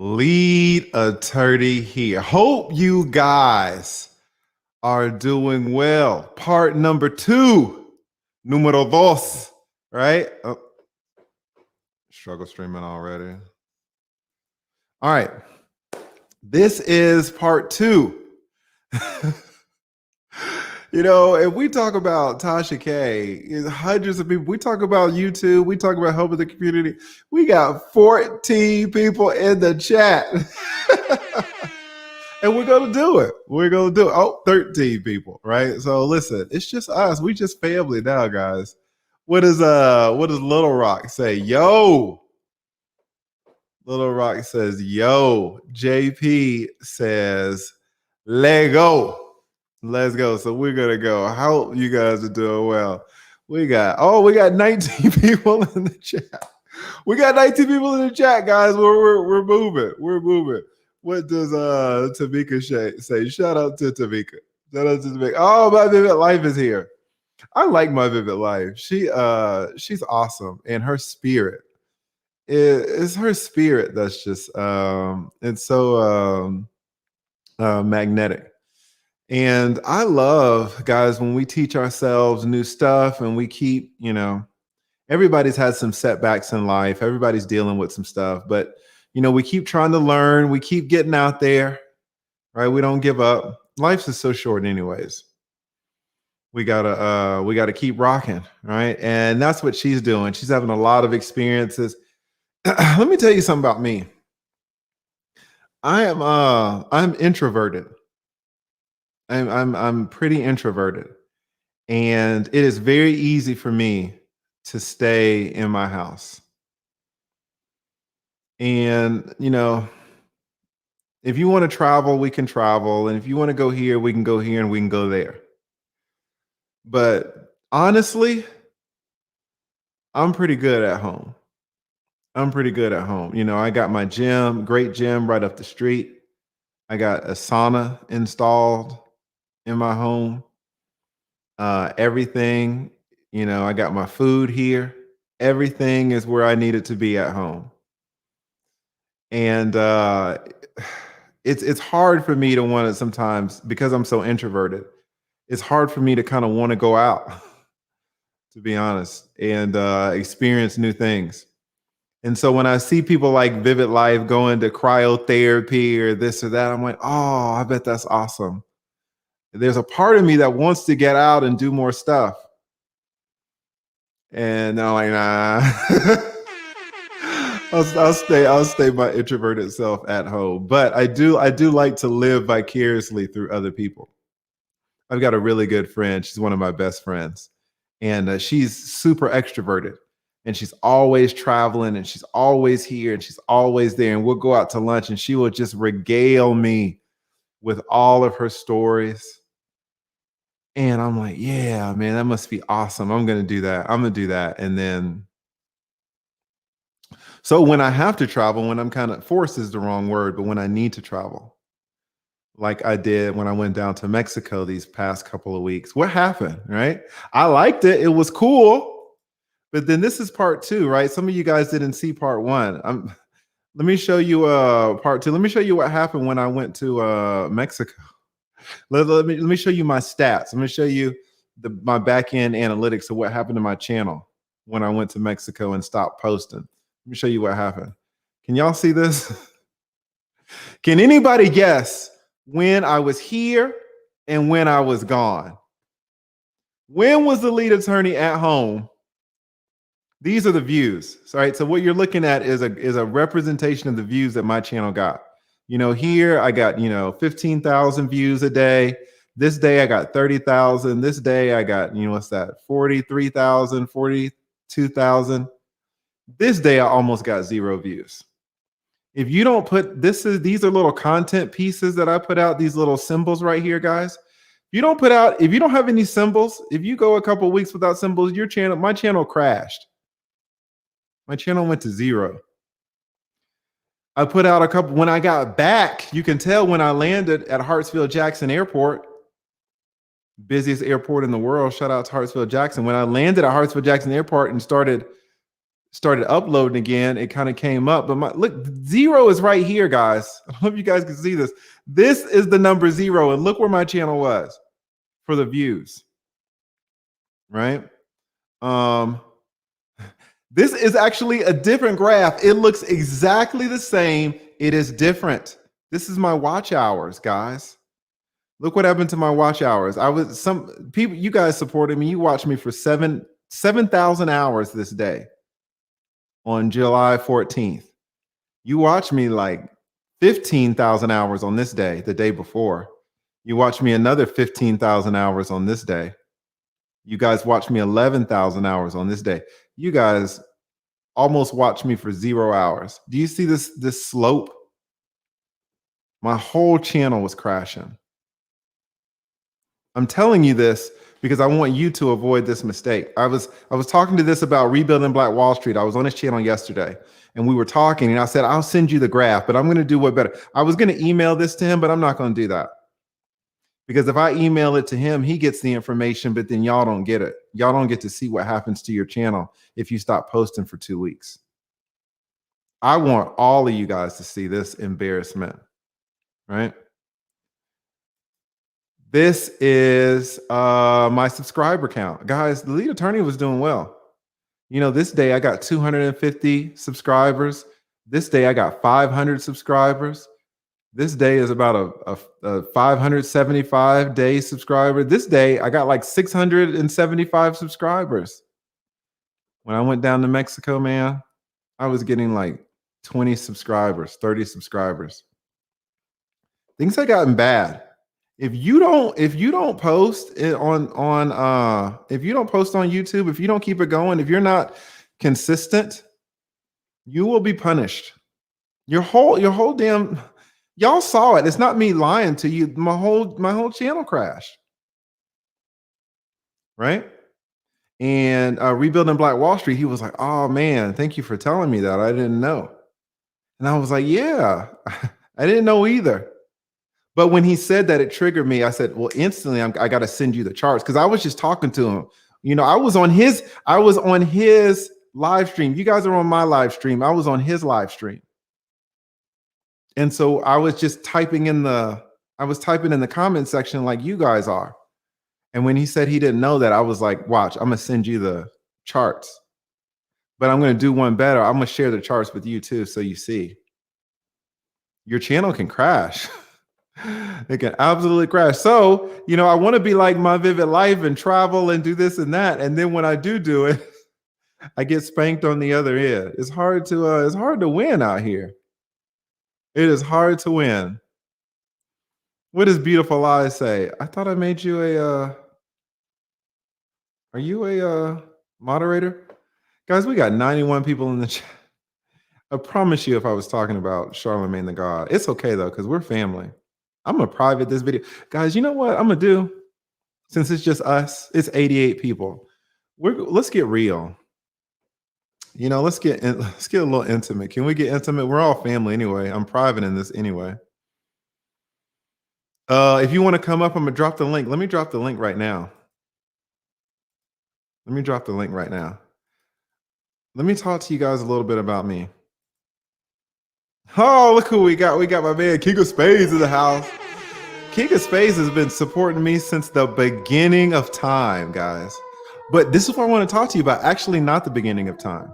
Lead attorney here. Hope you guys are doing well. Part number 2, número dos, right? Oh, struggle streaming already. All right. This is part 2. You know, if we talk about Tasha K, hundreds of people, we talk about YouTube, we talk about helping the community. We got 14 people in the chat. And we're going to do it. We're going to do it. Oh, 13 people, right? So listen, it's just us. We just family now, guys. What does Little Rock say? Yo. Little Rock says, yo. JP says, let go. Let's go. So we're gonna go. I hope you guys are doing well. We got 19 people in the chat. We got 19 people in the chat, guys. We're moving. We're moving. What does Tamika say? Shout out to Tamika. Shout out to Tamika. Oh, my Vivid Life is here. I like my Vivid Life. She's awesome, and her spirit is her spirit that's just it's so magnetic. And I love, guys, when we teach ourselves new stuff and we keep, everybody's had some setbacks in life. Everybody's dealing with some stuff, but, we keep trying to learn. We keep getting out there, right? We don't give up. Life is so short anyways. We gotta keep rocking, right? And that's what she's doing. She's having a lot of experiences. Let me tell you something about me. I'm introverted. I'm pretty introverted, and it is very easy for me to stay in my house. And, if you want to travel, we can travel. And if you want to go here, we can go here and we can go there. But honestly, I'm pretty good at home. I got my gym, great gym right up the street. I got a sauna installed in my home. Everything, I got my food here. Everything is where I need it to be at home. And it's hard for me to want to sometimes, because I'm so introverted, it's hard for me to kind of want to go out, to be honest, and experience new things. And so when I see people like Vivid Life going to cryotherapy or this or that, I'm like, oh, I bet that's awesome. There's a part of me that wants to get out and do more stuff. And I'm like, nah. I'll stay my introverted self at home. But I do like to live vicariously through other people. I've got a really good friend. She's one of my best friends. And she's super extroverted. And she's always traveling, and she's always here, and she's always there. And we'll go out to lunch, and she will just regale me with all of her stories. And I'm like, yeah, man, that must be awesome. I'm going to do that. I'm going to do that. And then, so when I have to travel, when I'm kind of, forced is the wrong word, but when I need to travel, like I did when I went down to Mexico these past couple of weeks, what happened, right? I liked it. It was cool. But then this is part 2, right? Some of you guys didn't see part 1. Let me show you part 2. Let me show you what happened when I went to Mexico. Let me show you my stats. Let me show you my back end analytics of what happened to my channel when I went to Mexico and stopped posting. Let me show you what happened. Can y'all see this? Can anybody guess when I was here and when I was gone? When was the lead attorney at home? These are the views, right? So what you're looking at is a representation of the views that my channel got. Here I got, 15,000 views a day. This day I got 30,000. This day I got, what's that? 43,000, 42,000. This day I almost got 0 views. If you don't put, these are little content pieces that I put out, these little symbols right here, guys. If you don't have any symbols, if you go a couple of weeks without symbols, my channel crashed. My channel went to 0. I put out a couple, when I got back, you can tell when I landed at Hartsfield-Jackson Airport, busiest airport in the world. Shout out to Hartsfield-Jackson. When I landed at Hartsfield-Jackson Airport and started started uploading again, it kind of came up. But look, 0 is right here, guys. I hope you guys can see this. This is the number 0, and look where my channel was for the views, right? This is actually a different graph. It looks exactly the same. It is different. This is my watch hours, guys. Look what happened to my watch hours. Some people, you guys supported me. You watched me for 7,000 hours this day on July 14th. You watched me like 15,000 hours on this day, the day before. You watched me another 15,000 hours on this day. You guys watched me 11,000 hours on this day. You guys almost watched me for 0 hours. Do you see this slope? My whole channel was crashing. I'm telling you this because I want you to avoid this mistake. I was talking to this about rebuilding Black Wall Street. I was on his channel yesterday and we were talking and I said, I'll send you the graph, but I'm going to do what better. I was going to email this to him, but I'm not going to do that. Because if I email it to him, he gets the information, but then y'all don't get it. Y'all don't get to see what happens to your channel if you stop posting for 2 weeks. I want all of you guys to see this embarrassment, right? This is my subscriber count. Guys, the lead attorney was doing well. You know, this day I got 250 subscribers. This day I got 500 subscribers. This day is about a 575 day subscriber. This day I got like 675 subscribers. When I went down to Mexico, man, I was getting like 20 subscribers, 30 subscribers. Things have gotten bad. If you don't post it if you don't post on YouTube, if you don't keep it going, if you're not consistent, you will be punished. Your whole damn, y'all saw it. It's not me lying to you. My whole channel crashed. Right? And rebuilding Black Wall Street, he was like, "Oh man, thank you for telling me that. I didn't know." And I was like, "Yeah, I didn't know either." But when he said that, it triggered me. I said, "Well, instantly, I got to send you the charts," because I was just talking to him. You know, I was on his live stream. You guys are on my live stream. I was on his live stream, and so I was just typing in the comment section like you guys are. And when he said he didn't know that, I was like, "Watch, I'm gonna send you the charts, but I'm gonna do one better. I'm gonna share the charts with you too, so you see. Your channel can crash." It can absolutely crash. So, you know, I want to be like My Vivid Life and travel and do this and that. And then when I do it, I get spanked on the other end. It's hard to win out here. It is hard to win. What does Beautiful Lies say? I thought I made you are you a moderator? Guys, we got 91 people in the chat. I promise you if I was talking about Charlemagne the God, it's okay though, because we're family. I'm gonna private this video. Guys, you know what I'm gonna do? Since it's just us, it's 88 people. Let's get real. You know, let's get a little intimate. Can we get intimate? We're all family anyway. I'm private in this anyway. If you want to come up, I'm gonna drop the link. Let me drop the link right now. Let me drop the link right now. Let me talk to you guys a little bit about me. Oh, look who we got. We got my man King of Spades in the house. King of Spades has been supporting me since the beginning of time, guys. But this is what I want to talk to you about. Actually, not the beginning of time.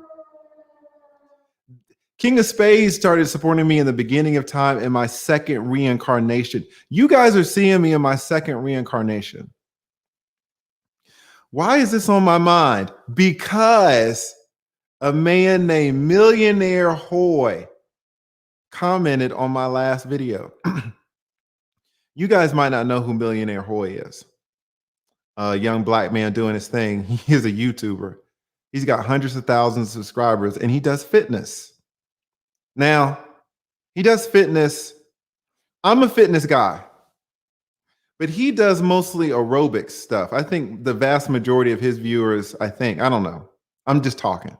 King of Spades started supporting me in the beginning of time in my second reincarnation. You guys are seeing me in my second reincarnation. Why is this on my mind? Because a man named Millionaire Hoy commented on my last video. You guys might not know who Millionaire Hoy is. A young black man doing his thing. He is a YouTuber. He's got hundreds of thousands of subscribers and he does fitness. Now, he does fitness. I'm a fitness guy, but he does mostly aerobics stuff. I think the vast majority of his viewers, I don't know. I'm just talking.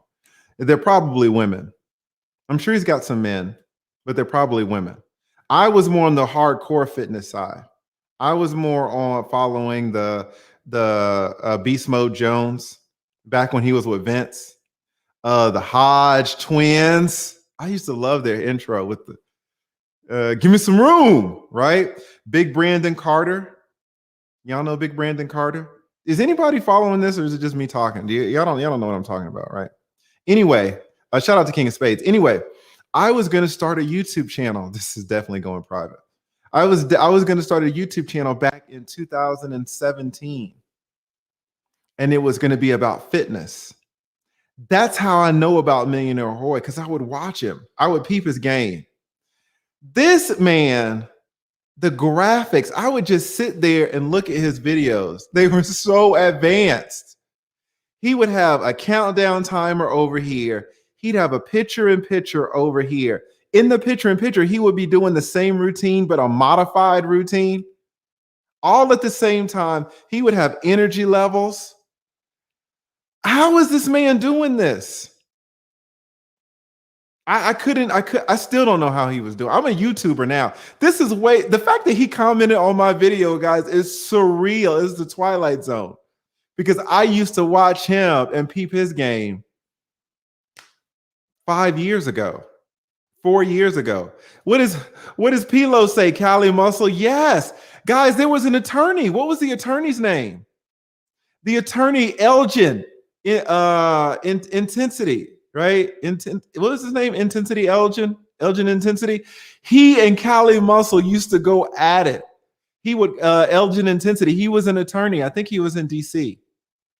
They're probably women. I'm sure he's got some men, but they're probably women. I was more on the hardcore fitness side. I was more on following the Beast Mode Jones back when he was with Vince. The Hodge twins. I used to love their intro with the give me some room, right? Big Brandon Carter. Y'all know Big Brandon Carter? Is anybody following this, or is it just me talking? Y'all don't know what I'm talking about, right? Anyway, shout out to King of Spades. Anyway, I was going to start a YouTube channel. This is definitely going private. I was going to start a YouTube channel back in 2017, and it was going to be about fitness. That's how I know about Millionaire Hoy, because I would watch him. I would peep his game. This man, the graphics, I would just sit there and look at his videos. They were so advanced. He would have a countdown timer over here. He'd have a picture-in-picture over here. In the picture-in-picture, he would be doing the same routine, but a modified routine. All at the same time. He would have energy levels. How is this man doing this? I still don't know how he was doing. I'm a YouTuber now. This is the fact that he commented on my video, guys, is surreal. It's the Twilight Zone. Because I used to watch him and peep his game 5 years ago, 4 years ago. What does Pilo say? Cali Muscle? Yes. Guys, there was an attorney. What was the attorney's name? The attorney Elgin Intensity, right? What is his name? Intensity Elgin Intensity. He and Cali Muscle used to go at it. He would Elgin Intensity. He was an attorney. I think he was in DC.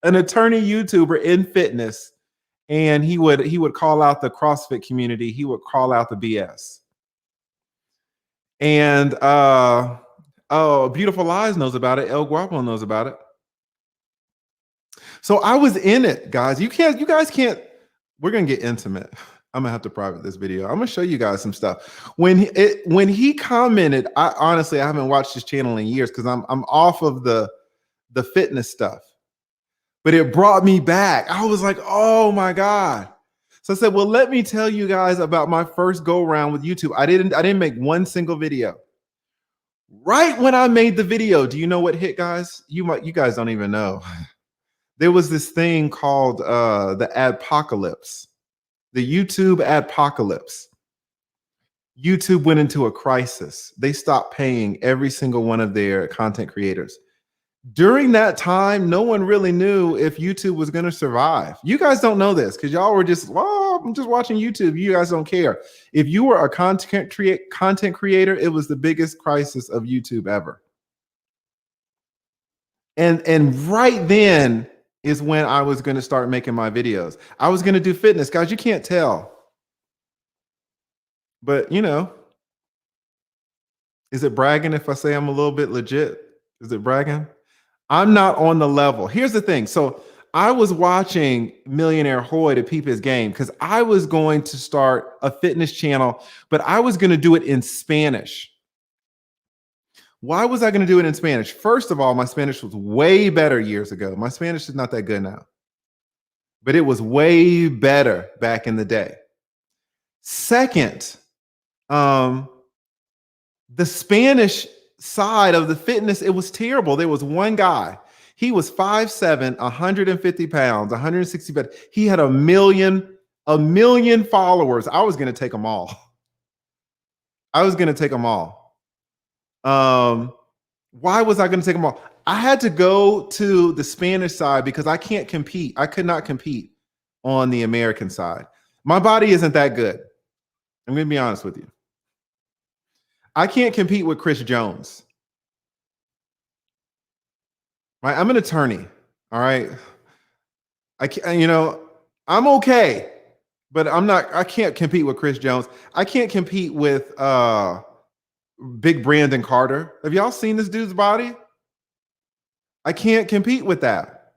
An attorney YouTuber in fitness, and he would call out the CrossFit community. He would call out the BS. And Beautiful Lies knows about it. El Guapo knows about it. So I was in it, guys. You guys can't. We're gonna get intimate. I'm gonna have to private this video. I'm gonna show you guys some stuff. When he commented, I honestly haven't watched his channel in years because I'm off of the fitness stuff. But it brought me back. I was like, oh my God. So I said, well, let me tell you guys about my first go around with YouTube. I didn't make one single video. Right when I made the video, do you know what hit, guys? You guys don't even know. There was this thing called the adpocalypse, the YouTube adpocalypse. YouTube went into a crisis. They stopped paying every single one of their content creators. During that time, no one really knew if YouTube was going to survive. You guys don't know this because y'all were just, well, I'm just watching YouTube. You guys don't care. If you were a content creator, it was the biggest crisis of YouTube ever. And right then is when I was going to start making my videos. I was going to do fitness. Guys, you can't tell. But, you know, is it bragging if I say I'm a little bit legit? Is it bragging? I'm not on the level. Here's the thing. So I was watching Millionaire Hoy to peep his game because I was going to start a fitness channel, but I was going to do it in Spanish. Why was I going to do it in Spanish? First of all, my Spanish was way better years ago. My Spanish is not that good now, but it was way better back in the day. Second, the Spanish side of the fitness, it was terrible. There was one guy. He was 5'7", 150 pounds, 160, but he had a million followers. I was going to take them all. Why was I going to take them all? I had to go to the Spanish side because I can't compete. I could not compete on the American side. My body isn't that good. I'm going to be honest with you. I can't compete with Chris Jones. Right? I'm an attorney. All right. I'm okay, but I can't compete with Chris Jones. I can't compete with Big Brandon Carter. Have y'all seen this dude's body? I can't compete with that.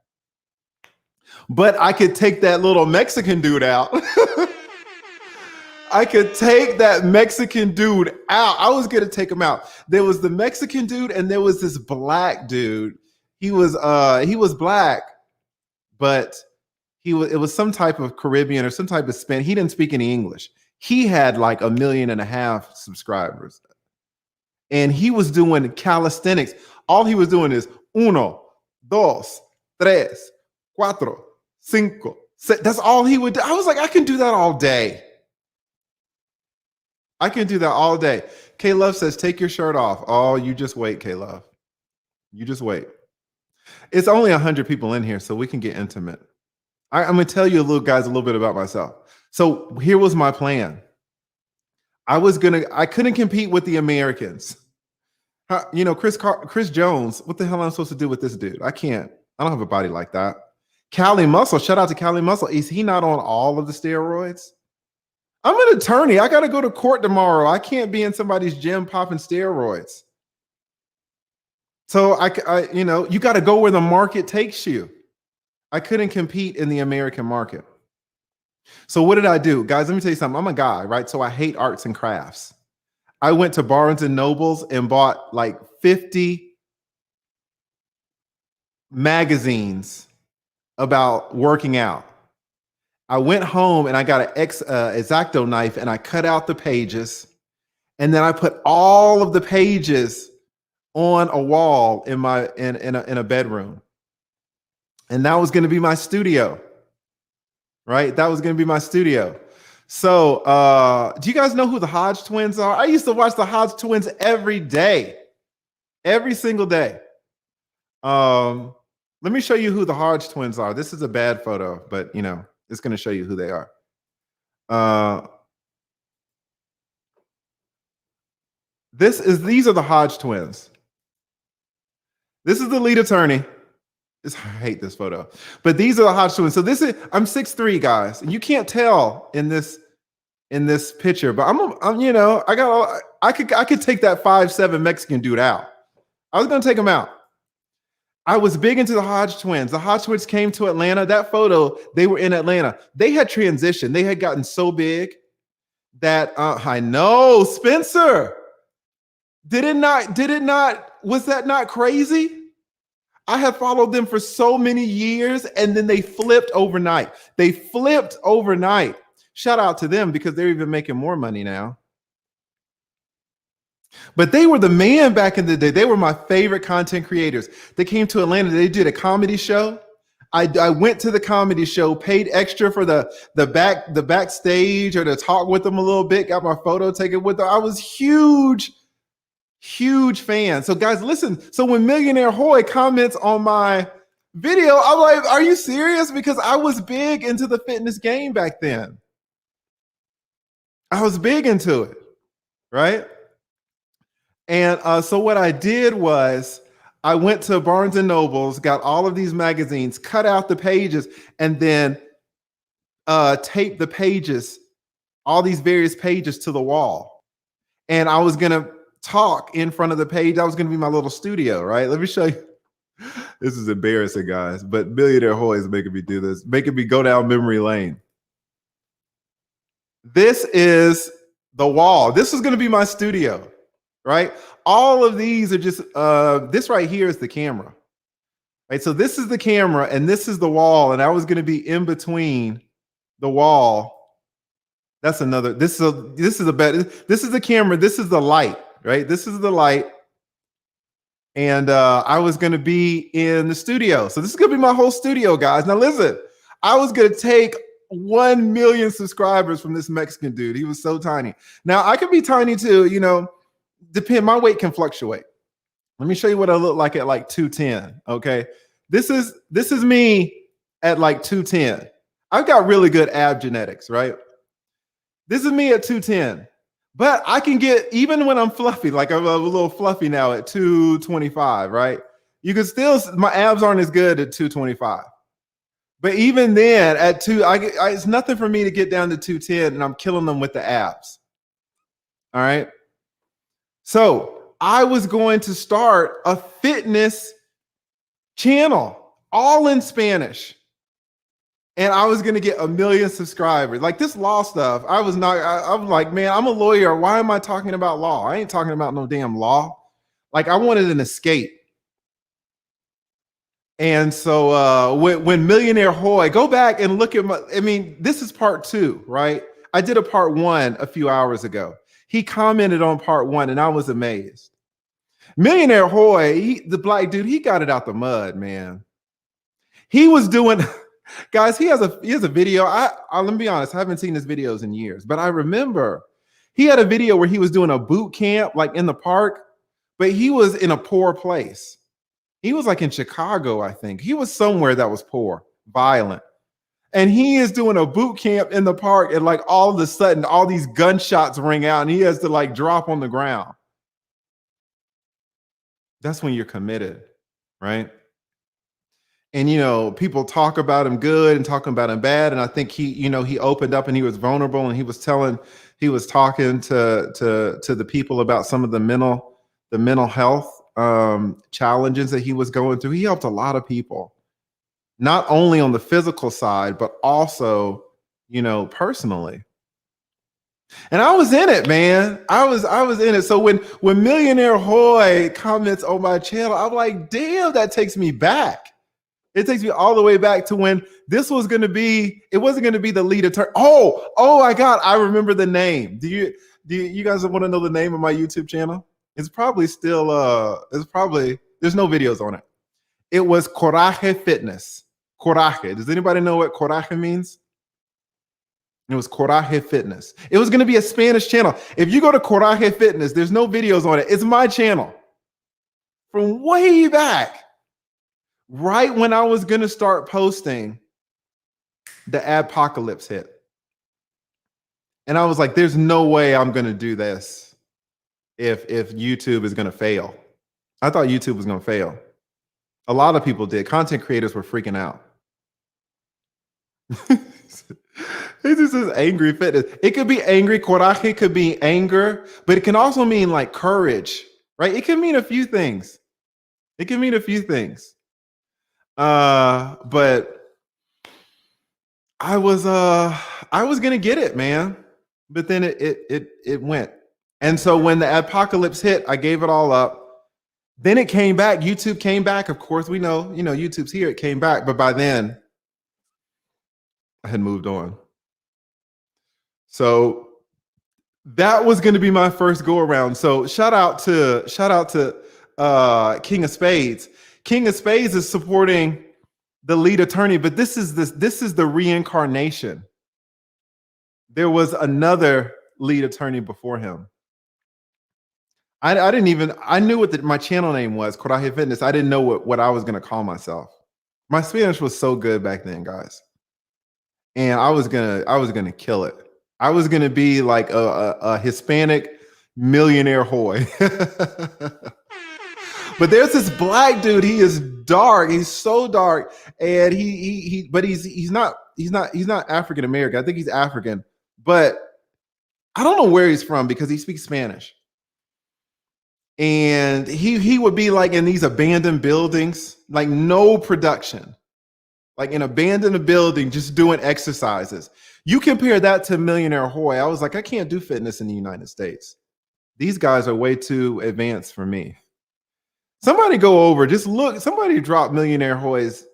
But I could take that little Mexican dude out. I could take that Mexican dude out. I was going to take him out. There was the Mexican dude and there was this black dude. He was black, but it was some type of Caribbean or some type of Spanish. He didn't speak any English. He had like 1.5 million subscribers. And he was doing calisthenics. All he was doing is 1, 2, 3, 4, 5, So that's all he would do. I was like, I can do that all day. I can do that all day. K Love says, take your shirt off. Oh, you just wait, K Love. You just wait. It's only 100 people in here, so we can get intimate. I'm going to tell you a little bit about myself. So here was my plan. I couldn't compete with the Americans. Chris Jones, what the hell am I supposed to do with this dude? I can't. I don't have a body like that. Cali Muscle, shout out to Cali Muscle. Is he not on all of the steroids? I'm an attorney. I got to go to court tomorrow. I can't be in somebody's gym popping steroids. So you got to go where the market takes you. I couldn't compete in the American market. So what did I do? Guys, let me tell you something. I'm a guy, right? So I hate arts and crafts. I went to Barnes and Nobles and bought like 50 magazines about working out. I went home and I got an X-Acto knife and I cut out the pages. And then I put all of the pages on a wall in a bedroom. And that was going to be my studio, right? That was going to be my studio. So do you guys know who the Hodge twins are? I used to watch the Hodge twins every day, every single day. Let me show you who the Hodge twins are. This is a bad photo, but it's going to show you who they are. These are the Hodge twins. This is the lead attorney. I hate this photo, but these are the Hodge twins. So I'm 6'3", guys, and you can't tell in this picture, but I could take that 5'7" Mexican dude out. I was going to take him out. I was big into the Hodge twins. The Hodge twins came to Atlanta. That photo, they were in Atlanta. They had transitioned. They had gotten so big that I know, Spencer. Was that not crazy? I have followed them for so many years, and then they flipped overnight. Shout out to them because they're even making more money now. But they were the man back in the day. They were my favorite content creators. They came to Atlanta. They did a comedy show. I went to the comedy show, paid extra for the backstage or to talk with them a little bit, got my photo taken with them. I was huge fan. So guys, listen. So when Millionaire Hoy comments on my video, I'm like, are you serious? Because I was big into the fitness game back then. I was big into it, right? And so what I did was I went to Barnes and Nobles, got all of these magazines, cut out the pages, and then taped the pages, all these various pages to the wall. And I was going to talk in front of the page. That was going to be my little studio, right? Let me show you. This is embarrassing, guys, but Millionaire Hoy is making me do this, making me go down memory lane. This is the wall. This is going to be my studio, right? All of these are just, this right here is the camera, right? So this is the camera and this is the wall. And I was going to be in between the wall. That's another, this is the camera. This is the light, right? This is the light. And I was going to be in the studio. So this is going to be my whole studio, guys. Now listen, I was going to take 1 million subscribers from this Mexican dude. He was so tiny. Now I could be tiny too, my weight can fluctuate. Let me show you what I look like at like 210. Okay. This is me at like 210. I've got really good ab genetics, right? This is me at 210. But I can get, even when I'm fluffy, like I'm a little fluffy now at 225, right? You can still, my abs aren't as good at 225. But even then at it's nothing for me to get down to 210 and I'm killing them with the abs. All right. So I was going to start a fitness channel all in Spanish. And I was going to get 1 million subscribers. Like this law stuff, I'm like, man, I'm a lawyer. Why am I talking about law? I ain't talking about no damn law. Like I wanted an escape. And so when Millionaire Hoy, go back and look at this is part 2, right? I did a part 1 a few hours ago. He commented on part 1 and I was amazed. Millionaire Hoy, the black dude, he got it out the mud, man. He was doing Guys, he has a video. Let me be honest, I haven't seen his videos in years, but I remember he had a video where he was doing a boot camp like in the park, but he was in a poor place. He was like in Chicago, I think. He was somewhere that was poor, violent. And he is doing a boot camp in the park, and like all of a sudden, all these gunshots ring out, and he has to like drop on the ground. That's when you're committed, right? And people talk about him good and talking about him bad. And I think he opened up and he was vulnerable, and he was talking to the people about some of the mental health challenges that he was going through. He helped a lot of people, not only on the physical side, but also, personally. And I was in it, man. I was in it. So when Millionaire Hoy comments on my channel, I'm like, damn, that takes me back. It takes me all the way back to when this was going to be, it wasn't going to be the lead attorney. Oh my God. I remember the name. Do you guys want to know the name of my YouTube channel? It's probably still, there's no videos on it. It was Coraje Fitness. Coraje. Does anybody know what Coraje means? It was Coraje Fitness. It was going to be a Spanish channel. If you go to Coraje Fitness, there's no videos on it. It's my channel from way back. Right when I was going to start posting, the adpocalypse hit. And I was like, there's no way I'm going to do this if YouTube is going to fail. I thought YouTube was going to fail. A lot of people did. Content creators were freaking out. It just says angry fitness. It could be angry. Coraje could be anger, but it can also mean like courage, right? It can mean a few things. But I was gonna get it, man. But then it went. And so when the apocalypse hit, I gave it all up. Then it came back. YouTube came back. Of course, we know, YouTube's here. It came back. But by then, I had moved on. So that was going to be my first go around. So shout out to King of Spades. King of Spades is supporting the lead attorney, but this is the reincarnation. There was another lead attorney before him. I knew what my channel name was, Coraje Fitness. I didn't know what I was going to call myself. My Spanish was so good back then, guys. And I was gonna kill it. I was gonna be like a Hispanic millionaire Hoy. But there's this black dude. He is dark. He's so dark, and but he's not African American. I think he's African, but I don't know where he's from because he speaks Spanish. And he would be like in these abandoned buildings, like no production. Like an abandoned building, just doing exercises. You compare that to Millionaire Hoy. I was like, I can't do fitness in the United States. These guys are way too advanced for me. Somebody go over, just look, somebody drop Millionaire Hoy's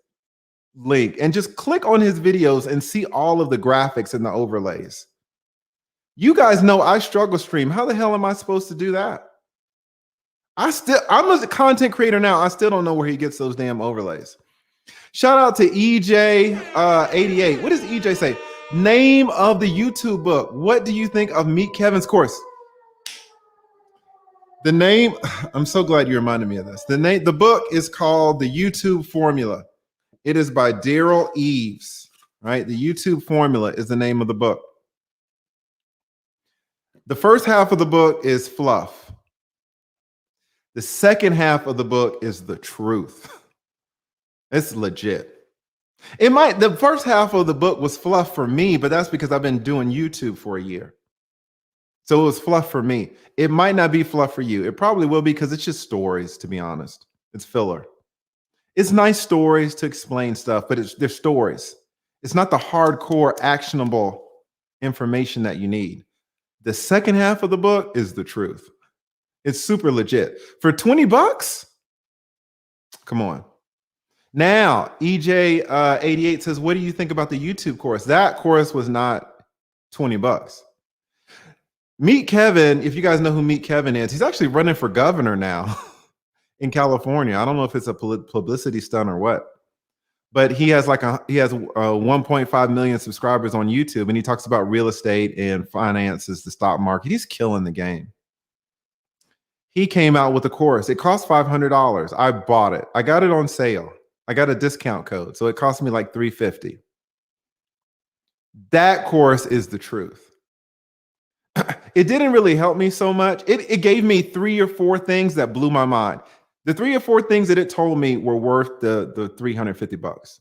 link and just click on his videos and see all of the graphics and the overlays. You guys know I struggle stream. How the hell am I supposed to do that? I'm a content creator now. I still don't know where he gets those damn overlays. Shout out to EJ88. What does EJ say? Name of the YouTube book. What do you think of Meet Kevin's course? The name, I'm so glad you reminded me of this. The book is called The YouTube Formula. It is by Daryl Eves, right? The YouTube Formula is the name of the book. The first half of the book is fluff. The second half of the book is the truth. It's legit. The first half of the book was fluff for me, but that's because I've been doing YouTube for a year. So it was fluff for me. It might not be fluff for you. It probably will be because it's just stories, to be honest. It's filler. It's nice stories to explain stuff, but they're stories. It's not the hardcore, actionable information that you need. The second half of the book is the truth. It's super legit. For 20 bucks? Come on. Now, EJ88 says, what do you think about the YouTube course? That course was not 20 bucks. Meet Kevin, if you guys know who Meet Kevin is, he's actually running for governor now in California. I don't know if it's a publicity stunt or what, but he has 1.5 million subscribers on YouTube, and he talks about real estate and finances, the stock market. He's killing the game. He came out with a course. It cost $500. I bought it. I got it on sale. I got a discount code, so it cost me like $350. That course is the truth. It didn't really help me so much. It gave me 3 or 4 things that blew my mind. The 3 or 4 things that it told me were worth the $350.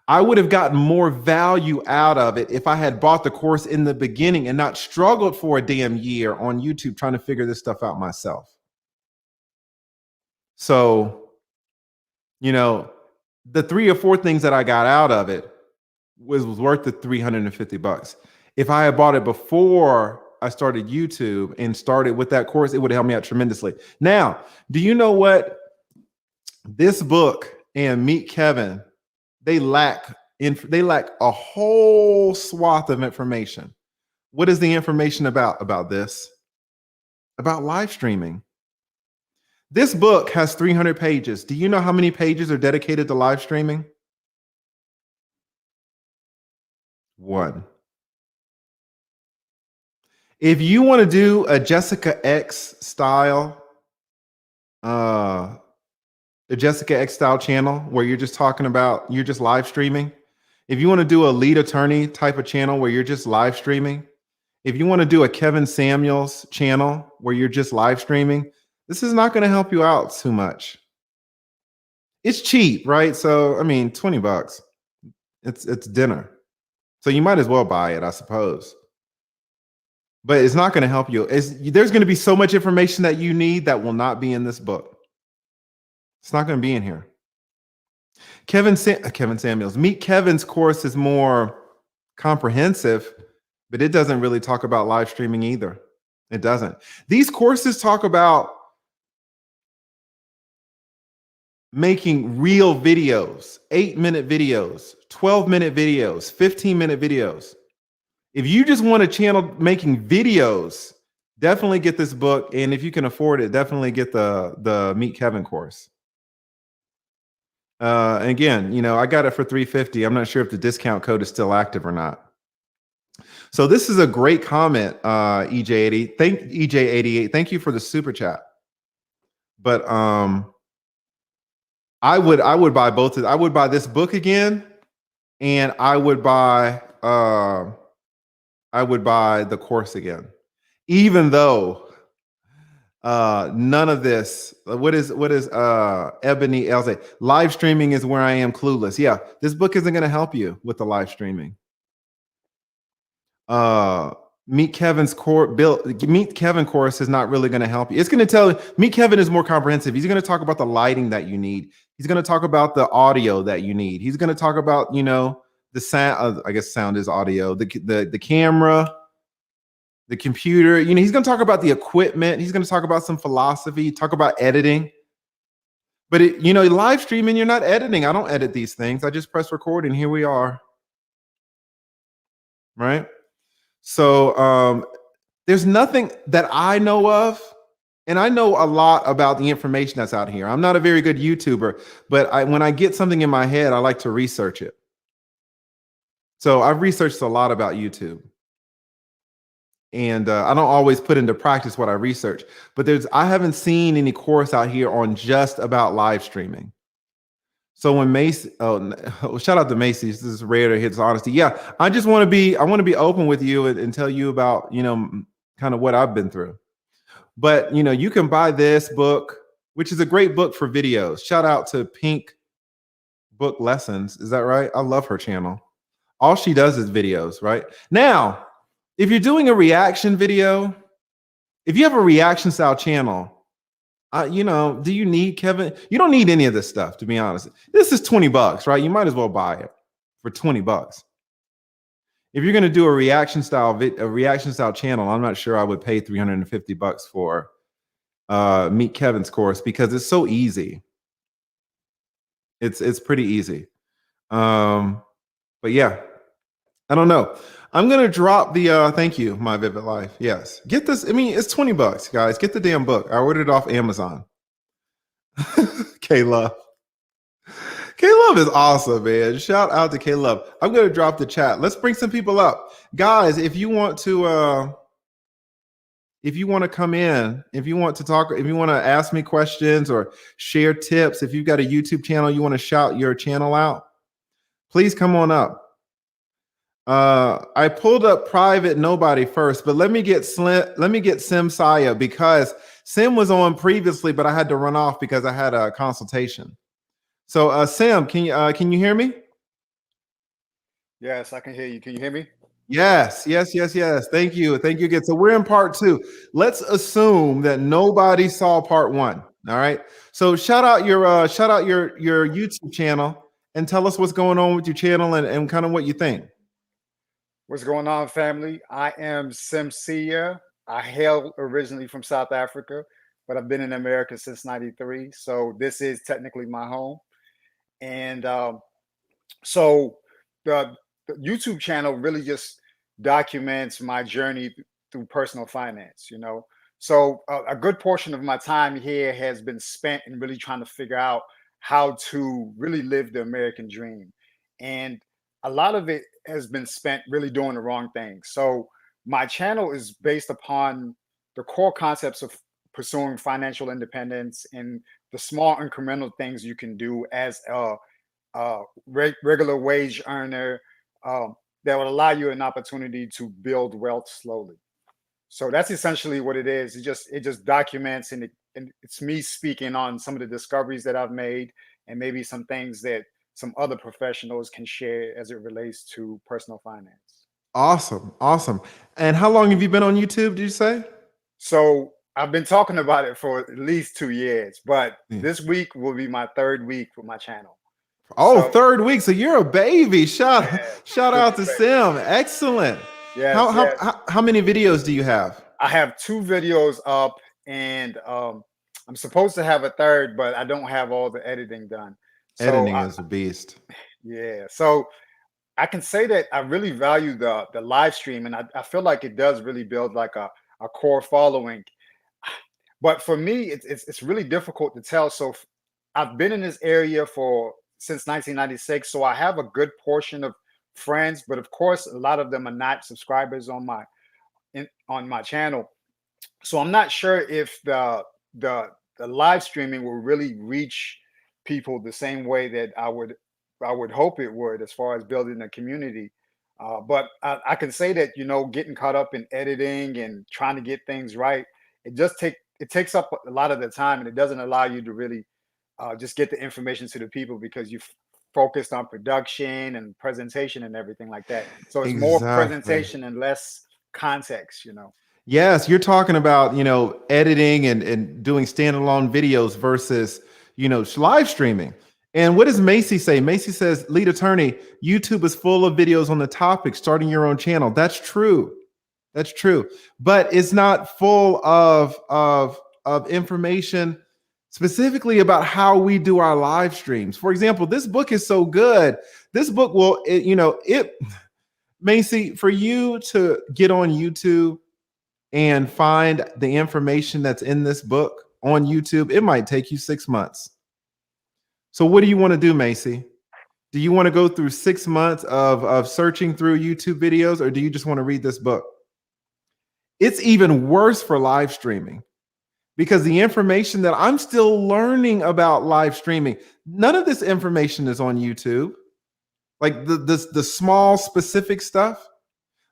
I would have gotten more value out of it if I had bought the course in the beginning and not struggled for a damn year on YouTube trying to figure this stuff out myself. So, the 3 or 4 things that I got out of it was worth the $350. If I had bought it before I started YouTube and started with that course, it would have helped me out tremendously. Now, do you know what? This book and Meet Kevin, they lack a whole swath of information. What is the information about this? About live streaming. This book has 300 pages. Do you know how many pages are dedicated to live streaming? 1. If you want to do a Jessica X style, channel where you're just you're just live streaming. If you want to do a lead attorney type of channel where you're just live streaming. If you want to do a Kevin Samuels channel where you're just live streaming, this is not going to help you out too much. It's cheap, right? So, I mean, $20. It's dinner. So you might as well buy it, I suppose. But it's not going to help you. There's going to be so much information that you need that will not be in this book. It's not going to be in here. Kevin Samuels. Meet Kevin's course is more comprehensive, but it doesn't really talk about live streaming either. It doesn't. These courses talk about making real videos, 8-minute videos, 12-minute videos, 15-minute videos. If you just want a channel making videos, definitely get this book. And if you can afford it, definitely get the Meet Kevin course. Again, I got it for $350. I'm not sure if the discount code is still active or not. So this is a great comment, EJ88. Thank you for the super chat. But I would buy both. I would buy this book again, and I would buy the course again, even though none of this. What is Ebony L say? Live streaming is where I am clueless. Yeah, this book isn't going to help you with the live streaming. Meet Kevin course is not really going to help you. It's going to tell you. Meet Kevin is more comprehensive. He's going to talk about the lighting that you need. He's going to talk about the audio that you need. He's going to talk about the sound. I guess sound is audio. The camera, the computer. He's going to talk about the equipment. He's going to talk about some philosophy. Talk about editing. But live streaming, you're not editing. I don't edit these things. I just press record, and here we are. Right. So there's nothing that I know of, and I know a lot about the information that's out here. I'm not a very good YouTuber, but when I get something in my head, I like to research it. So I've researched a lot about YouTube, and I don't always put into practice what I research. But I haven't seen any course out here on just about live streaming. So when Macy, shout out to Macy. This is rare to hear his honesty. Yeah, I want to be open with you and tell you about, kind of what I've been through. But, you can buy this book, which is a great book for videos. Shout out to Pink Book Lessons. Is that right? I love her channel. All she does is videos, right? Now, if you're doing a reaction video, if you have a reaction style channel, do you need Kevin? You don't need any of this stuff, to be honest. This is $20, right? You might as well buy it for $20. If you're going to do a reaction style channel, I'm not sure I would pay $350 for Meet Kevin's course, because it's so easy. It's pretty easy. But yeah, I don't know. I'm going to drop the, thank you, My Vivid Life. Yes. Get this. I mean, it's $20, guys. Get the damn book. I ordered it off Amazon. Kayla. Caleb is awesome, man. Shout out to Caleb. I'm gonna drop the chat. Let's bring some people up. Guys, if you want to come in, if you want to talk, if you want to ask me questions or share tips, if you've got a YouTube channel, you want to shout your channel out, please come on up. I pulled up private nobody first, but let me get Sim Saya, because Sim was on previously, but I had to run off because I had a consultation. So Sim, can you hear me? Yes, I can hear you. Can you hear me? Yes. Thank you again. So we're in part 2. Let's assume that nobody saw part 1. All right. So shout out your YouTube channel and tell us what's going on with your channel and kind of what you think. What's going on, family? I am Simsia. I hail originally from South Africa, but I've been in America since '93. So this is technically my home. And so the YouTube channel really just documents my journey through personal finance, you know. So a good portion of my time here has been spent in really trying to figure out how to really live the American dream. And a lot of it has been spent really doing the wrong things. So my channel is based upon the core concepts of pursuing financial independence and the small incremental things you can do as a regular wage earner, that would allow you an opportunity to build wealth slowly. So that's essentially what it is. It just documents, and it's me speaking on some of the discoveries that I've made, and maybe some things that some other professionals can share as it relates to personal finance. Awesome. And how long have you been on YouTube, did you say? So I've been talking about it for at least 2 years, but Yeah. this week will be my third week with my channel. Oh, So third week. So you're a baby. Shout yeah, out super to baby. Sim. Excellent. Yes, yes. How many videos do you have? I have 2 videos up, and I'm supposed to have a third, but I don't have all the editing done. So Editing is a beast. yeah, so I can say that I really value the live stream, and I feel like it does really build like a core following. But for me, it's really difficult to tell. So I've been in this area for since 1996, so I have a good portion of friends, but of course, a lot of them are not subscribers on my channel. So I'm not sure if the live streaming will really reach people the same way that I would hope it would, as far as building a community. But I can say that, getting caught up in editing and trying to get things right, it takes up a lot of the time, and it doesn't allow you to really just get the information to the people, because you focused on production and presentation and everything like that. So it's more Exactly. presentation and less context. Yes, you're talking about, editing and doing standalone videos versus, live streaming. And what does Macy say? Macy says, lead attorney, YouTube is full of videos on the topic, starting your own channel. That's true. That's true. But it's not full of information specifically about how we do our live streams. For example, this book is so good. This book Macy, for you to get on YouTube and find the information that's in this book on YouTube, it might take you 6 months. So what do you want to do, Macy? Do you want to go through 6 months of searching through YouTube videos, or do you just want to read this book? It's even worse for live streaming, because the information that I'm still learning about live streaming, none of this information is on YouTube. Like the small specific stuff.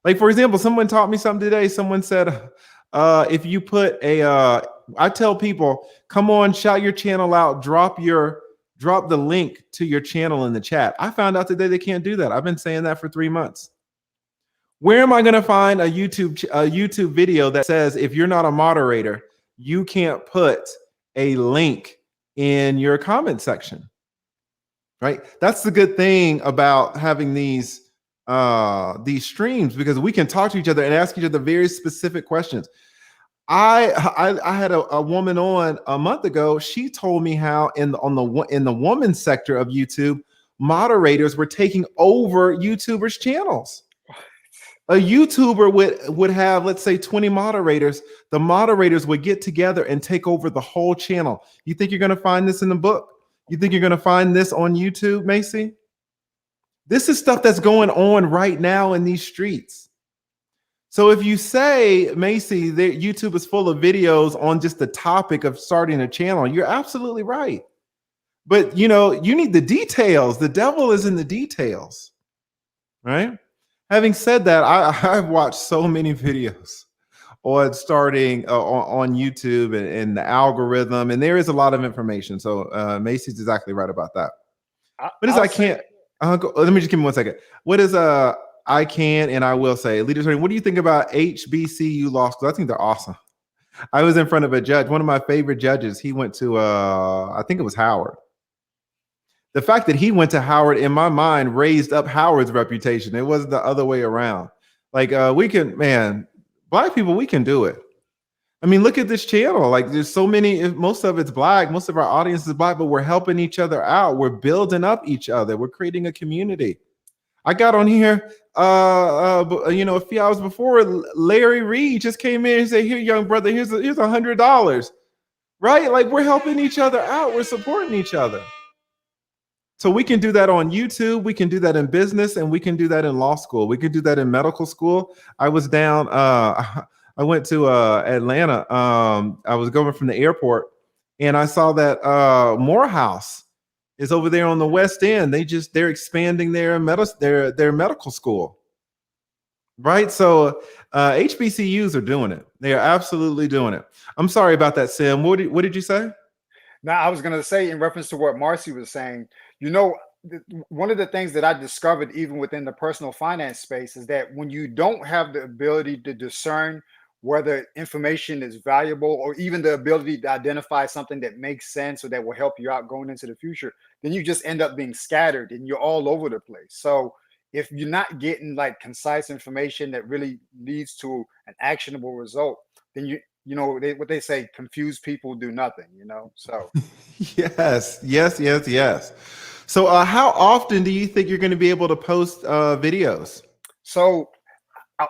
Like, for example, someone taught me something today. Someone said, if you put I tell people, come on, shout your channel out, drop the link to your channel in the chat. I found out today they can't do that. I've been saying that for 3 months. Where am I going to find a YouTube video that says, if you're not a moderator, you can't put a link in your comment section? Right? That's the good thing about having these streams, because we can talk to each other and ask each other very specific questions. I had a woman on a month ago. She told me how in the woman sector of YouTube, moderators were taking over YouTubers' channels. A YouTuber would have, let's say, 20 moderators. The moderators would get together and take over the whole channel. You think you're going to find this in the book? You think you're going to find this on YouTube, Macy? This is stuff that's going on right now in these streets. So if you say, Macy, that YouTube is full of videos on just the topic of starting a channel, you're absolutely right. But you need the details. The devil is in the details, right? Having said that, I've watched so many videos on starting on YouTube and the algorithm, and there is a lot of information. So Macy's exactly right about that. But as I can't, let me just give me 1 second. What is I can and I will say, leaders, what do you think about HBCU law schools? I think they're awesome. I was in front of a judge, one of my favorite judges. He went to, I think it was Howard. The fact that he went to Howard, in my mind, raised up Howard's reputation. It wasn't the other way around. Like we can, man, Black people, we can do it. I mean, look at this channel. Like there's so many, most of it's Black, most of our audience is Black, but we're helping each other out. We're building up each other. We're creating a community. I got on here, a few hours before. Larry Reed just came in and said, "Here, young brother, here's $100." Right? Like we're helping each other out. We're supporting each other. So we can do that on YouTube. We can do that in business, and we can do that in law school. We can do that in medical school. I was down. I went to Atlanta. I was going from the airport, and I saw that Morehouse is over there on the West End. They're expanding their medical school, right? So HBCUs are doing it. They are absolutely doing it. I'm sorry about that, Sim. What did you say? Now, I was going to say, in reference to what Marcy was saying, one of the things that I discovered even within the personal finance space is that when you don't have the ability to discern whether information is valuable, or even the ability to identify something that makes sense or that will help you out going into the future, then you just end up being scattered and you're all over the place. So if you're not getting like concise information that really leads to an actionable result, then what they say, confused people do nothing, so. Yes. So how often do you think you're going to be able to post videos? So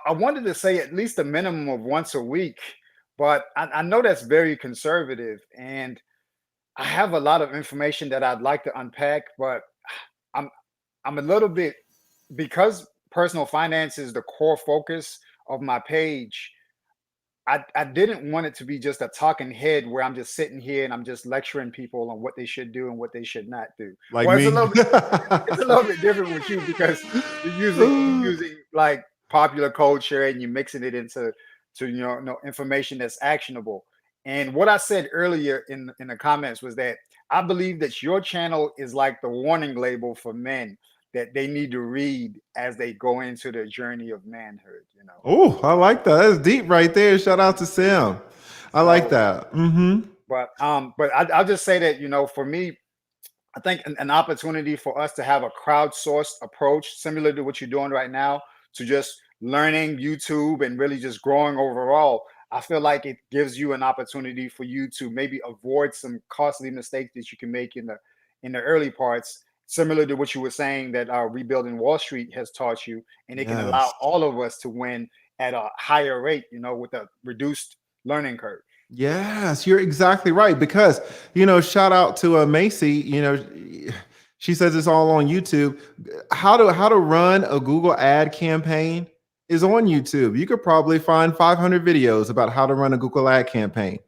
I wanted to say at least a minimum of once a week, but I know that's very conservative, and I have a lot of information that I'd like to unpack, but I'm a little bit, because personal finance is the core focus of my page. I didn't want it to be just a talking head where I'm just sitting here and I'm just lecturing people on what they should do and what they should not do. Like Well, me. it's a little bit different with you, because you're using like popular culture and you're mixing it into information that's actionable. And what I said earlier in the comments was that I believe that your channel is like the warning label for men that they need to read as they go into their journey of manhood. Oh, I like that. That's deep right there. Shout out to Sam. I like that. Mm-hmm. But I'll just say that, for me, I think an opportunity for us to have a crowdsourced approach similar to what you're doing right now, to just learning YouTube and really just growing overall. I feel like it gives you an opportunity for you to maybe avoid some costly mistakes that you can make in the early parts, similar to what you were saying that Rebuilding Wall Street has taught you, and it can allow all of us to win at a higher rate, with a reduced learning curve. Yes, you're exactly right. Because, shout out to Macy, she says it's all on YouTube. How to run a Google ad campaign is on YouTube. You could probably find 500 videos about how to run a Google ad campaign.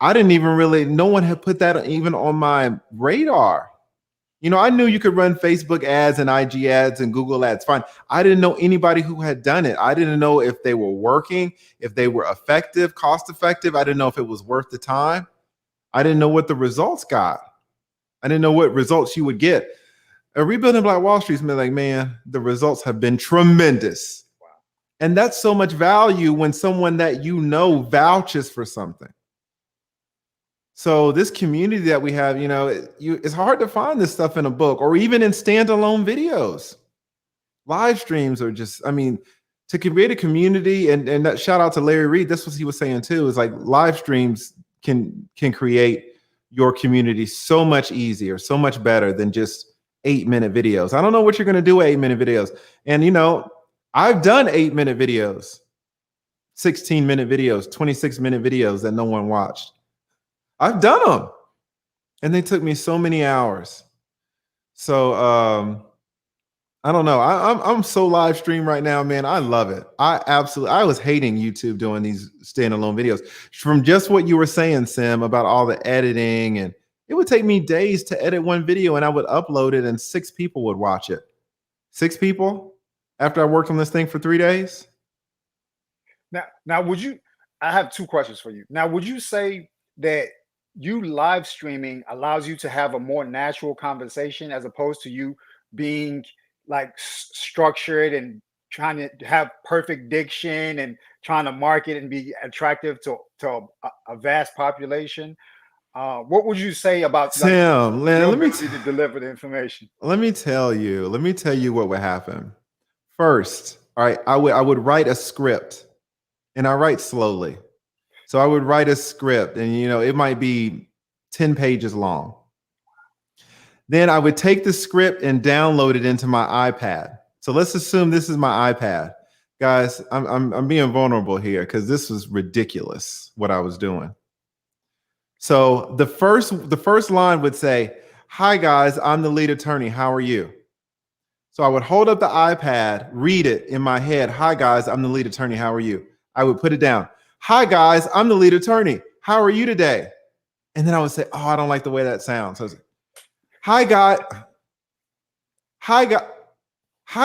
I didn't even no one had put that even on my radar. I knew you could run Facebook ads and IG ads and Google ads. Fine. I didn't know anybody who had done it. I didn't know if they were working, if they were effective, cost effective. I didn't know if it was worth the time. I didn't know what the results got. I didn't know what results you would get. Rebuilding Black Wall Street's been like, man, the results have been tremendous. Wow. And that's so much value when someone that vouches for something. So this community that we have, it's hard to find this stuff in a book or even in standalone videos. Live streams are just, to create a community, and that shout out to Larry Reed, that's what he was saying too, is like live streams can create your community so much easier, so much better than just 8-minute videos. I don't know what you're going to do with 8-minute videos. And, I've done 8-minute videos, 16-minute videos, 26-minute videos that no one watched. I've done them. And they took me so many hours. So I don't know. I'm so live stream right now, man. I love it. I was hating YouTube doing these standalone videos from just what you were saying, Sim, about all the editing, and it would take me days to edit one video, and I would upload it, and 6 people would watch it. 6 people after I worked on this thing for 3 days. Now, would you? I have 2 questions for you. Now, would you say that you live streaming allows you to have a more natural conversation as opposed to you being like structured and trying to have perfect diction and trying to market and be attractive to a vast population? What would you say about like Tim, your let me ability to deliver the information? let me tell you what would happen. First, all right, I would write a script, and I write slowly. So I would write a script, and it might be 10 pages long. Then I would take the script and download it into my iPad. So let's assume this is my iPad. Guys, I'm being vulnerable here because this was ridiculous what I was doing. So the first line would say, "Hi guys, I'm the lead attorney. How are you?" So I would hold up the iPad, read it in my head. "Hi guys, I'm the lead attorney. How are you?" I would put it down. "Hi guys, I'm the lead attorney. How are you today?" And then I would say, "Oh, I don't like the way that sounds." So I was like, Hi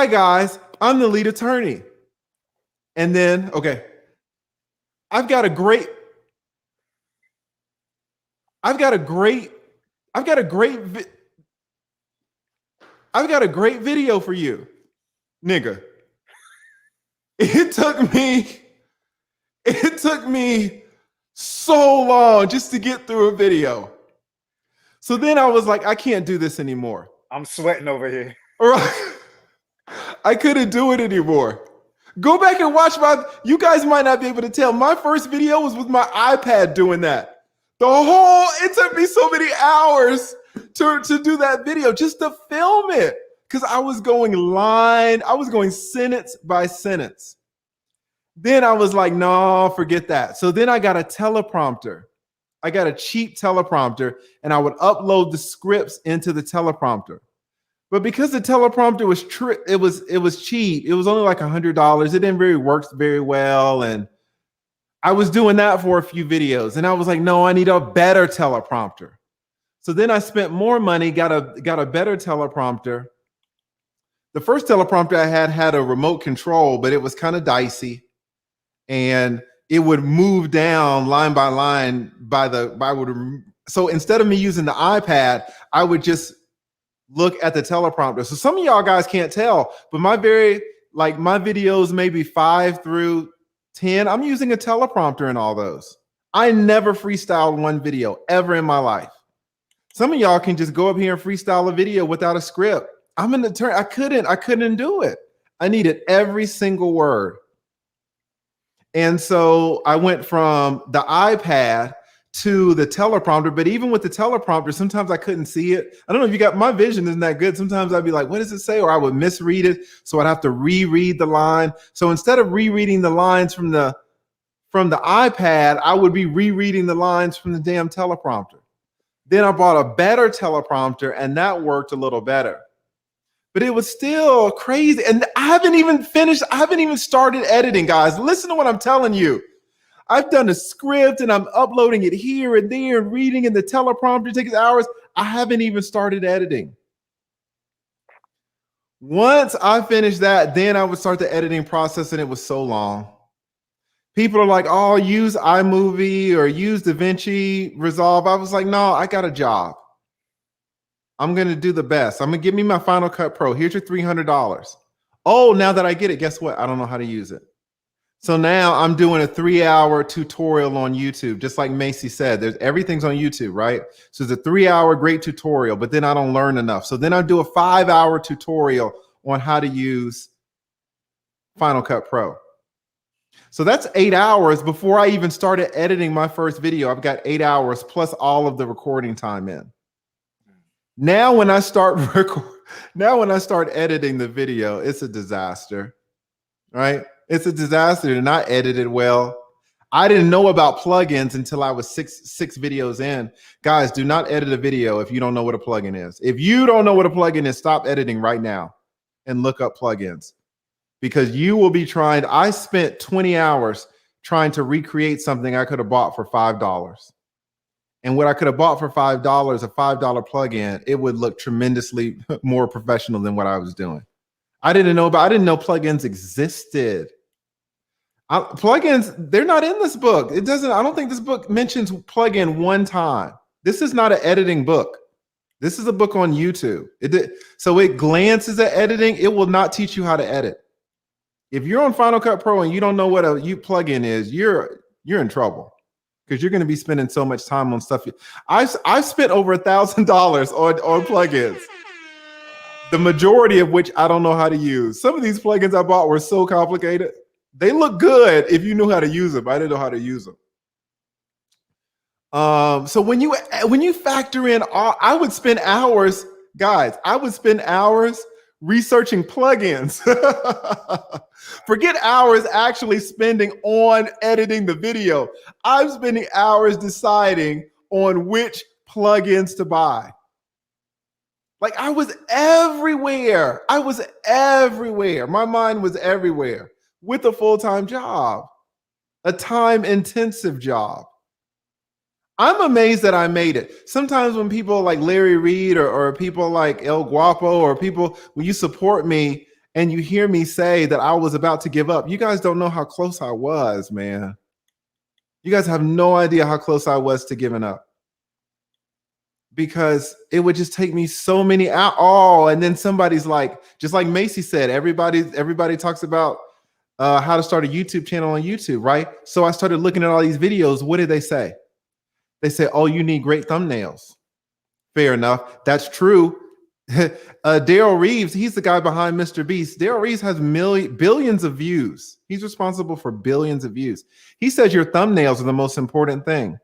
guys, I'm the lead attorney." And then, okay, I've got a great video for you, nigga. It took me so long just to get through a video. So then I was like, I can't do this anymore. I'm sweating over here. All right. I couldn't do it anymore. Go back and watch you guys might not be able to tell. My first video was with my iPad doing that. It took me so many hours to do that video, just to film it. Because I was going sentence by sentence. Then I was like, no, forget that. So then I got a teleprompter. I got a cheap teleprompter, and I would upload the scripts into the teleprompter. But because the teleprompter was it was cheap. It was only like $100. It didn't really work very well, and I was doing that for a few videos. And I was like, no, I need a better teleprompter. So then I spent more money, got a better teleprompter. The first teleprompter I had a remote control, but it was kind of dicey, and it would move down line by line so instead of me using the iPad, I would just look at the teleprompter. So some of y'all guys can't tell, but my videos, maybe 5 through 10, I'm using a teleprompter in all those. I never freestyled one video ever in my life. Some of y'all can just go up here and freestyle a video without a script. I'm an attorney. I couldn't do it. I needed every single word. And so I went from the iPad to the teleprompter, but even with the teleprompter, sometimes I couldn't see it. I don't know if my vision isn't that good. Sometimes I'd be like, what does it say? Or I would misread it. So I'd have to reread the line. So instead of rereading the lines from the iPad, I would be rereading the lines from the damn teleprompter. Then I bought a better teleprompter, and that worked a little better. But it was still crazy. And I haven't even started editing, guys. Listen to what I'm telling you. I've done a script, and I'm uploading it here and there and reading in the teleprompter. It takes hours. I haven't even started editing. Once I finished that, then I would start the editing process, and it was so long. People are like, oh, use iMovie or use DaVinci Resolve. I was like, no, I got a job. I'm going to do the best. I'm going to give me my Final Cut Pro. Here's your $300. Oh, now that I get it, guess what? I don't know how to use it. So now I'm doing a 3-hour tutorial on YouTube. Just like Macy said, everything's on YouTube, right? So it's a 3-hour great tutorial, but then I don't learn enough. So then I do a 5-hour tutorial on how to use Final Cut Pro. So that's 8 hours before I even started editing my first video. I've got 8 hours plus all of the recording time in. Now when I start editing the video, it's a disaster, right? It's a disaster to not edit it well. I didn't know about plugins until I was six videos in. Guys, do not edit a video if you don't know what a plugin is. If you don't know what a plugin is, stop editing right now and look up plugins, because you will be trying. I spent 20 hours trying to recreate something I could have bought for $5. And what I could have bought for $5, a $5 plugin, it would look tremendously more professional than what I was doing. I didn't know plugins existed. Plugins, they're not in this book. I don't think this book mentions plugin one time. This is not an editing book. This is a book on YouTube. So it glances at editing. It will not teach you how to edit. If you're on Final Cut Pro and you don't know what a plugin is, you're in trouble, because you're going to be spending so much time on stuff. I've spent over $1,000 on plugins, the majority of which I don't know how to use. Some of these plugins I bought were so complicated. They look good if you knew how to use them. I didn't know how to use them. So when you factor in, I would spend hours, guys. I would spend hours researching plugins. Forget hours actually spending on editing the video. I'm spending hours deciding on which plugins to buy. Like, I was everywhere. My mind was everywhere with a full-time job, a time-intensive job. I'm amazed that I made it. Sometimes when people like Larry Reed or people like El Guapo, or people, when you support me and you hear me say that I was about to give up, you guys don't know how close I was, man. You guys have no idea how close I was to giving up, because it would just take me so many hours. Oh, and then somebody's like, just like Macy said, everybody talks about how to start a YouTube channel on YouTube, right? So I started looking at all these videos. What did they say? They say, oh, you need great thumbnails. Fair enough. That's true. Daryl Reeves, he's the guy behind Mr. Beast. Daryl Reeves has billions of views. He's responsible for billions of views. He says your thumbnails are the most important thing.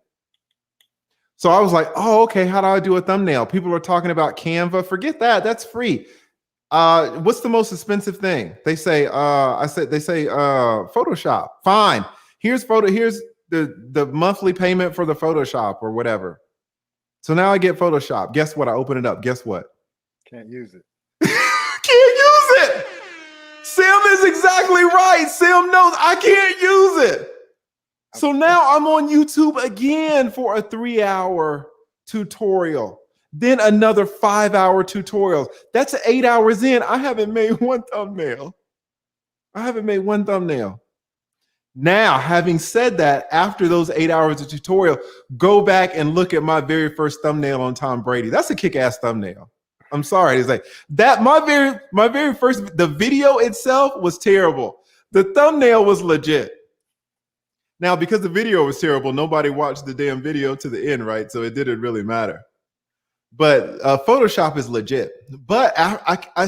So I was like, oh, okay, how do I do a thumbnail? People are talking about Canva. Forget that. That's free. What's the most expensive thing? They say, Photoshop. Fine. Here's the monthly payment for the Photoshop or whatever. So now I get Photoshop. Guess what? I open it up. Guess what? Can't use it. Can't use it. Sam is exactly right. Sam knows I can't use it. So now I'm on YouTube again for a 3-hour tutorial, then another 5-hour tutorial. That's 8 hours in. I haven't made one thumbnail. Now, having said that, after those 8 hours of tutorial, go back and look at my very first thumbnail on Tom Brady. That's a kick-ass thumbnail. I'm sorry. It's like that. My very first, the video itself was terrible. The thumbnail was legit. Now, because the video was terrible, nobody watched the damn video to the end, right? So it didn't really matter. But Photoshop is legit. But I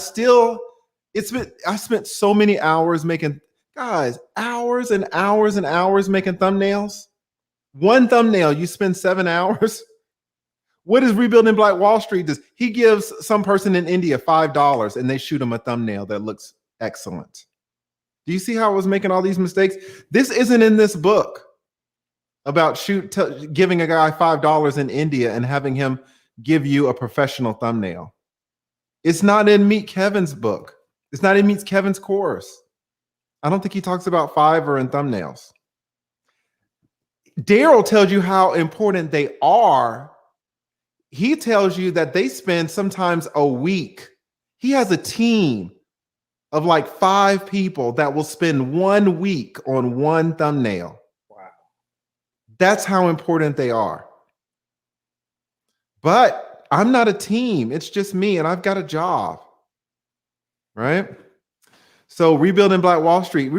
spent so many hours making, guys, hours and hours and hours making thumbnails. One thumbnail, you spend 7 hours. What is Rebuilding Black Wall Street does? He gives some person in India $5 and they shoot him a thumbnail that looks excellent. Do you see how I was making all these mistakes? This isn't in this book about giving a guy $5 in India and having him give you a professional thumbnail. It's not in Meet Kevin's book. It's not in Meet Kevin's course. I don't think he talks about Fiverr and thumbnails. Daryl tells you how important they are. He tells you that they spend sometimes a week. He has a team of like 5 people that will spend 1 week on one thumbnail. Wow. That's how important they are. But I'm not a team. It's just me, and I've got a job, right? So Rebuilding Black Wall Street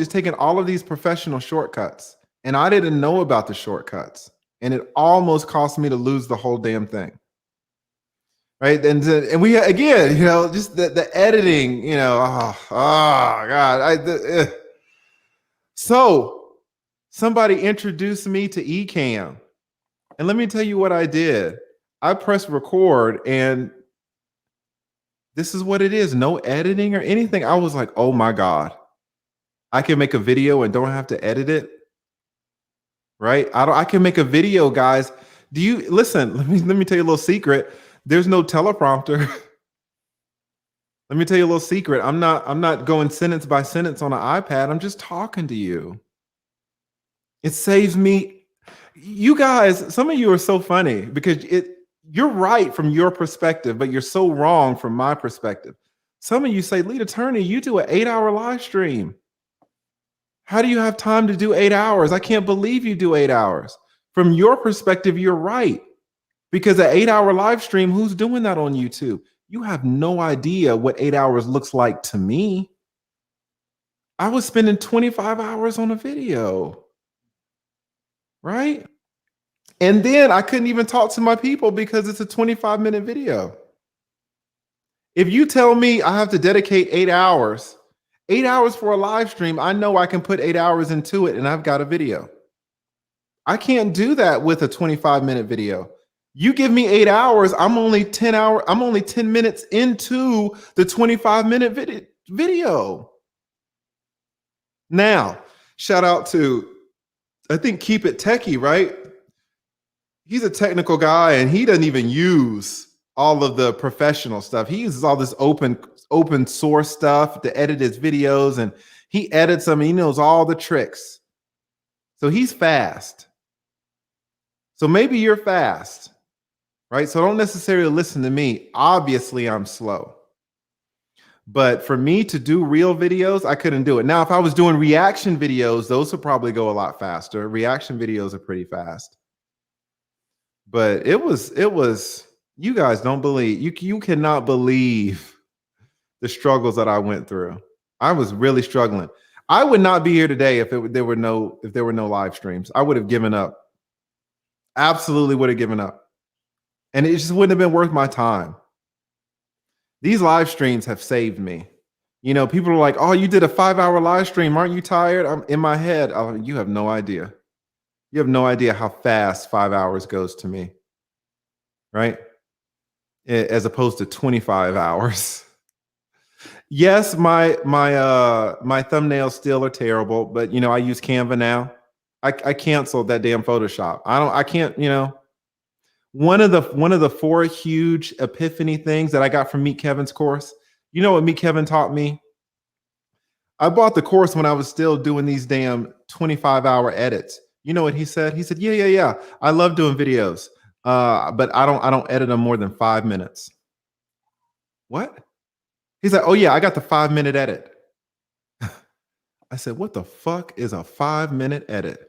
is taking all of these professional shortcuts, and I didn't know about the shortcuts, and it almost cost me to lose the whole damn thing. Right. And we, again, just the editing, oh God. So somebody introduced me to Ecamm. And let me tell you what I did. I pressed record, and this is what it is. No editing or anything. I was like, oh my God, I can make a video and don't have to edit it. right? I can make a video, guys. Do you listen? Let me tell you a little secret. There's no teleprompter. Let me tell you a little secret. I'm not going sentence by sentence on an iPad. I'm just talking to you. It saves me. You guys, some of you are so funny because you're right from your perspective, but you're so wrong from my perspective. Some of you say, Lead Attorney, you do an 8-hour live stream. How do you have time to do 8 hours? I can't believe you do 8 hours. From your perspective, you're right. Because an 8-hour live stream, who's doing that on YouTube? You have no idea what 8 hours looks like to me. I was spending 25 hours on a video, right? And then I couldn't even talk to my people because it's a 25-minute video. If you tell me I have to dedicate 8 hours for a live stream, I know I can put 8 hours into it and I've got a video. I can't do that with a 25-minute video. You give me 8 hours, I'm only 10 minutes into the 25-minute video. Now, shout out to, I think, Keep It Techie, right? He's a technical guy and he doesn't even use all of the professional stuff. He uses all this open source stuff to edit his videos, and he edits them and he knows all the tricks. So he's fast. So maybe you're fast, right? So don't necessarily listen to me. Obviously, I'm slow. But for me to do real videos, I couldn't do it. Now, if I was doing reaction videos, those would probably go a lot faster. Reaction videos are pretty fast. But it was, you guys don't believe, you cannot believe the struggles that I went through. I was really struggling. I would not be here today if there were no live streams. I would have given up. Absolutely would have given up. And it just wouldn't have been worth my time. These live streams have saved me. You know, people are like, oh, you did a 5-hour live stream. Aren't you tired? I'm in my head. Oh, you have no idea. You have no idea how fast 5 hours goes to me, right? As opposed to 25 hours. Yes, my thumbnails still are terrible, but you know, I use Canva now. I canceled that damn Photoshop. I can't, you know. One of the 4 huge epiphany things that I got from Meet Kevin's course. You know what Meet Kevin taught me? I bought the course when I was still doing these damn 25-hour edits. You know what he said? He said, yeah. I love doing videos, but I don't edit them more than 5 minutes. What? He's like, oh yeah, I got the 5-minute edit. I said, what the fuck is a 5-minute edit?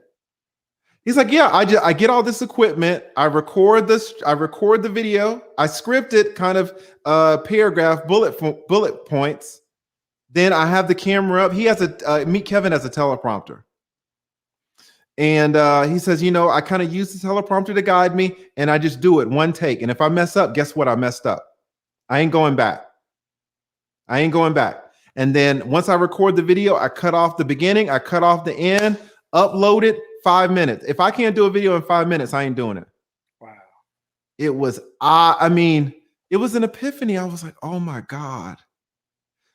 He's like, yeah, I get all this equipment. I record the video. I script it kind of paragraph, bullet points. Then I have the camera up. He has Meet Kevin has a teleprompter. And he says, you know, I kind of use the teleprompter to guide me, and I just do it one take. And if I mess up, guess what? I messed up. I ain't going back. And then once I record the video, I cut off the beginning, I cut off the end, upload it, 5 minutes. If I can't do a video in 5 minutes, I ain't doing it. Wow. It was, I mean, it was an epiphany. I was like, oh my God.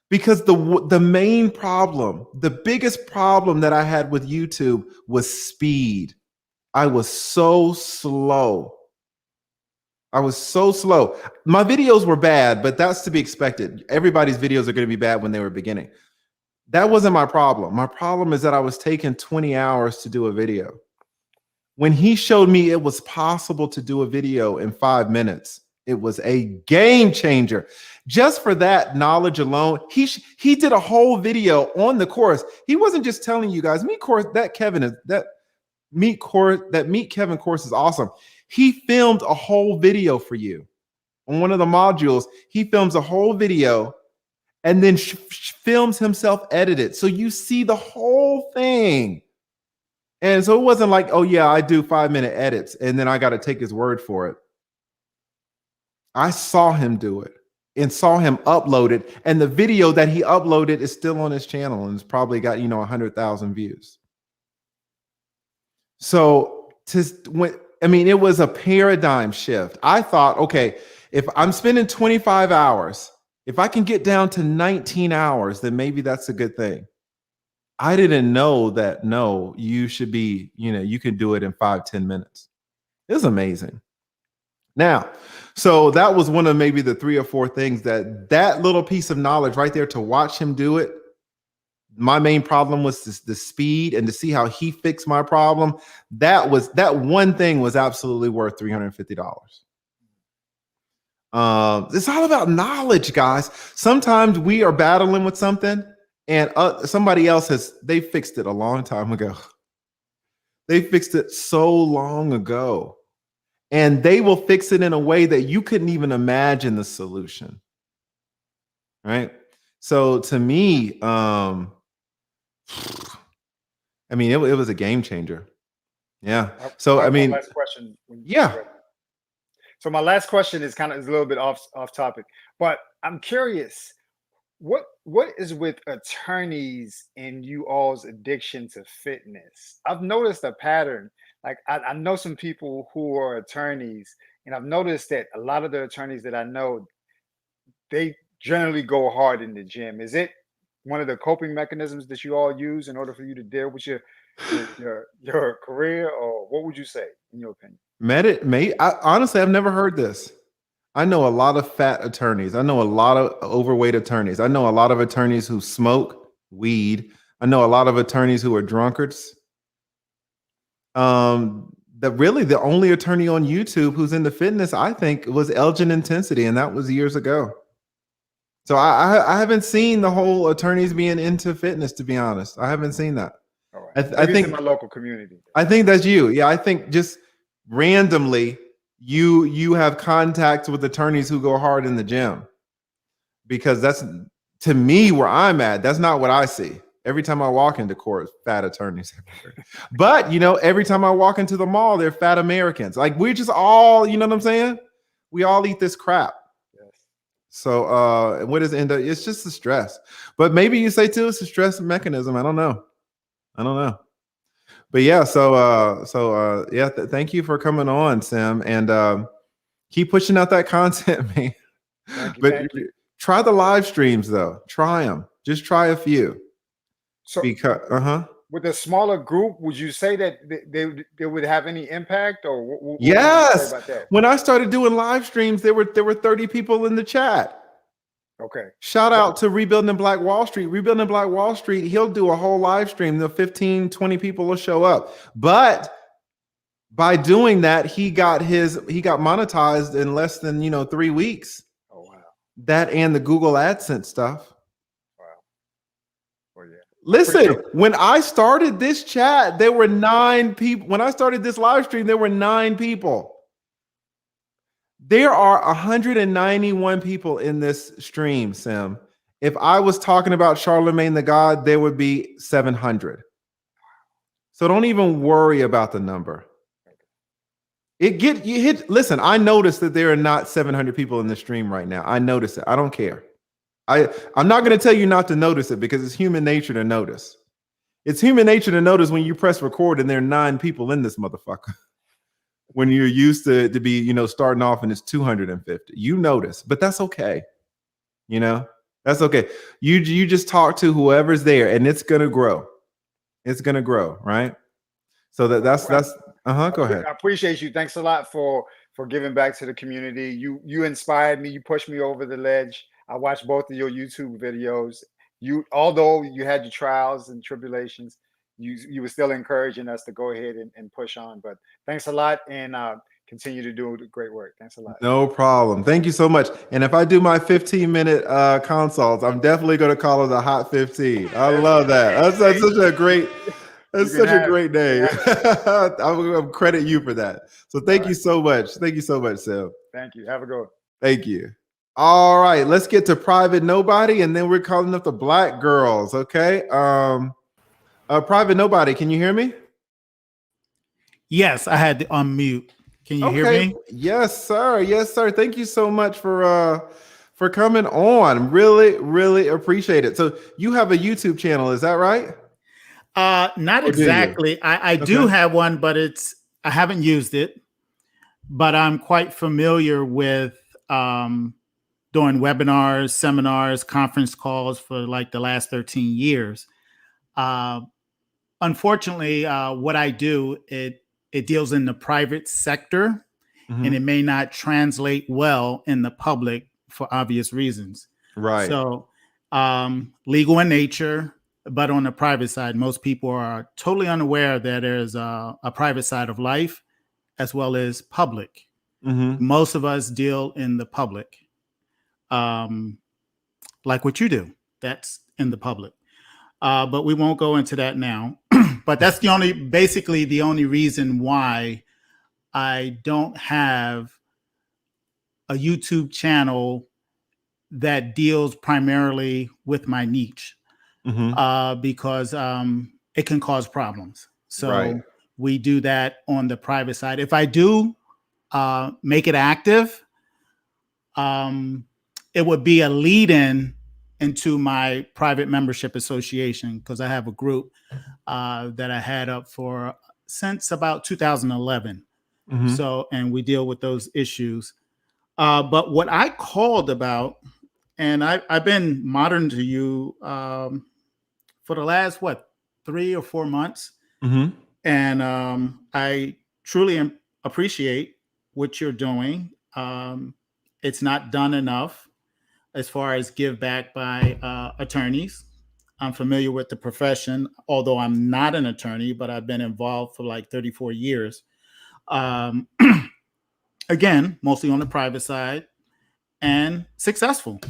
Because the main problem, the biggest problem that I had with YouTube was speed. I was so slow. My videos were bad, but that's to be expected. Everybody's videos are going to be bad when they were beginning. That wasn't my problem. My problem is that I was taking 20 hours to do a video. When he showed me it was possible to do a video in 5 minutes, it was a game changer. Just for that knowledge alone, he did a whole video on the course. He wasn't just telling you guys, Meet Kevin course is awesome. He filmed a whole video for you. On one of the modules, he films a whole video and then films himself edited. So you see the whole thing. And so it wasn't like, oh yeah, I do 5-minute edits and then I got to take his word for it. I saw him do it and saw him upload it. And the video that he uploaded is still on his channel and it's probably got, 100,000 views. So it was a paradigm shift. I thought, okay, if I'm spending 25 hours, if I can get down to 19 hours, then maybe that's a good thing. I didn't know that. No, you should be, you can do it in 5-10 minutes. It's amazing. Now, so that was one of maybe the 3 or 4 things that little piece of knowledge right there to watch him do it. My main problem was the speed, and to see how he fixed my problem. That one thing was absolutely worth $350. It's all about knowledge, guys. Sometimes we are battling with something, and somebody else they fixed it a long time ago. They fixed it so long ago, and they will fix it in a way that you couldn't even imagine the solution. Right? So to me, I mean, it was a game changer. Yeah. So I mean, last question. yeah. So my last question is a little bit off topic, but I'm curious, what is with attorneys and you all's addiction to fitness? I've noticed a pattern. Like I know some people who are attorneys, and I've noticed that a lot of the attorneys that I know, they generally go hard in the gym. Is it one of the coping mechanisms that you all use in order for you to deal with your career, or what would you say in your opinion? Honestly, I've never heard this. I know a lot of fat attorneys. I know a lot of overweight attorneys. I know a lot of attorneys who smoke weed. I know a lot of attorneys who are drunkards. Really the only attorney on YouTube who's into fitness, I think, was Elgin Intensity, and that was years ago. So I haven't seen the whole attorneys being into fitness, to be honest. I haven't seen that. All right. I think in my local community. I think that's you. Yeah, I think just randomly you have contacts with attorneys who go hard in the gym, because that's, to me, where I'm at. That's not what I see. Every time I walk into court, fat attorneys everywhere. But every time I walk into the mall, they're fat Americans. Like, we're just all, you know what I'm saying? We all eat this crap. So what does it end up? It's just the stress. But maybe you say too, it's a stress mechanism. I don't know. But yeah, thank you for coming on, Sim, and keep pushing out that content, man. Thank you. Try the live streams though. Try them. Just try a few. So because with a smaller group, would you say that they would have any impact, or what yes? Would you say about that? When I started doing live streams, there were 30 people in the chat. Okay. Shout out to Rebuilding Black Wall Street. Rebuilding Black Wall Street, he'll do a whole live stream. The 15, 20 people will show up. But by doing that, he got monetized in less than 3 weeks. Oh wow. That and the Google AdSense stuff. Wow. Well, yeah. Listen, when I started this chat, there were 9 people. When I started this live stream, there were 9 people. There are 191 people in this stream, Sim. If I was talking about Charlemagne the God, there would be 700. So don't even worry about the number. Listen, I noticed that there are not 700 people in the stream right now. I notice it. I don't care. I'm not going to tell you not to notice it, because it's human nature to notice. It's human nature to notice when you press record and there are 9 people in this motherfucker. When you're used to be, starting off and it's 250, you notice, but that's okay. That's okay. You just talk to whoever's there, and it's gonna grow. It's gonna grow, right? So that's go ahead. I appreciate you. Thanks a lot for giving back to the community. You inspired me. You pushed me over the ledge. I watched both of your YouTube videos. Although you had your trials and tribulations, you were still encouraging us to go ahead and push on. But thanks a lot, and continue to do great work. Thanks a lot. No problem. Thank you so much. And if I do my 15-minute consults, I'm definitely going to call it the Hot 15. I love that. That's such a great. That's such a great name. I'll credit you for that. So thank you so much. Thank you so much, Sam. Thank you. Have a good one. Thank you. All right, let's get to Private Nobody, and then we're calling up the Black girls. Okay. Private Nobody, can you hear me? Yes, I had to unmute. Can you hear me? Yes, sir. Yes, sir. Thank you so much for coming on. Really, really appreciate it. So you have a YouTube channel, is that right? Not exactly. I do have one, but I haven't used it. But I'm quite familiar with doing webinars, seminars, conference calls for like the last 13 years. Unfortunately, what I do, it deals in the private sector, Mm-hmm. and it may not translate well in the public for obvious reasons. Right. So legal in nature, but on the private side, most people are totally unaware that there's a private side of life as well as public. Mm-hmm. Most of us deal in the public, like what you do. That's in the public. But we won't go into that now. But that's basically the only reason why I don't have a YouTube channel that deals primarily with my niche, Mm-hmm. because it can cause problems. So Right. we do that on the private side. If I do make it active, it would be a lead-in into my private membership association, because I have a group that I had up for since about 2011. Mm-hmm. So, and we deal with those issues. But what I called about, and I've been modern to you for the last, 3 or 4 months. Mm-hmm. And I truly appreciate what you're doing. It's not done enough as far as give back by attorneys. I'm familiar with the profession, although I'm not an attorney, but I've been involved for like 34 years. Again, mostly on the private side and successful.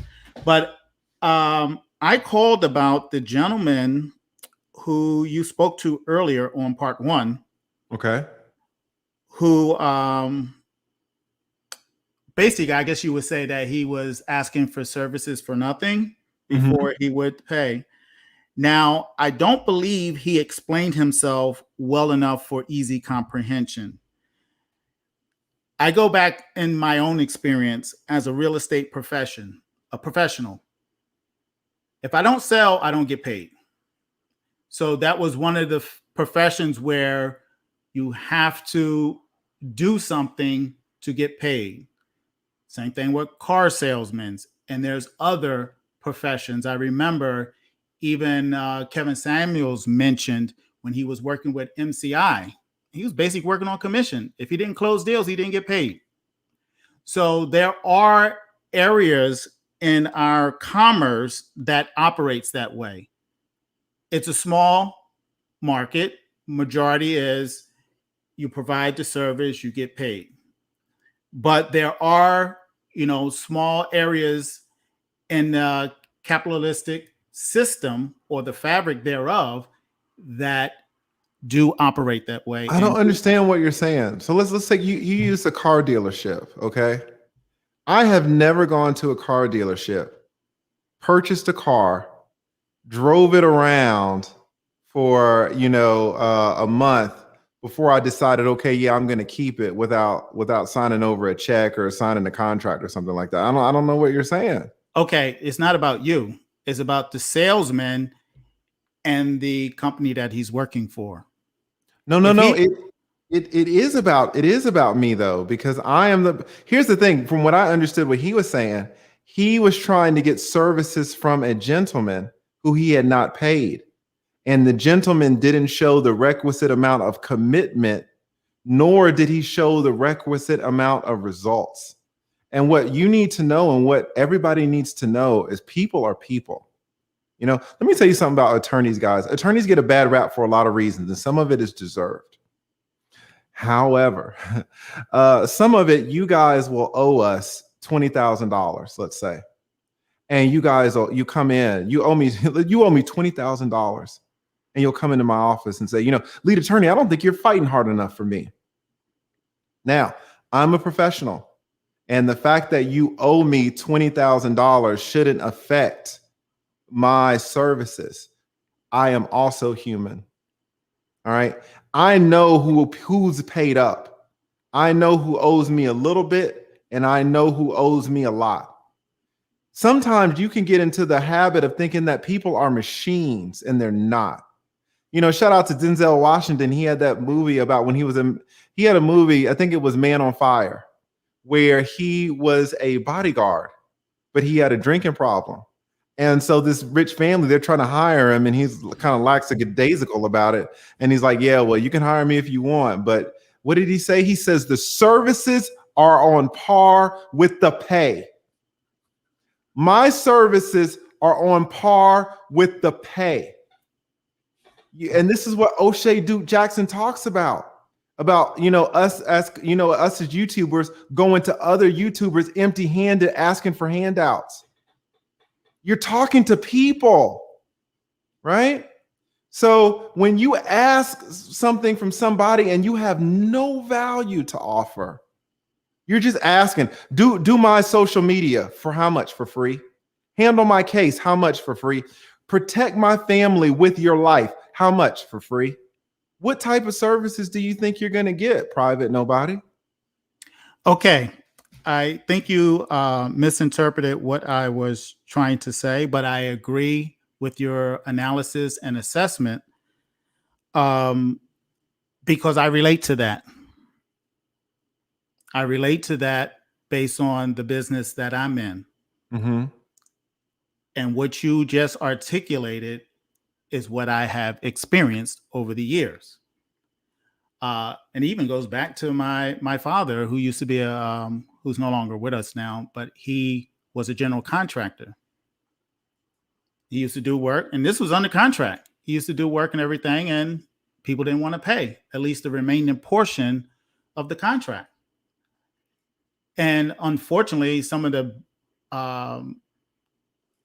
But I called about the gentleman who you spoke to earlier on part 1. Okay. Who basically, I guess you would say that he was asking for services for nothing before he would pay. Now, I don't believe he explained himself well enough for easy comprehension. I go back in my own experience as a real estate professional. If I don't sell, I don't get paid. So that was one of the professions where you have to do something to get paid. Same thing with car salesmen. And there's other professions. I remember even Kevin Samuels mentioned when he was working with MCI, he was basically working on commission. If he didn't close deals, he didn't get paid. So there are areas in our commerce that operates that way. It's a small market. Majority is you provide the service, you get paid. But there are, small areas in the capitalistic system or the fabric thereof that do operate that way. I don't understand what you're saying. So let's say you use a car dealership, okay? I have never gone to a car dealership, purchased a car, drove it around for a month before I decided, okay, yeah, I'm going to keep it without signing over a check or signing a contract or something like that. I don't know what you're saying. Okay, it's not about you. It's about the salesman and the company that he's working for. No. It is about me though, because here's the thing. From what I understood, what he was saying, he was trying to get services from a gentleman who he had not paid. And the gentleman didn't show the requisite amount of commitment, nor did he show the requisite amount of results. And what you need to know and what everybody needs to know is people are people. Let me tell you something about attorneys, guys. Attorneys get a bad rap for a lot of reasons, and some of it is deserved. However, some of it, you guys will owe us $20,000, let's say. And you come in, you owe me $20,000. And you'll come into my office and say, lead attorney, I don't think you're fighting hard enough for me. Now, I'm a professional. And the fact that you owe me $20,000 shouldn't affect my services. I am also human. All right. I know who's paid up. I know who owes me a little bit, and I know who owes me a lot. Sometimes you can get into the habit of thinking that people are machines, and they're not. Shout out to Denzel Washington. He had that movie about when he had a movie, I think it was Man on Fire, where he was a bodyguard, but he had a drinking problem. And so this rich family, they're trying to hire him, and he's kind of lackadaisical about it. And he's like, yeah, well, you can hire me if you want. But what did he say? He says the services are on par with the pay. My services are on par with the pay. And this is what O'Shea Duke Jackson talks about, us as YouTubers going to other YouTubers empty-handed asking for handouts. You're talking to people, right? So when you ask something from somebody and you have no value to offer, you're just asking, do my social media for how much? For free? Handle my case, how much? For free? Protect my family with your life, how much? For free? What type of services do you think you're going to get? Private nobody? Okay. I think you misinterpreted what I was trying to say, but I agree with your analysis and assessment because I relate to that. I relate to that based on the business that I'm in. Mm-hmm. And what you just articulated is what I have experienced over the years. And even goes back to my father, who used to be who's no longer with us now, but he was a general contractor. He used to do work, and this was under contract. He used to do work and everything, and people didn't want to pay at least the remaining portion of the contract. And unfortunately, some of the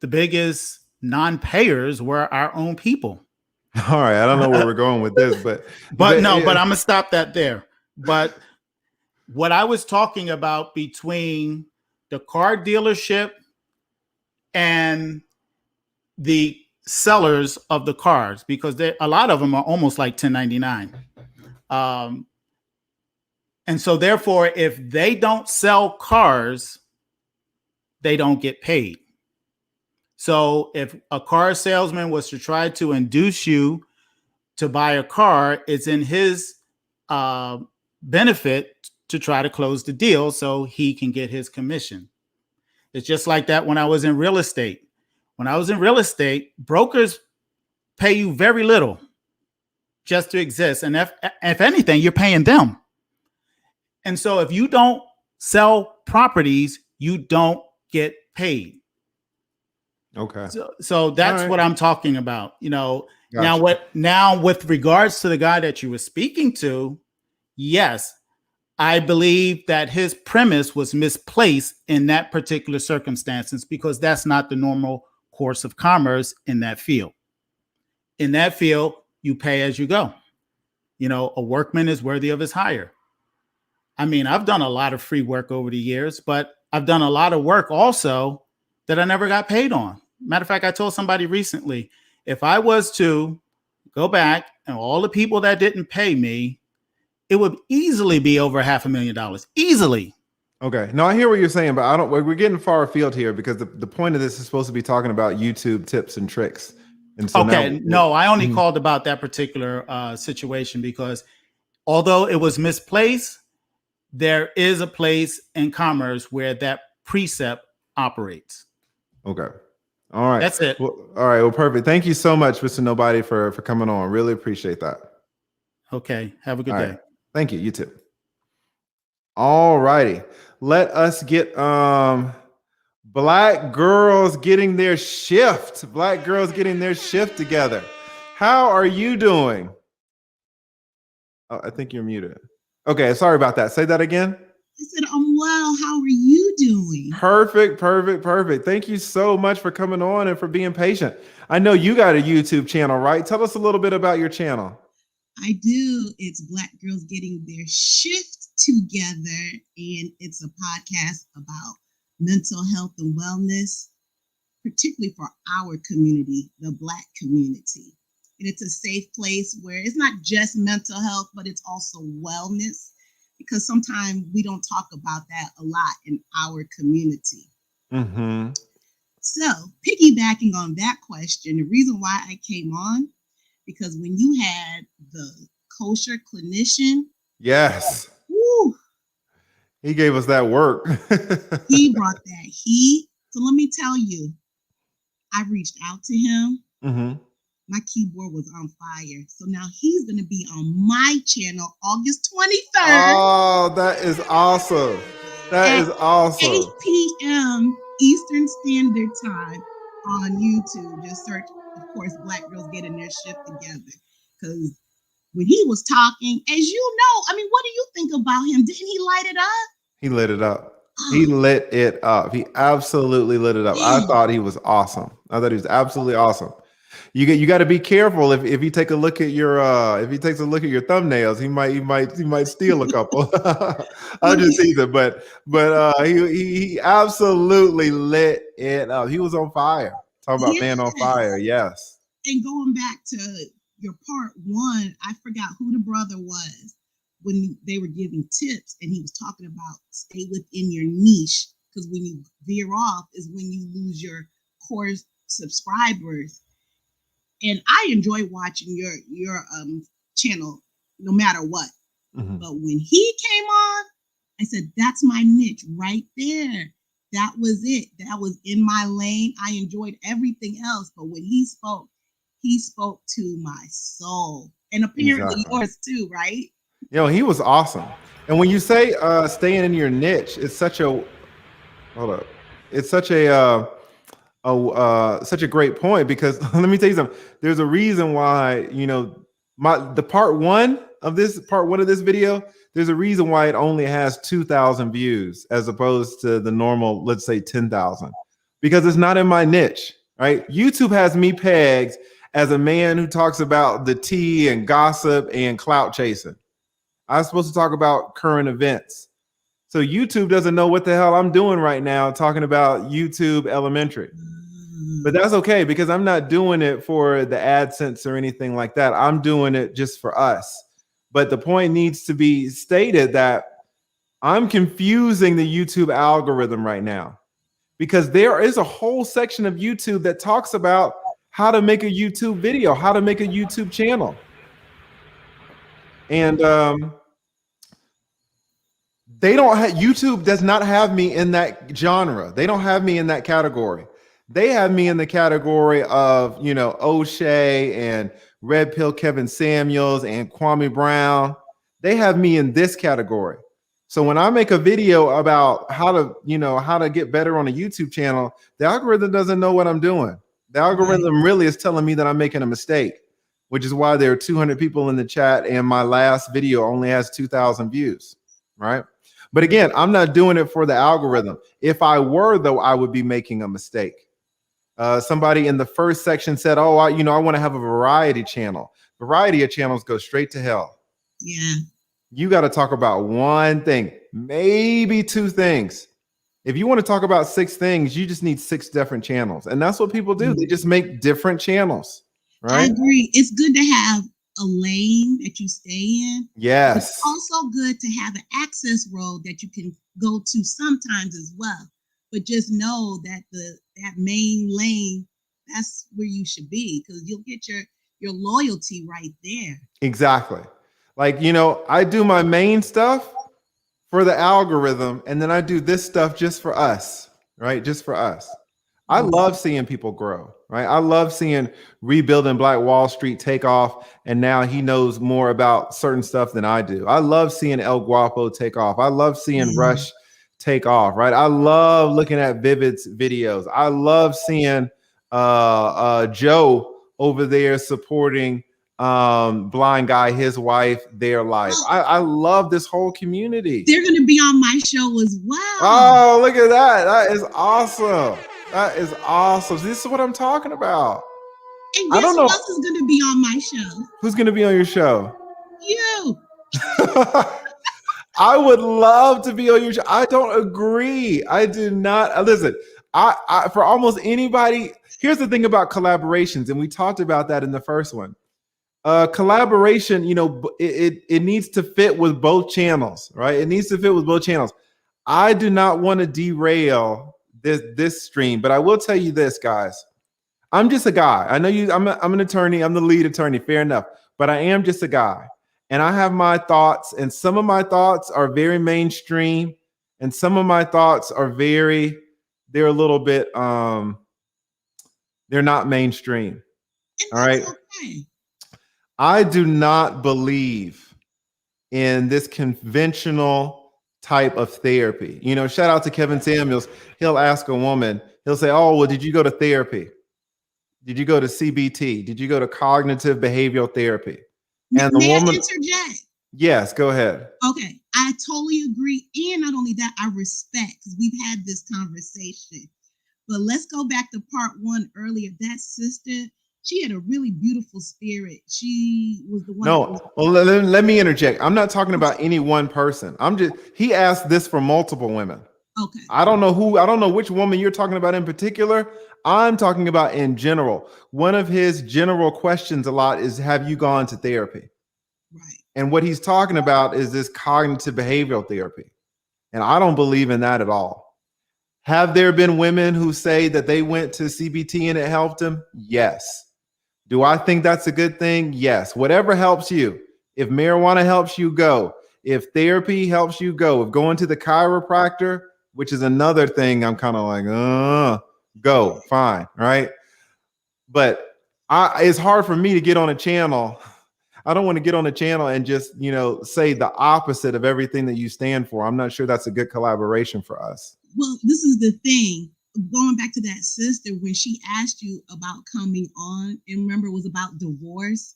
biggest non-payers were our own people. All right, I don't know where we're going with this, but I'm gonna stop that there. But what I was talking about between the car dealership and the sellers of the cars, because a lot of them are almost like 1099. And so therefore, if they don't sell cars, they don't get paid. So if a car salesman was to try to induce you to buy a car, it's in his benefit to try to close the deal so he can get his commission. It's just like that when I was in real estate. When I was in real estate, brokers pay you very little just to exist. And if anything, you're paying them. And so if you don't sell properties, you don't get paid. Okay. So that's right. what I'm talking about. Gotcha. Now with regards to the guy that you were speaking to, yes, I believe that his premise was misplaced in that particular circumstances because that's not the normal course of commerce in that field. In that field, you pay as you go. A workman is worthy of his hire. I mean, I've done a lot of free work over the years, but I've done a lot of work also that I never got paid on. Matter of fact, I told somebody recently, if I was to go back and all the people that didn't pay me, it would easily be over $500,000. Easily. Okay. No, I hear what you're saying, but we're getting far afield here because the point of this is supposed to be talking about YouTube tips and tricks. And so I only called about that particular situation because although it was misplaced, there is a place in commerce where that precept operates. Okay. All right. That's it. Well, all right. Well, perfect. Thank you so much, Mr. Nobody, for coming on. Really appreciate that. Okay. Have a good all day. Right. Thank you. You too. All righty. Let us get Black girls getting their shift. Black girls getting their shift together. How are you doing? Oh, I think you're muted. Okay, sorry about that. Say that again. I said, I'm well. How are you doing? Perfect. Thank you so much for coming on and for being patient. I know you got a YouTube channel, right? Tell us a little bit about your channel. I do. It's Black Girls Getting Their Shift Together, and it's a podcast about mental health and wellness, particularly for our community, the Black community. And it's a safe place where it's not just mental health, but it's also wellness, because sometimes we don't talk about that a lot in our community. Mm-hmm. So piggybacking on that question, the reason why I came on, because when you had the kosher clinician. Yes. Woo, he gave us that work. He brought that heat. So let me tell you, I reached out to him. Mm-hmm. My keyboard was on fire. So now he's going to be on my channel August 23rd. Oh, that is awesome. That is awesome. 8 p.m. Eastern Standard Time on YouTube. Just search, of course, Black Girls Getting Their Shift Together. Because when he was talking, as you know, I mean, what do you think about him? Didn't he light it up? He lit it up. He lit it up. He absolutely lit it up. I thought he was awesome. I thought he was absolutely awesome. You got to be careful if you take a look at your if he takes a look at your thumbnails, he might steal a couple. I'll just teasing, but he absolutely lit it up. He was on fire. Talking about man on fire. Yes. And going back to your part one, I forgot who the brother was when they were giving tips, and he was talking about stay within your niche, because when you veer off is when you lose your core subscribers. And I enjoy watching your channel no matter what. Mm-hmm. But when he came on, I said, that's my niche right there. That was it. That was in my lane. I enjoyed everything else. But when he spoke to my soul. And apparently yours too, right? Yo, he was awesome. And when you say staying in your niche, it's such a such a great point, because let me tell you something. There's a reason why, the part one of this video, there's a reason why it only has 2,000 views as opposed to the normal, let's say 10,000, because it's not in my niche, right? YouTube has me pegged as a man who talks about the tea and gossip and clout chasing. I'm supposed to talk about current events. So YouTube doesn't know what the hell I'm doing right now, talking about YouTube Elementary. But that's okay, because I'm not doing it for the AdSense or anything like that. I'm doing it just for us. But the point needs to be stated that I'm confusing the YouTube algorithm right now, because there is a whole section of YouTube that talks about how to make a YouTube video, how to make a YouTube channel. And they don't have, YouTube does not have me in that genre. They don't have me in that category. They have me in the category of, O'Shea and Red Pill Kevin Samuels and Kwame Brown. They have me in this category. So when I make a video about how to get better on a YouTube channel, the algorithm doesn't know what I'm doing. The algorithm really is telling me that I'm making a mistake, which is why there are 200 people in the chat and my last video only has 2,000 views, right? But again, I'm not doing it for the algorithm. If I were, though, I would be making a mistake. Somebody in the first section said, oh, I want to have a variety channel. Variety of channels go straight to hell. Yeah. You got to talk about one thing, maybe two things. If you want to talk about 6 things, you just need 6 different channels. And that's what people do. They just make different channels, right? I agree. It's good to have a lane that you stay in. Yes. It's also good to have an access road that you can go to sometimes as well. But just know that that main lane, that's where you should be, because you'll get your loyalty right there. Exactly. Like, I do my main stuff for the algorithm, and then I do this stuff just for us, right? Just for us. I love seeing people grow, right? I love seeing Rebuilding Black Wall Street take off, and now he knows more about certain stuff than I do. I love seeing El Guapo take off. I love seeing Rush take off, right? I love looking at Vivid's videos. I love seeing Joe over there supporting Blind Guy, his wife, their life. I love this whole community. They're going to be on my show as well. Oh, look at that. That is awesome. That is awesome. This is what I'm talking about. And guess who else is going to be on my show? Who's going to be on your show? You. I would love to be on your show. I don't agree. I do not. Listen, I for almost anybody, here's the thing about collaborations, and we talked about that in the first one. Collaboration, it needs to fit with both channels, right? It needs to fit with both channels. I do not want to derail this stream, but I will tell you this, guys. I'm just a guy. I know you. I'm an attorney. I'm the lead attorney. Fair enough. But I am just a guy, and I have my thoughts. And some of my thoughts are very mainstream, and some of my thoughts are they're a little bit They're not mainstream. And All right. that's okay. I do not believe in this conventional type of therapy. You know, shout out to Kevin Samuels. He'll ask a woman, he'll say, oh, well, did you go to therapy? Did you go to CBT? Did you go to cognitive behavioral therapy? And the May woman, I interject? yes, go ahead. Okay, I totally agree. And not only that, I respect, because we've had this conversation. But let's go back to part one earlier. That sister, she had a really beautiful spirit. She was the one. No, well, let me interject. I'm not talking about any one person. He asked this for multiple women. Okay. I don't know which woman you're talking about in particular. I'm talking about in general. One of his general questions a lot is, have you gone to therapy? Right. And what he's talking about is this cognitive behavioral therapy. And I don't believe in that at all. Have there been women who say that they went to CBT and it helped them? Yes. Do I think that's a good thing? Yes. Whatever helps you. If marijuana helps you, go. If therapy helps you, go. If going to the chiropractor, which is another thing, I'm kind of like, go, fine, right? But it's hard for me to get on a channel. I don't want to get on a channel and just, say the opposite of everything that you stand for. I'm not sure that's a good collaboration for us. Well, this is the thing. Going back to that sister, when she asked you about coming on, and remember it was about divorce,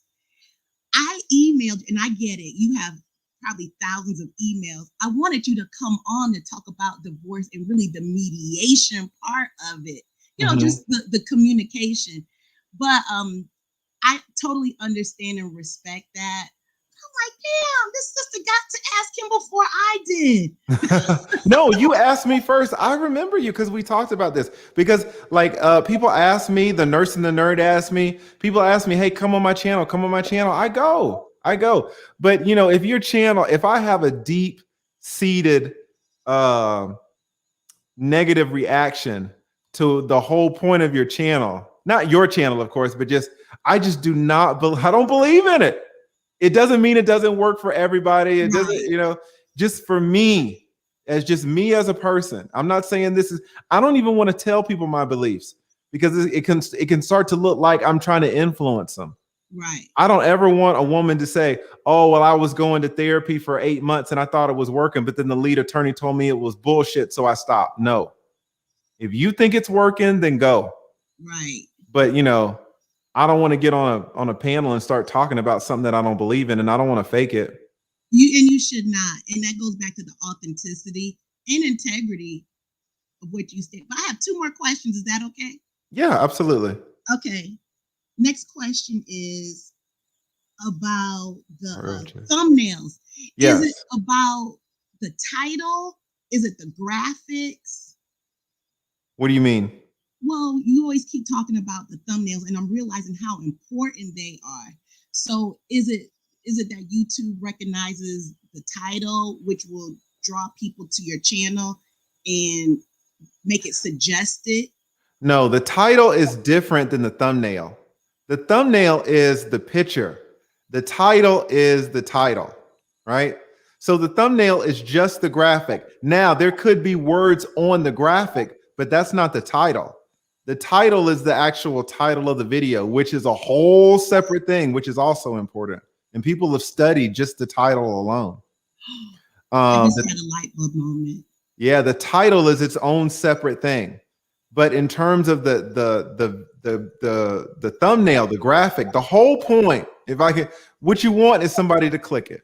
I emailed, and I get it. You have probably thousands of emails. I wanted you to come on to talk about divorce and really the mediation part of it. Just the communication. But I totally understand and respect that. I'm like, damn, this sister got to ask him before I did. No, you asked me first. I remember you because we talked about this. Because people ask me, the nurse and the nerd asked me, people ask me, hey, come on my channel. I go. But if I have a deep seated negative reaction to the whole point of your channel, not your channel, of course, but I don't believe in it. It doesn't mean it doesn't work for everybody. It doesn't, just for me, as me as a person. I'm not saying I don't even want to tell people my beliefs because it can start to look like I'm trying to influence them. Right. I don't ever want a woman to say, oh, well, I was going to therapy for 8 months and I thought it was working, but then the lead attorney told me it was bullshit, so I stopped. No. If you think it's working, then go. Right. But, I don't want to get on a panel and start talking about something that I don't believe in, and I don't want to fake it. You should not. And that goes back to the authenticity and integrity of what you say. But I have two more questions. Is that okay? Yeah, absolutely. Okay. Next question is about the thumbnails. Yes. Is it about the title? Is it the graphics? What do you mean? Well, you always keep talking about the thumbnails, and I'm realizing how important they are. So is it that YouTube recognizes the title, which will draw people to your channel and make it suggested? No, the title is different than the thumbnail. The thumbnail is the picture. The title is the title, right? So the thumbnail is just the graphic. Now, there could be words on the graphic, but that's not the title. The title is the actual title of the video, which is a whole separate thing, which is also important. And people have studied just the title alone. I just had a light bulb moment. Yeah, the title is its own separate thing. But in terms of the thumbnail, the graphic, the whole point, what you want is somebody to click it.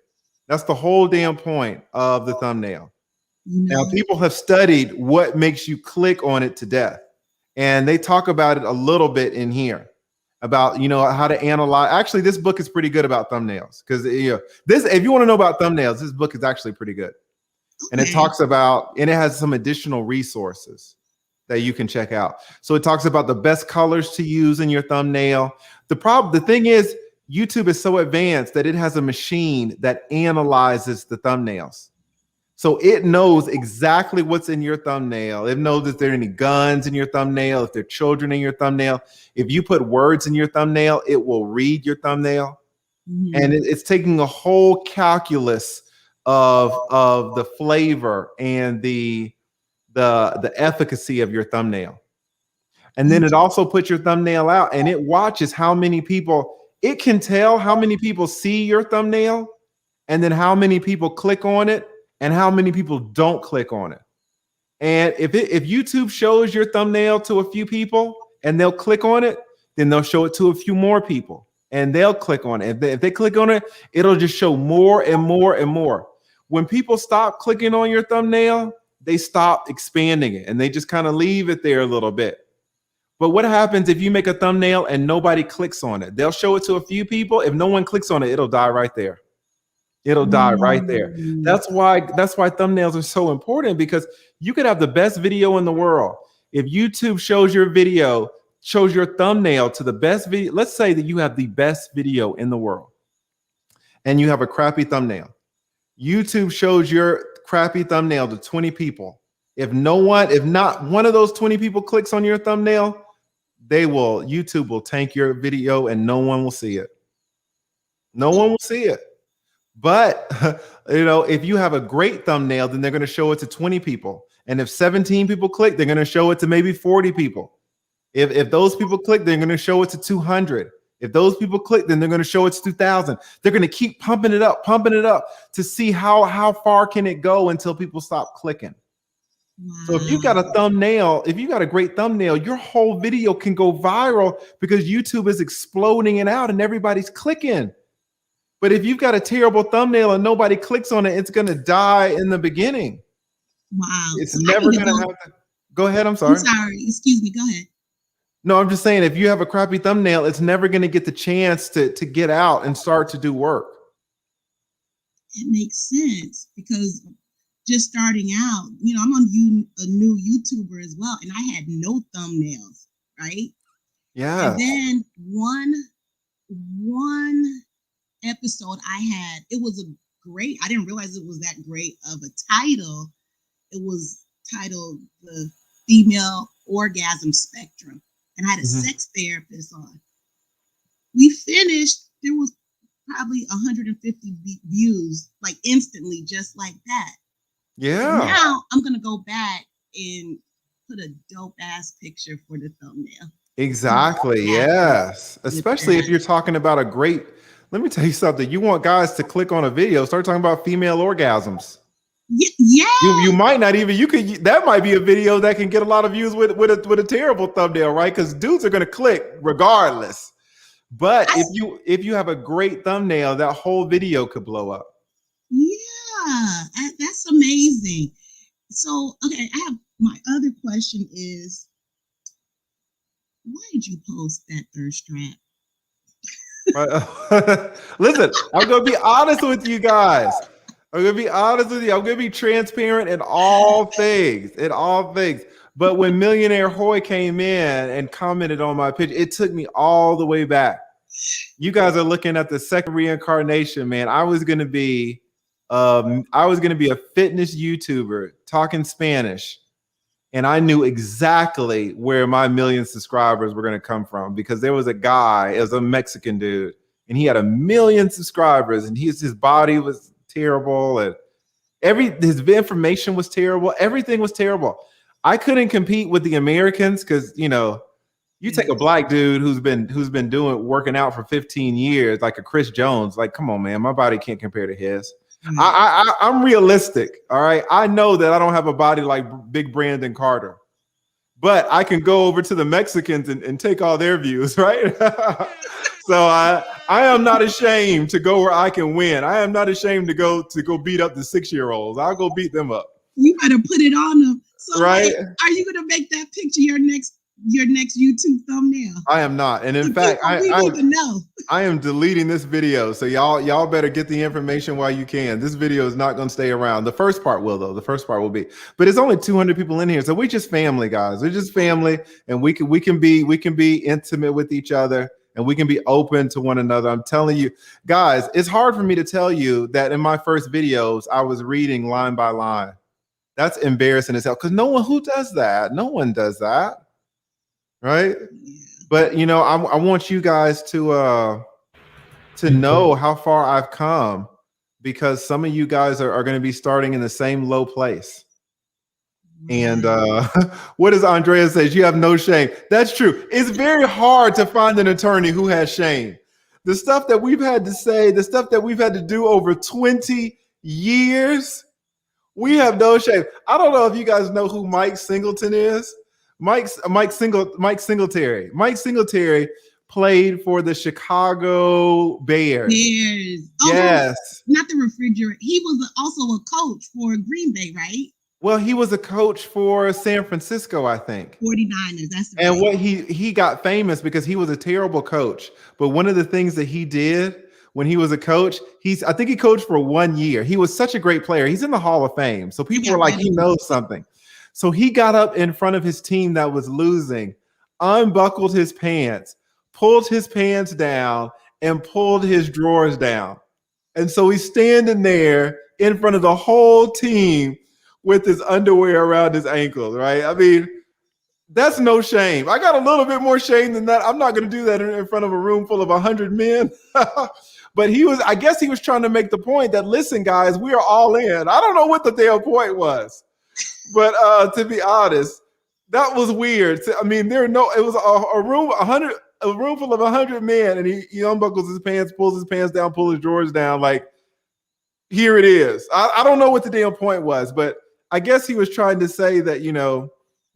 That's the whole damn point of the thumbnail. Now, people have studied what makes you click on it to death. And they talk about it a little bit in here about, how to analyze. Actually, this book is pretty good about thumbnails because, if you want to know about thumbnails, this book is actually pretty good. And it talks about, and it has some additional resources that you can check out. So it talks about the best colors to use in your thumbnail. The thing is, YouTube is so advanced that it has a machine that analyzes the thumbnails. So it knows exactly what's in your thumbnail. It knows if there are any guns in your thumbnail, if there are children in your thumbnail. If you put words in your thumbnail, it will read your thumbnail. Mm-hmm. And it's taking a whole calculus of the flavor and the efficacy of your thumbnail. And then it also puts your thumbnail out and it watches how many people, it can tell how many people see your thumbnail and then how many people click on it and how many people don't click on it. And if YouTube shows your thumbnail to a few people and they'll click on it, then they'll show it to a few more people and they'll click on it. If they click on it, it'll just show more and more and more. When people stop clicking on your thumbnail, they stop expanding it and they just kind of leave it there a little bit. But what happens if you make a thumbnail and nobody clicks on it? They'll show it to a few people. If no one clicks on it, it'll die right there. It'll die right there. That's why thumbnails are so important, because you could have the best video in the world. If YouTube shows your video, shows your thumbnail to the best video, let's say that you have the best video in the world and you have a crappy thumbnail. YouTube shows your crappy thumbnail to 20 people. If not one of those 20 people clicks on your thumbnail, YouTube will tank your video and no one will see it. No one will see it. But if you have a great thumbnail, then they're going to show it to 20 people. And if 17 people click, they're going to show it to maybe 40 people. If those people click, they're going to show it to 200. If those people click, then they're going to show it to 2,000. They're going to keep pumping it up to see how far can it go until people stop clicking. Wow. So if you've got a thumbnail, if you got a great thumbnail, your whole video can go viral because YouTube is exploding it out and everybody's clicking. But if you've got a terrible thumbnail and nobody clicks on it, it's going to die in the beginning. Wow. It's never going to happen. Go ahead. I'm sorry. Excuse me. Go ahead. No, I'm just saying, if you have a crappy thumbnail, it's never going to get the chance to get out and start to do work. It makes sense, because just starting out, I'm a new YouTuber as well, and I had no thumbnails, right? Yeah. And then one episode I had, it was I didn't realize it was that great of a title. It was titled The Female Orgasm Spectrum. And I had a sex therapist on. We finished, there was probably 150 views, like instantly, just like that. Yeah. Now I'm going to go back and put a dope ass picture for the thumbnail. Exactly. Yes. Especially if you're talking about let me tell you something. You want guys to click on a video, start talking about female orgasms. Yeah. You might not even, that might be a video that can get a lot of views with a terrible thumbnail, right? Because dudes are going to click regardless. But if you have a great thumbnail, that whole video could blow up. Yeah, that's amazing. So, okay, my other question is, why did you post that thirst trap? Listen, I'm going to be honest with you guys. I'm going to be honest with you. I'm going to be transparent in all things, But when Millionaire Hoy came in and commented on my picture, it took me all the way back. You guys are looking at the second reincarnation, man. I was going to be a fitness YouTuber talking Spanish. And I knew exactly where my million subscribers were going to come from, because there was a guy, it was a Mexican dude, and he had 1 million subscribers, and his body was terrible, and his information was terrible. Everything was terrible. I couldn't compete with the Americans, because you take a black dude who's been working out for 15 years, like a Chris Jones. Like, come on, man, my body can't compare to his. I'm realistic. All right. I know that I don't have a body like Big Brandon Carter, but I can go over to the Mexicans and take all their views. Right. So I am not ashamed to go where I can win. I am not ashamed to go beat up the 6-year-olds. I'll go beat them up. You better put it on them. So right. Are you going to make that picture your next YouTube thumbnail? I am not. And in fact, I am deleting this video. So y'all better get the information while you can. This video is not going to stay around. The first part will, though. The first part will be. But it's only 200 people in here. So we're just family, guys. We're just family, and we can be intimate with each other, and we can be open to one another. I'm telling you, guys, it's hard for me to tell you that in my first videos, I was reading line by line. That's embarrassing as hell, because who does that? No one does that. Right. But, I want you guys to know how far I've come, because some of you guys are going to be starting in the same low place. And what does Andrea say? You have no shame. That's true. It's very hard to find an attorney who has shame. The stuff that we've had to say, the stuff that we've had to do over 20 years, we have no shame. I don't know if you guys know who Mike Singleton is. Mike Singletary. Mike Singletary played for the Chicago Bears. Yes. Not the refrigerator. He was also a coach for Green Bay, right? Well, he was a coach for San Francisco, I think. 49ers. That's and right. what he got famous because he was a terrible coach. But one of the things that he did when he was a coach, I think he coached for 1 year. He was such a great player. He's in the Hall of Fame. So people were like, he knows something. So he got up in front of his team that was losing, unbuckled his pants, pulled his pants down, and pulled his drawers down. And so he's standing there in front of the whole team with his underwear around his ankles, right? I mean, that's no shame. I got a little bit more shame than that. I'm not going to do that in front of a room full of 100 men. But I guess he was trying to make the point that, listen, guys, we are all in. I don't know what the damn point was. But to be honest, that was weird. I mean, it was a room full of 100 men, and he unbuckles his pants, pulls his pants down, pulls his drawers down, like, here it is. I don't know what the damn point was, but I guess he was trying to say that,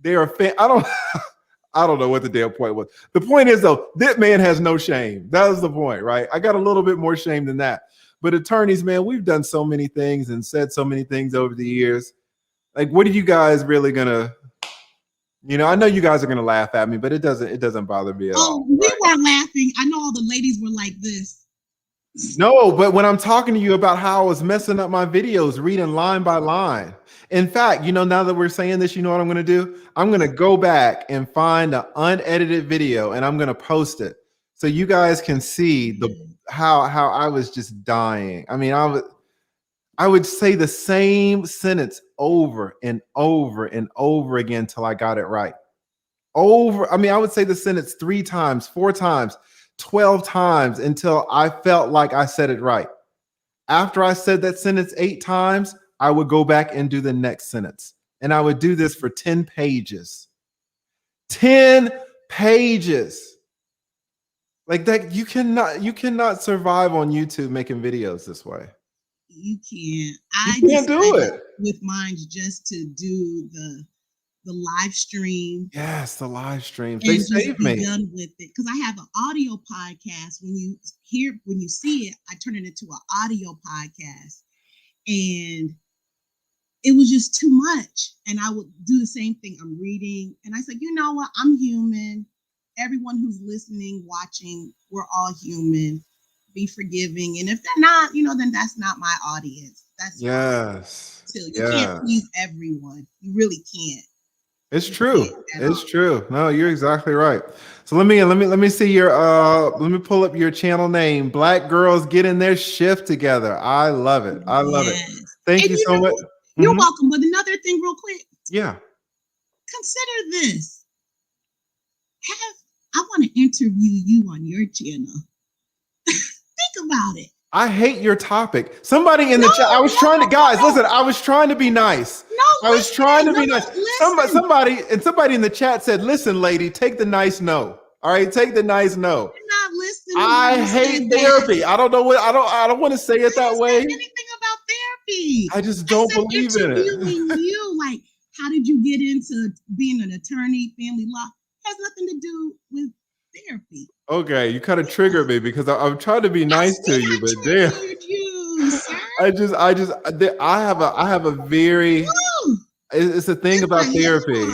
they're a fan. I don't know what the damn point was. The point is, though, that man has no shame. That was the point, right? I got a little bit more shame than that. But attorneys, man, we've done so many things and said so many things over the years. Like, what are you guys really gonna? I know you guys are gonna laugh at me, but it doesn't bother me at all. We weren't laughing. I know all the ladies were like this. No, but when I'm talking to you about how I was messing up my videos, reading line by line. In fact, now that we're saying this, you know what I'm going to do? I'm going to go back and find an unedited video, and I'm going to post it so you guys can see how I was just dying. I mean, I would say the same sentence over and over and over again till I got it right. I would say the sentence 3 times, 4 times, 12 times until I felt like I said it right. After I said that sentence 8 times, I would go back and do the next sentence. And I would do this for 10 pages. 10 pages. Like that, you cannot survive on YouTube making videos this way. You can't. You can't do it. With mine just to do the live stream. Yes, the live streams. They saved me. Done with it because I have an audio podcast. When you see it, I turn it into an audio podcast, and it was just too much. And I would do the same thing. I'm reading, and I said, you know what? I'm human. Everyone who's listening, watching, we're all human. Be forgiving, and if they're not, then that's not my audience. That's yes. You can't please everyone. You really can't. It's true. It's true. No, you're exactly right. So let me see your let me pull up your channel name. Black Girls Getting Their Shift Together. I love it. I love it. Thank you so much. You're welcome. But another thing real quick. Yeah. Consider this. I want to interview you on your channel. Think about it. I hate your topic. Somebody in the chat. I was trying to be nice. I was trying to be nice. Somebody in the chat said, "Listen, lady, take the nice no. All right, take the nice no." You're not listening. I hate therapy. I don't know what I don't want to say it that way. Anything about therapy? I just don't believe in it. You like, how did you get into being an attorney? Family law has nothing to do with therapy. Okay, you kind of triggered me because I'm trying to be nice to you, but damn, I have a very. It's a thing about therapy.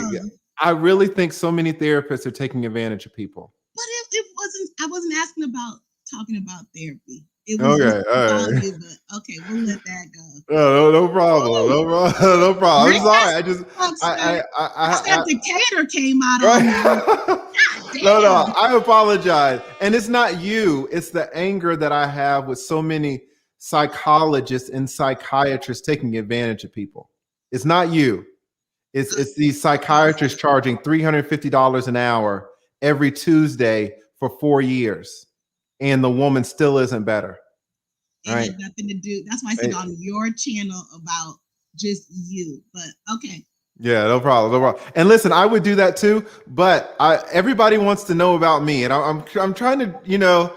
I really think so many therapists are taking advantage of people. But I wasn't talking about therapy. It was okay, all right. You, but okay, we'll let that go. No problem. No problem. I'm sorry. I said Decatur came out right? No, I apologize. And it's not you. It's the anger that I have with so many psychologists and psychiatrists taking advantage of people. It's not you. It's these psychiatrists charging $350 an hour every Tuesday for 4 years. And the woman still isn't better. It had nothing to do. That's why I said on your channel about just you. But okay. Yeah, no problem, no problem. And listen, I would do that too, but everybody wants to know about me, and I'm trying to,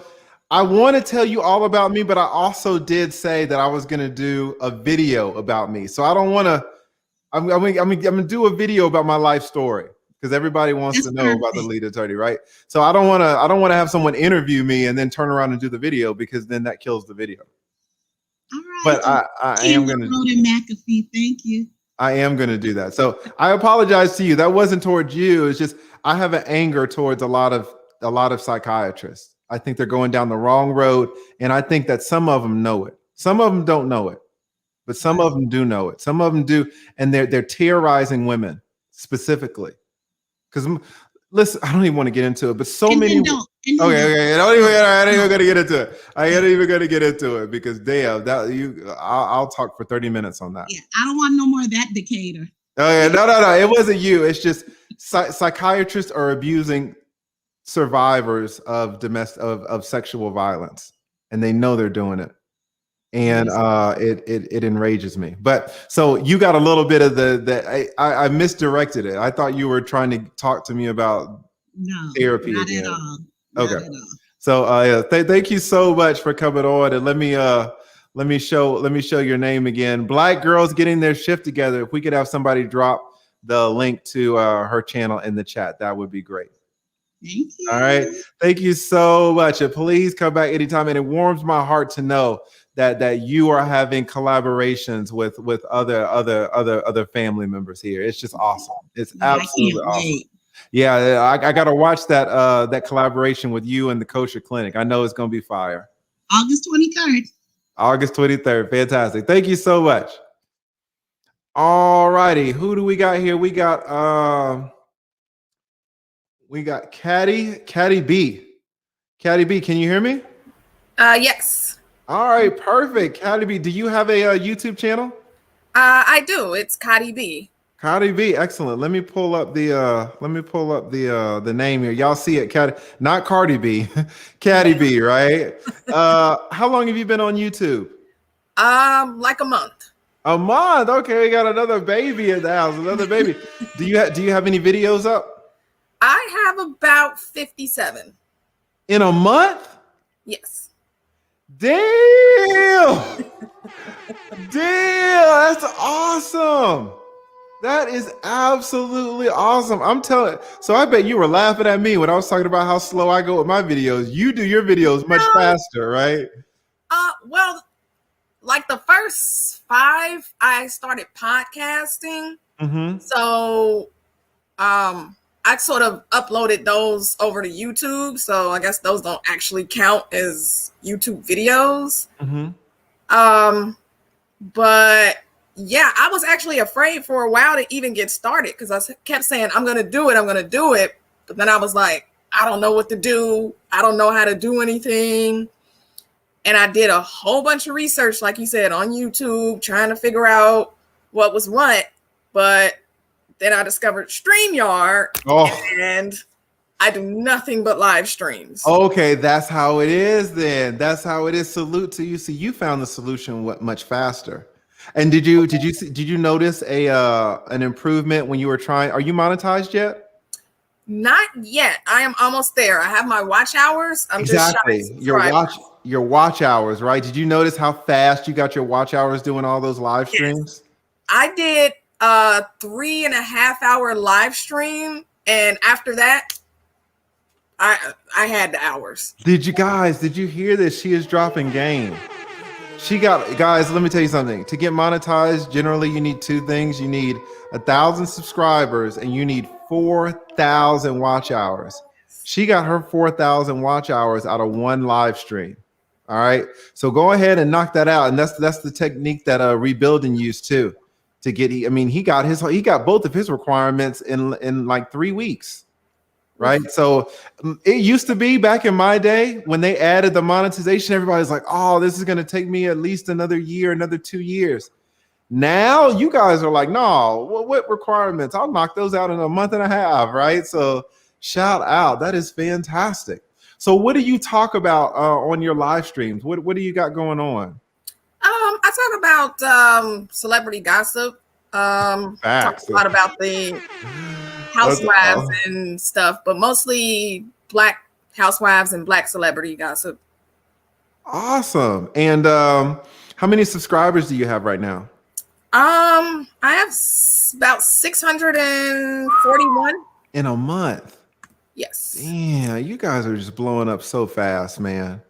I want to tell you all about me, but I also did say that I was going to do a video about me. So I don't want to. I'm gonna do a video about my life story because everybody wants That's to know about the perfect. lead attorney, right? So I don't want to have someone interview me and then turn around and do the video because then that kills the video. All right. But So I am gonna. Roden McAfee, thank you. I am going to do that. So I apologize to you. That wasn't towards you. It's just I have an anger towards a lot of psychiatrists. I think they're going down the wrong road, and I think that some of them know it. Some of them don't know it, but some of them do know it. Some of them do, and they're terrorizing women specifically. Because listen, I don't even want to get into it, but so many. Okay. I don't even gonna get into it. I ain't even gonna get into it because damn, I'll talk for 30 minutes on that. Yeah, I don't want no more of that Decatur. Okay, no. It wasn't you. It's just psychiatrists are abusing survivors of of sexual violence, and they know they're doing it, and it enrages me. But so you got a little bit of I misdirected it. I thought you were trying to talk to me about therapy. Not again. At all. Okay. Not at all. So thank you so much for coming on, and let me show your name again. Black girls getting their shift together. If we could have somebody drop the link to her channel in the chat, that would be great. Thank you. All right, thank you so much, and please come back anytime. And it warms my heart to know that you are having collaborations with other family members here. It's just awesome. It's absolutely awesome. Wait. Yeah, I got to watch that collaboration with you and the Kosher Clinic. I know it's going to be fire. August 23rd. August 23rd. Fantastic. Thank you so much. All righty. Who do we got here? We got Caddy B. Caddy B, can you hear me? Yes. All right, perfect. Caddy B, do you have a YouTube channel? I do. It's Cotty B. Cardi B, excellent. Let me pull up the name here. Y'all see it, Caddy, not Cardi B, Caddy B, right? How long have you been on YouTube? Like a month. A month. Okay, we got another baby in the house. Another baby. Do you have any videos up? I have about 57. In a month? Yes. Damn. Damn, that's awesome. That is absolutely awesome. I'm telling. So I bet you were laughing at me when I was talking about how slow I go with my videos. You do your videos much faster, right? Well, like the first 5, I started podcasting. Mm-hmm. So, I sort of uploaded those over to YouTube. So I guess those don't actually count as YouTube videos. Mm-hmm. But yeah, I was actually afraid for a while to even get started because I kept saying, I'm going to do it. But then I was like, I don't know what to do. I don't know how to do anything. And I did a whole bunch of research, like you said, on YouTube, trying to figure out what was what. But then I discovered StreamYard, and I do nothing but live streams. Okay, that's how it is then. That's how it is. Salute to you. See, you found the solution much faster. And did you notice an improvement when you were trying? Are you monetized yet? Not yet. I am almost there. I have my watch hours. I'm exactly. just your watch hours, right? Did you notice how fast you got your watch hours doing all those live streams? Yes. I did a 3.5 hour live stream, and after that, I had the hours. Did you hear this? She is dropping game. Guys, let me tell you something. To get monetized, generally you need 2 things. You need 1,000 subscribers and you need 4,000 watch hours. She got her 4,000 watch hours out of one live stream. All right. So go ahead and knock that out. And that's the technique that Rebuilding used too. To get, he got both of his requirements in like 3 weeks. Right. So it used to be back in my day when they added the monetization, everybody's like, oh, this is going to take me at least another year, another 2 years. Now you guys are like, no, what requirements? I'll knock those out in a month and a half. Right. So shout out. That is fantastic. So what do you talk about on your live streams? What do you got going on? I talk about celebrity gossip. Talk a lot about the housewives and stuff, but mostly Black housewives and Black celebrity gossip. Awesome. And how many subscribers do you have right now? I have about 641 in a month. Yes. Yeah, you guys are just blowing up so fast, man.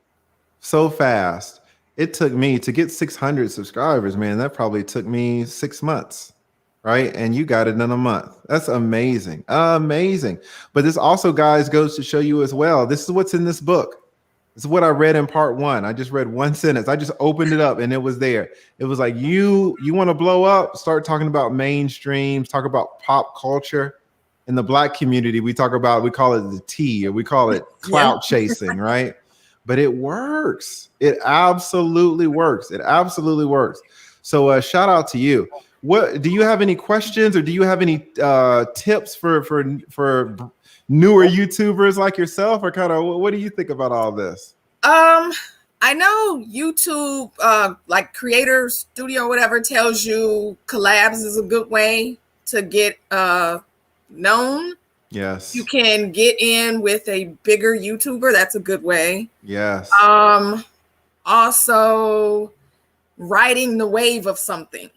So fast. It took me to get 600 subscribers, man. That probably took me 6 months, right? And you got it in a month. That's amazing. Amazing. But this also, guys, goes to show you as well. This is what's in this book. This is what I read in part 1. I just read one sentence. I just opened it up and it was there. It was like, you want to blow up? Start talking about mainstreams, talk about pop culture. In the Black community, we call it the T, or we call it clout chasing, right? But it works. It absolutely works. It absolutely works. So shout out to you. What do you have any questions, or do you have any tips for newer YouTubers like yourself, or kind of what do you think about all this? I know YouTube, like Creator Studio, whatever, tells you collabs is a good way to get known. Yes. You can get in with a bigger YouTuber. That's a good way. Yes. Also riding the wave of something.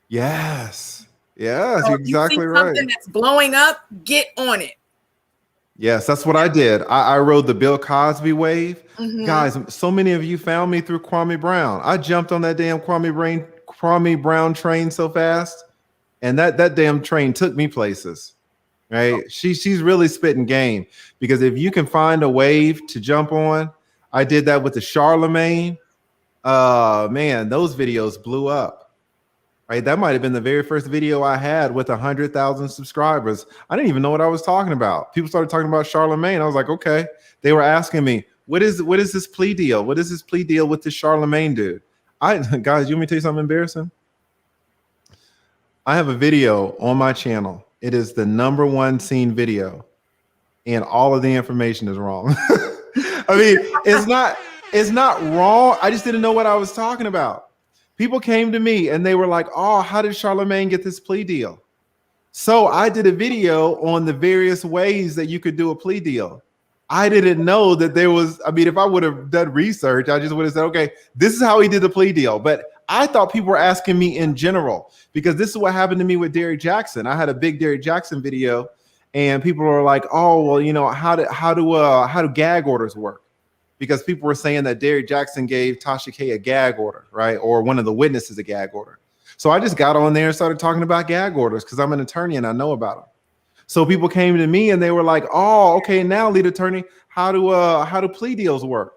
Yes. Yes, so you're exactly you see right. Something that's blowing up, get on it. Yes, that's what I did. I rode the Bill Cosby wave. Mm-hmm. Guys, so many of you found me through Kwame Brown. I jumped on that damn Kwame Brown train so fast, and that damn train took me places. Right? She's really spitting game, because if you can find a wave to jump on, I did that with the Charlemagne. Man, those videos blew up. Right? That might have been the very first video I had with 100,000 subscribers. I didn't even know what I was talking about. People started talking about Charlemagne. I was like, okay. They were asking me, what is this plea deal? What is this plea deal with this Charlemagne dude? Guys, you want me to tell you something embarrassing? I have a video on my channel. It is the #1 seen video, and all of the information is wrong. I mean, it's not wrong. I just didn't know what I was talking about. People came to me and they were like, oh, how did Charlemagne get this plea deal? So I did a video on the various ways that you could do a plea deal. I didn't know that there was, I mean, if I would have done research, I just would have said, okay, this is how he did the plea deal. But I thought people were asking me in general, because this is what happened to me with Derrick Jackson. I had a big Derrick Jackson video, and people were like, oh, well, you know, how do gag orders work? Because people were saying that Derrick Jackson gave Tasha K a gag order, right? Or one of the witnesses a gag order. So I just got on there and started talking about gag orders, because I'm an attorney and I know about them. So people came to me and they were like, oh, okay, now lead attorney, how do plea deals work?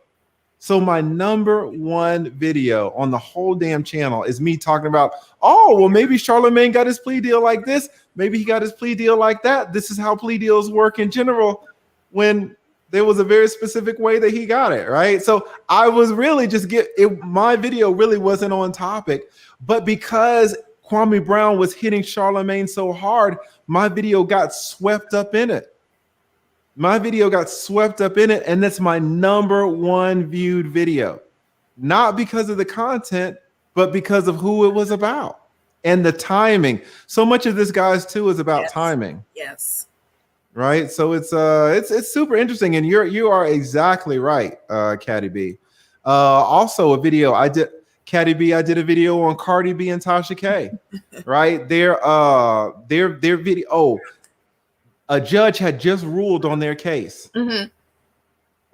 So my #1 video on the whole damn channel is me talking about, oh, well, maybe Charlemagne got his plea deal like this. Maybe he got his plea deal like that. This is how plea deals work in general, when there was a very specific way that he got it, right? So I was really just my video really wasn't on topic, but because Kwame Brown was hitting Charlemagne so hard, my video got swept up in it. My video got swept up in it, and that's my #1 viewed video. Not because of the content, but because of who it was about and the timing. So much of this, guys, too, is about timing. Yes. Right? So it's super interesting, and you are exactly right, Caddy B. Also a video I did, Caddy B, I did a video on Cardi B and Tasha K. Right? Their video. Oh, a judge had just ruled on their case. Mm-hmm.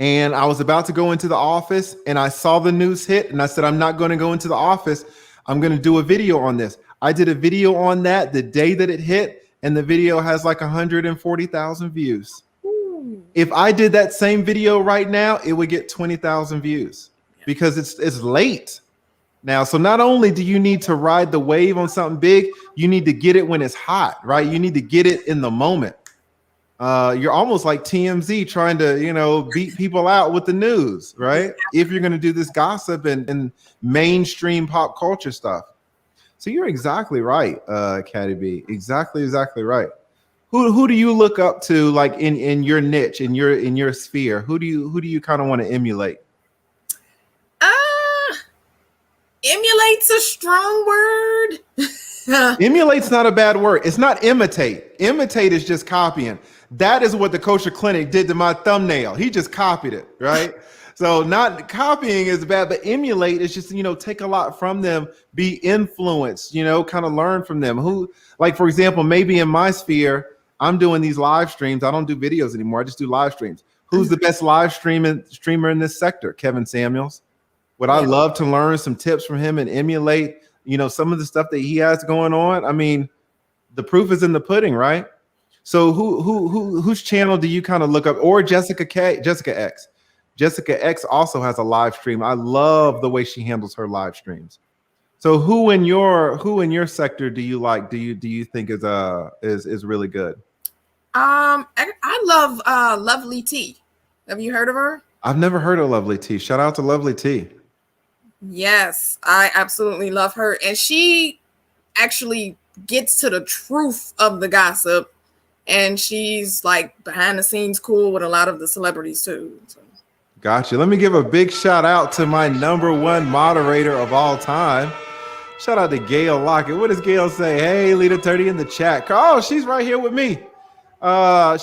And I was about to go into the office, and I saw the news hit, and I said, I'm not going to go into the office. I'm going to do a video on this. I did a video on that the day that it hit, and the video has like 140,000 views. Ooh. If I did that same video right now, it would get 20,000 views, because it's late now. So not only do you need to ride the wave on something big, you need to get it when it's hot, right? You need to get it in the moment. You're almost like TMZ trying to, beat people out with the news, right? If you're going to do this gossip and mainstream pop culture stuff. So you're exactly right, Caddy B. Exactly right. Who do you look up to, like in your niche, in your sphere? Who do you kind of want to emulate? Emulate's a strong word. Emulate's not a bad word. It's not imitate. Imitate is just copying. That is what the Kosher Clinic did to my thumbnail. He just copied it, right? So not copying is bad, but emulate is just, take a lot from them, be influenced, kind of learn from them. Who, like, for example, maybe in my sphere, I'm doing these live streams. I don't do videos anymore. I just do live streams. Who's the best live streamer in this sector? Kevin Samuels. Would I love to learn some tips from him and emulate, some of the stuff that he has going on? I mean, the proof is in the pudding, right? So whose channel do you kind of look up? Or Jessica X. Jessica X also has a live stream. I love the way she handles her live streams. So who in your sector do you like? Do you think is really good? I love Lovely T. Have you heard of her? I've never heard of Lovely T. Shout out to Lovely T. Yes, I absolutely love her. And she actually gets to the truth of the gossip. And she's like behind the scenes cool with a lot of the celebrities too. So. Gotcha. Let me give a big shout out to my #1 moderator of all time. Shout out to Gail Lockett. What does Gail say? Hey, Leader 30 in the chat. Oh, she's right here with me.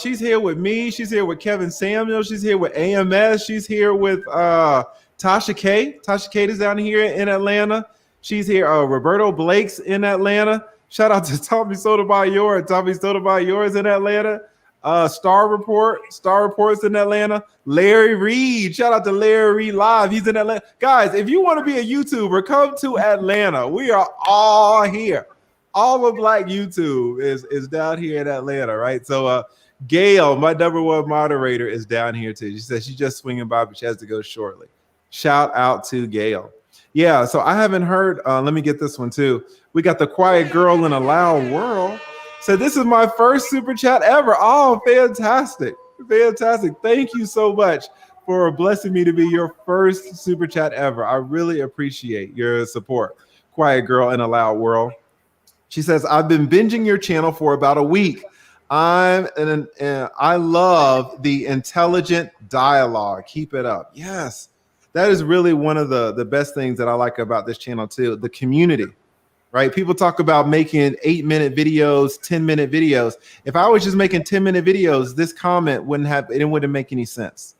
She's here with me. She's here with Kevin Samuel. She's here with AMS. She's here with Tasha K. Tasha K is down here in Atlanta. She's here. Roberto Blake's in Atlanta. Shout out to Tommy Sotomayor. Tommy Sotomayor is in Atlanta. Star Report's in Atlanta. Larry Reed. Shout out to Larry Reed Live. He's in Atlanta. Guys, if you want to be a YouTuber, come to Atlanta. We are all here. All of Black YouTube is down here in Atlanta, right? So Gail, my #1 moderator, is down here too. She says she's just swinging by, but she has to go shortly. Shout out to Gail. Yeah, so I haven't heard. Let me get this one too. We got the Quiet Girl in a Loud World. So this is my first super chat ever. Oh, fantastic. Fantastic. Thank you so much for blessing me to be your first super chat ever. I really appreciate your support. Quiet Girl in a Loud World. She says, I've been binging your channel for about a week. I love the intelligent dialogue. Keep it up. Yes, that is really one of the best things that I like about this channel too. The community, right? People talk about making 8-minute videos, 10-minute videos. If I was just making 10-minute videos, this comment wouldn't make any sense.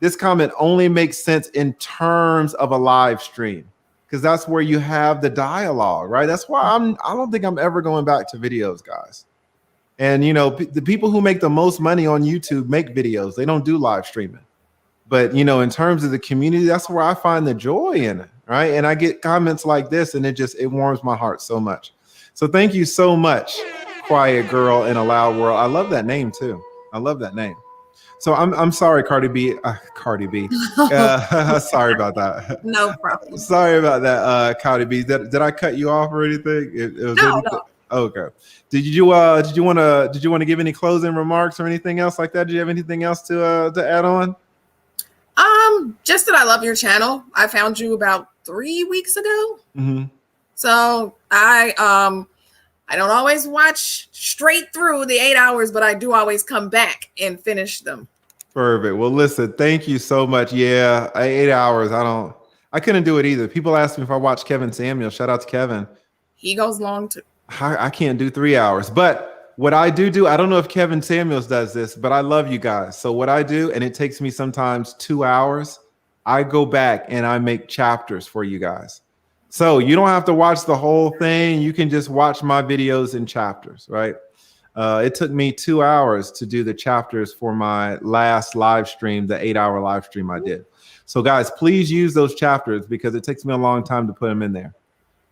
This comment only makes sense in terms of a live stream, because that's where you have the dialogue, right? That's why I don't think I'm ever going back to videos, guys. And the people who make the most money on YouTube make videos. They don't do live streaming. But in terms of the community, that's where I find the joy in it, right? And I get comments like this, and it warms my heart so much. So thank you so much, Quiet Girl in a Loud World. I love that name too. I love that name. So I'm sorry, Cardi B. Sorry about that. No problem. Sorry about that, Cardi B. Did I cut you off or anything? No. Okay. Did you want to give any closing remarks or anything else like that? Do you have anything else to add on? Just that I love your channel. I found you about 3 weeks ago. Mm-hmm. So I don't always watch straight through the 8 hours, but I do always come back and finish them. Perfect. Well, listen, thank you so much. Yeah, 8 hours. I couldn't do it either. People ask me if I watch Kevin Samuel. Shout out to Kevin. He goes long too. I can't do 3 hours, but what I do, I don't know if Kevin Samuels does this, but I love you guys. So what I do, and it takes me sometimes 2 hours, I go back and I make chapters for you guys. So you don't have to watch the whole thing. You can just watch my videos in chapters, right? It took me 2 hours to do the chapters for my last live stream, the 8-hour live stream I did. So guys, please use those chapters because it takes me a long time to put them in there.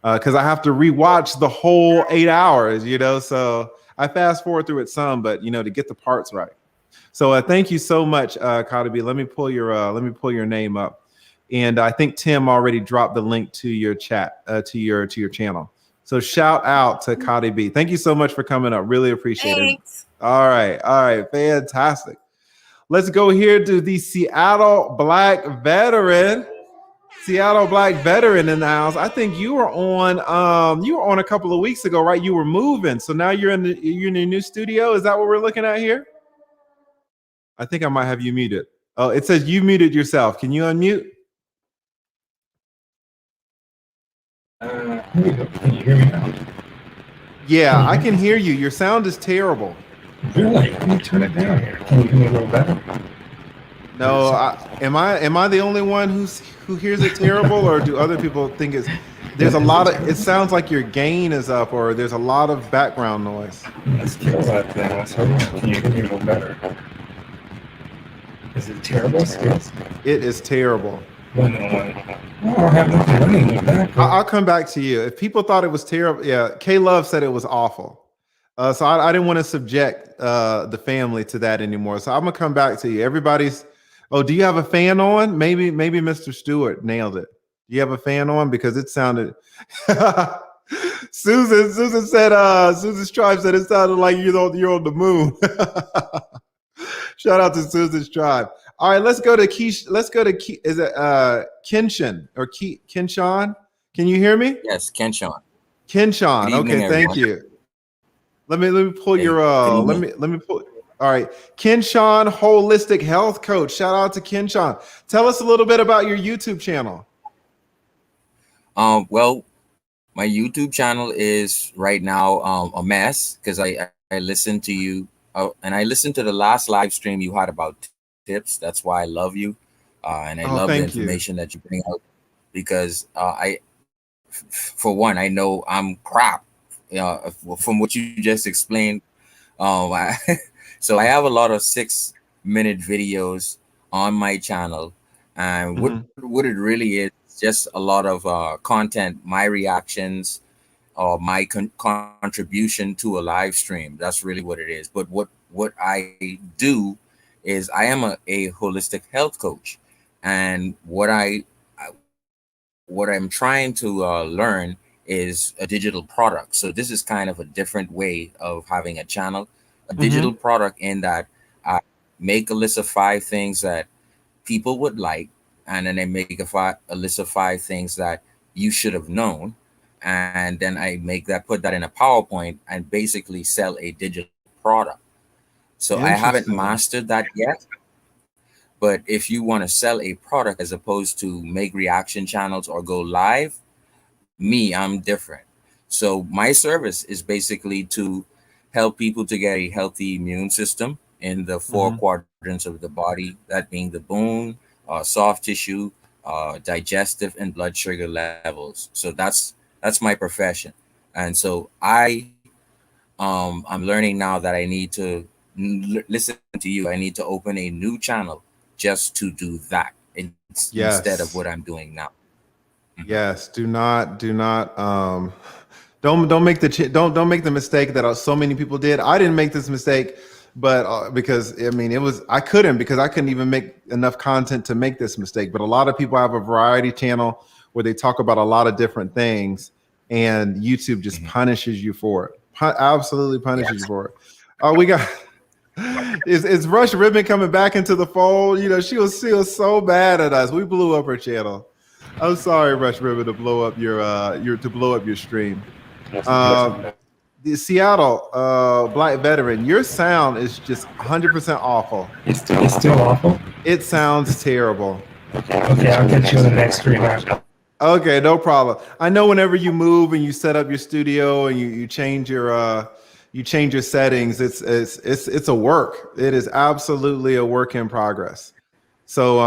Because I have to rewatch the whole 8 hours, so I fast forward through it some, but to get the parts right. So thank you so much, Cardi B. Let me pull your name up, and I think Tim already dropped the link to your chat to your channel. So shout out to Cardi B. Thank you so much for coming up. Really appreciate it. All right, fantastic. Let's go here to the Seattle Black Veteran. Seattle Black Veteran in the house. I think you were on a couple of weeks ago, right? You were moving. So now you're in your new studio. Is that what we're looking at here? I think I might have you muted. Oh, it says you muted yourself. Can you unmute? Can you hear me now? Yeah, I can hear you. Your sound is terrible. Really? Let me turn it down here. Can you hear me a little better? No, am I the only one who hears it terrible, or do other people think it's there's a lot of it sounds like your gain is up or there's a lot of background noise. Let's kill that thing. Let's hope. Can you hear me a little better? Is it terrible? It is terrible. I don't have nothing running in the background. I'll come back to you. If people thought it was terrible, yeah, K Love said it was awful. So I didn't want to subject the family to that anymore. So I'm gonna come back to you. Everybody's. Oh, do you have a fan on? Maybe Mr. Stewart nailed it. Do you have a fan on? Because it sounded. Susan said. Susan's tribe said it sounded like you're on the moon. Shout out to Susan's tribe. All right, let's go to Keish. Let's go to is it Kenshin or Kenshawn? Can you hear me? Yes, Kenshawn. Kenshawn. Okay, thank you. Let me pull your let me pull. All right, Kenshawn, holistic health coach. Shout out to Kenshawn. Tell us a little bit about your YouTube channel. Well, my YouTube channel is right now a mess because I listened to you and I listened to the last live stream you had about tips. That's why I love you, and I love the information that you bring out because for one, I know I'm crap. From what you just explained. So I have a lot of 6-minute videos on my channel, and what it really is just a lot of content, my reactions, or my contribution to a live stream. That's really what it is. But what I do is I am a holistic health coach, and what I'm trying to learn is a digital product. So this is kind of a different way of having a channel. A digital product in that I make a list of 5 things that people would like, and then I make a list of 5 things that you should have known, and then I put that in a PowerPoint and basically sell a digital product. So I haven't mastered that yet, but if you want to sell a product as opposed to make reaction channels or go live, I'm different. So my service is basically to help people to get a healthy immune system in the 4 quadrants of the body, that being the bone, soft tissue, digestive, and blood sugar levels. So that's my profession. And so I'm learning now that I need to listen to you. I need to open a new channel just to do that instead of what I'm doing now. Yes, do not don't make the mistake that so many people did. I didn't make this mistake, but because I couldn't even make enough content to make this mistake. But a lot of people have a variety channel where they talk about a lot of different things, and YouTube just punishes you for it. Absolutely punishes you for it. We got is Rush Ribbon coming back into the fold? You know, she was so bad at us. We blew up her channel. I'm sorry, Rush Ribbon, to blow up your stream. The Seattle Black Veteran, your sound is just 100% awful. It's still awful? It sounds terrible. Okay, I'll get you in the next stream. Okay, no problem. I know whenever you move and you set up your studio and you change your settings, it's a work. It is absolutely a work in progress. So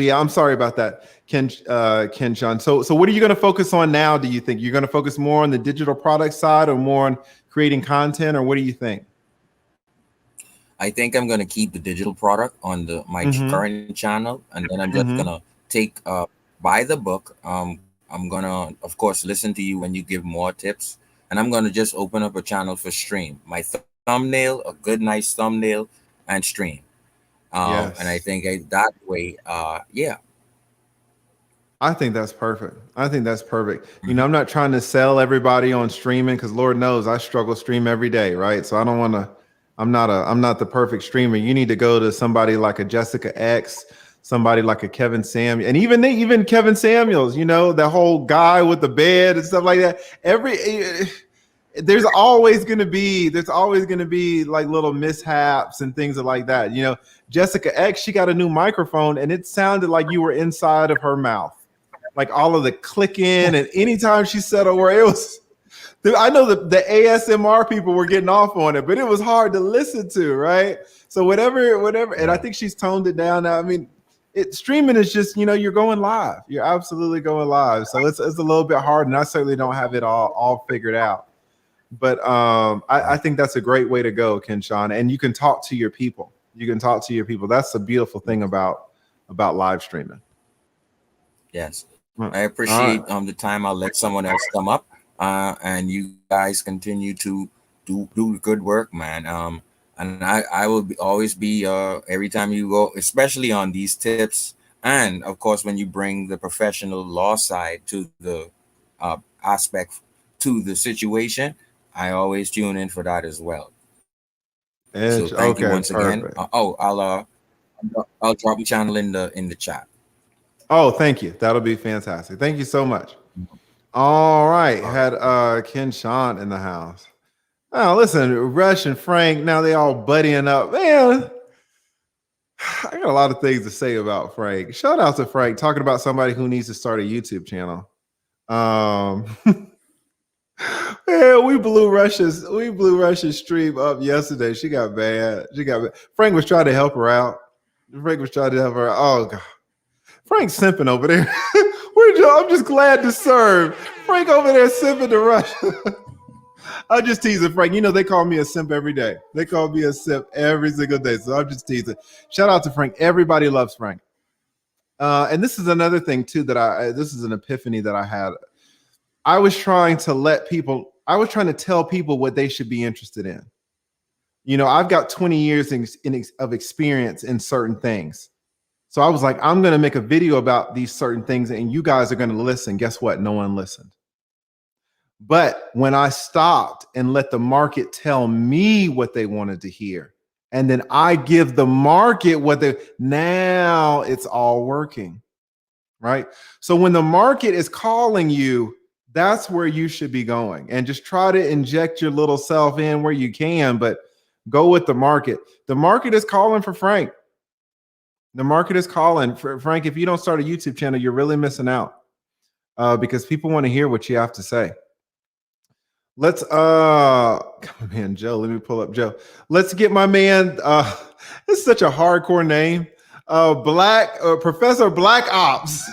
yeah, I'm sorry about that, Kenshawn. So what are you going to focus on now? Do you think you're going to focus more on the digital product side or more on creating content, or what do you think? I think I'm going to keep the digital product on my current channel, and then I'm just going to buy the book. I'm going to, of course, listen to you when you give more tips, and I'm going to just open up a channel for stream. My thumbnail, a good, nice thumbnail, and stream. Yes. And I think that way, yeah. I think that's perfect. You know, I'm not trying to sell everybody on streaming because Lord knows I struggle stream every day, right? So I don't want to. I'm not the perfect streamer. You need to go to somebody like a Jessica X, somebody like a Kevin Samuels, and even Kevin Samuels. You know, the whole guy with the bed and stuff like that. There's always going to be like little mishaps and things like that. You know, Jessica X, she got a new microphone and it sounded like you were inside of her mouth, like all of the clicking, and anytime she said a word, I know the ASMR people were getting off on it, but it was hard to listen to, right? So whatever, and I think she's toned it down now. I mean, streaming is just, you're going live. You're absolutely going live. So it's a little bit hard, and I certainly don't have it all figured out. But I think that's a great way to go, Kenshawn. And you can talk to your people. That's the beautiful thing about live streaming. Yes. I appreciate the time. I'll let someone else come up. And you guys continue to do good work, man. And I will always be every time you go, especially on these tips, and of course when you bring the professional law side to the aspect to the situation, I always tune in for that as well. So thank you once again. I'll drop the channel in the chat. Oh, thank you. That'll be fantastic. Thank you so much. All right, had Kenshawn in the house. Oh, listen, Rush and Frank, now they all buddying up. Man, I got a lot of things to say about Frank. Shout out to Frank, talking about somebody who needs to start a YouTube channel. Yeah, we blew Rush's stream up yesterday. She got bad. Frank was trying to help her out. Oh God. Frank's simping over there. I'm just glad to serve. Frank over there simping to Rush. I'm just teasing Frank. They call me a simp every day. They call me a simp every single day. So I'm just teasing. Shout out to Frank. Everybody loves Frank. And this is another thing too this is an epiphany that I had. I was trying to tell people what they should be interested in. I've got 20 years of experience in certain things. So I was like, I'm going to make a video about these certain things and you guys are going to listen. Guess what? No one listened. But when I stopped and let the market tell me what they wanted to hear, and then I give the market now it's all working, right? So when the market is calling you, that's where you should be going, and just try to inject your little self in where you can, but go with the market. The market is calling for Frank. The market is calling for Frank. If you don't start a YouTube channel, you're really missing out because people want to hear what you have to say. Let's come on, man, Joe. Let me pull up Joe. Let's get my man. It's such a hardcore name. Professor Black Ops.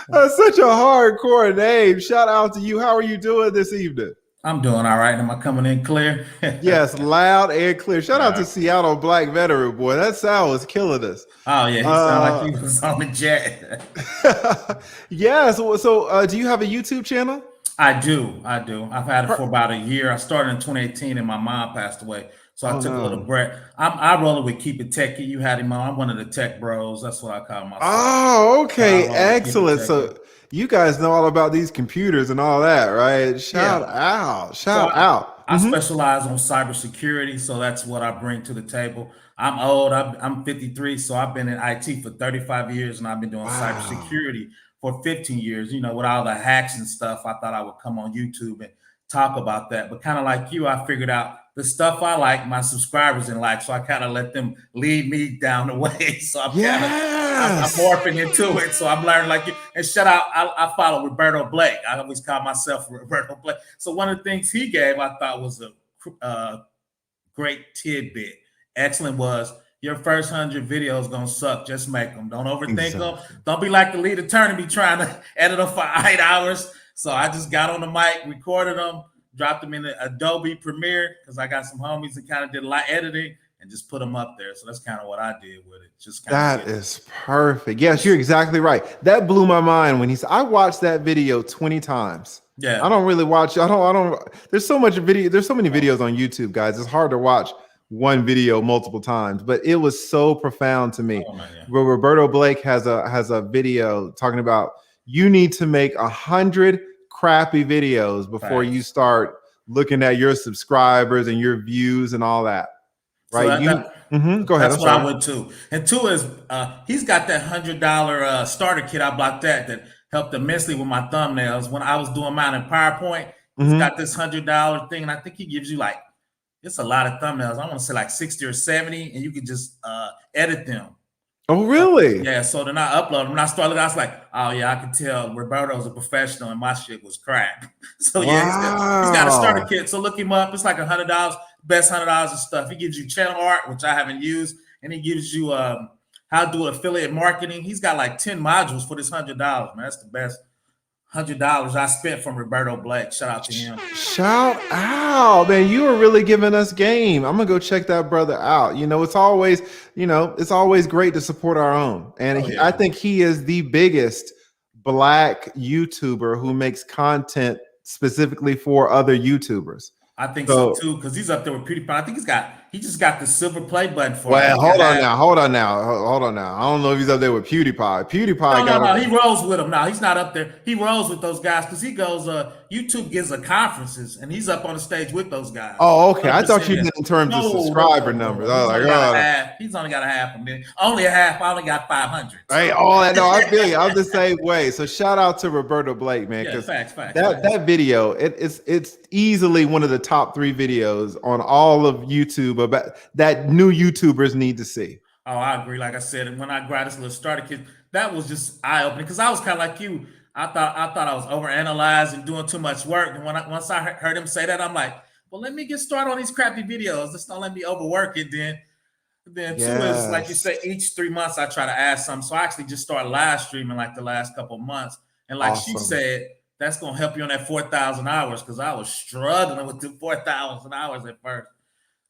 That's such a hardcore name. Shout out to you. How are you doing this evening? I'm doing all right. Am I coming in clear? Yes, loud and clear. Shout out to Seattle Black Veteran, boy. That sound was killing us. Oh, yeah. He sounded like he was on the jet. Yeah. So do you have a YouTube channel? I do. I've had it for about a year. I started in 2018 and my mom passed away. So I took a little break. I roll it with Keep It Techie. You had him on. I'm one of the tech bros. That's what I call myself. Oh, okay. Excellent. So you guys know all about these computers and all that, right? Shout out. I specialize on cybersecurity. So that's what I bring to the table. I'm old. I'm 53. So I've been in IT for 35 years and I've been doing cybersecurity for 15 years. With all the hacks and stuff, I thought I would come on YouTube and talk about that. But kind of like you, I figured out the stuff I like, my subscribers didn't like. So I kind of let them lead me down the way. So I'm morphing into it. So I'm learning like you. And shout out, I follow Roberto Blake. I always call myself Roberto Blake. So one of the things he gave, I thought was a great tidbit. Excellent was, your first 100 videos gonna suck. Just make them. Don't overthink them. Don't be like the lead attorney, be trying to edit them for 8 hours. So I just got on the mic, recorded them, dropped them in the Adobe Premiere because I got some homies that kind of did a lot of editing and just put them up there. So that's kind of what I did with it. That is perfect. Yes, you're exactly right. That blew my mind when I watched that video 20 times. Yeah. I don't really watch. I don't. There's so much video. There's so many videos on YouTube, guys. It's hard to watch one video multiple times, but it was so profound to me. Roberto Blake has a video talking about you need to make 100 crappy videos before you start looking at your subscribers and your views and all that. Right? So go ahead. That's what I would too. And two is he's got that $100 starter kit. I bought that helped immensely with my thumbnails when I was doing mine in PowerPoint. He's got this $100 thing, and I think he gives you it's a lot of thumbnails. I want to say like 60 or 70, and you can just edit them. Oh, really? Yeah, so then I uploaded them and I started looking, I was like, oh yeah, I can tell Roberto's a professional and my shit was crack. So yeah, he's got a starter Wow. kit. So look him up. It's like $100, best $100 of stuff. He gives you channel art, which I haven't used, and he gives you how to do affiliate marketing. He's got like 10 modules for this $100, man. That's the best $100 I spent from Roberto Blake. Shout out to him. Shout out, man. You are really giving us game. I'm gonna go check that brother out. It's always, it's always great to support our own. And Oh, yeah. I think he is the biggest Black YouTuber who makes content specifically for other YouTubers. I think so too, because he's up there with PewDiePie. I think he just got the silver play button for it. Well, hold on now. I don't know if he's up there with PewDiePie. No, he rolls with him. No, he's not up there. He rolls with those guys because he goes, YouTube gives conferences, and he's up on the stage with those guys. Oh, okay. I thought you meant in terms of subscriber numbers. I was like, he's only got a half a million. Only a half. I only got 500. So. Hey, I feel you. I'm the same way. So shout out to Roberto Blake, man. Yeah, facts. That video, it's easily one of the top 3 videos on all of YouTube about that new YouTubers need to see. Oh, I agree. Like I said, when I grabbed this little starter kit, that was just eye-opening because I was kind of like you. I thought I was overanalyzing, doing too much work. And once I heard him say that, I'm like, well, let me get started on these crappy videos. Just don't let me overwork it. Then Yes. two is like you say, each 3 months I try to add something. So I actually just started live streaming like the last couple of months. And like she said, that's gonna help you on that 4,000 hours because I was struggling with the 4,000 hours at first.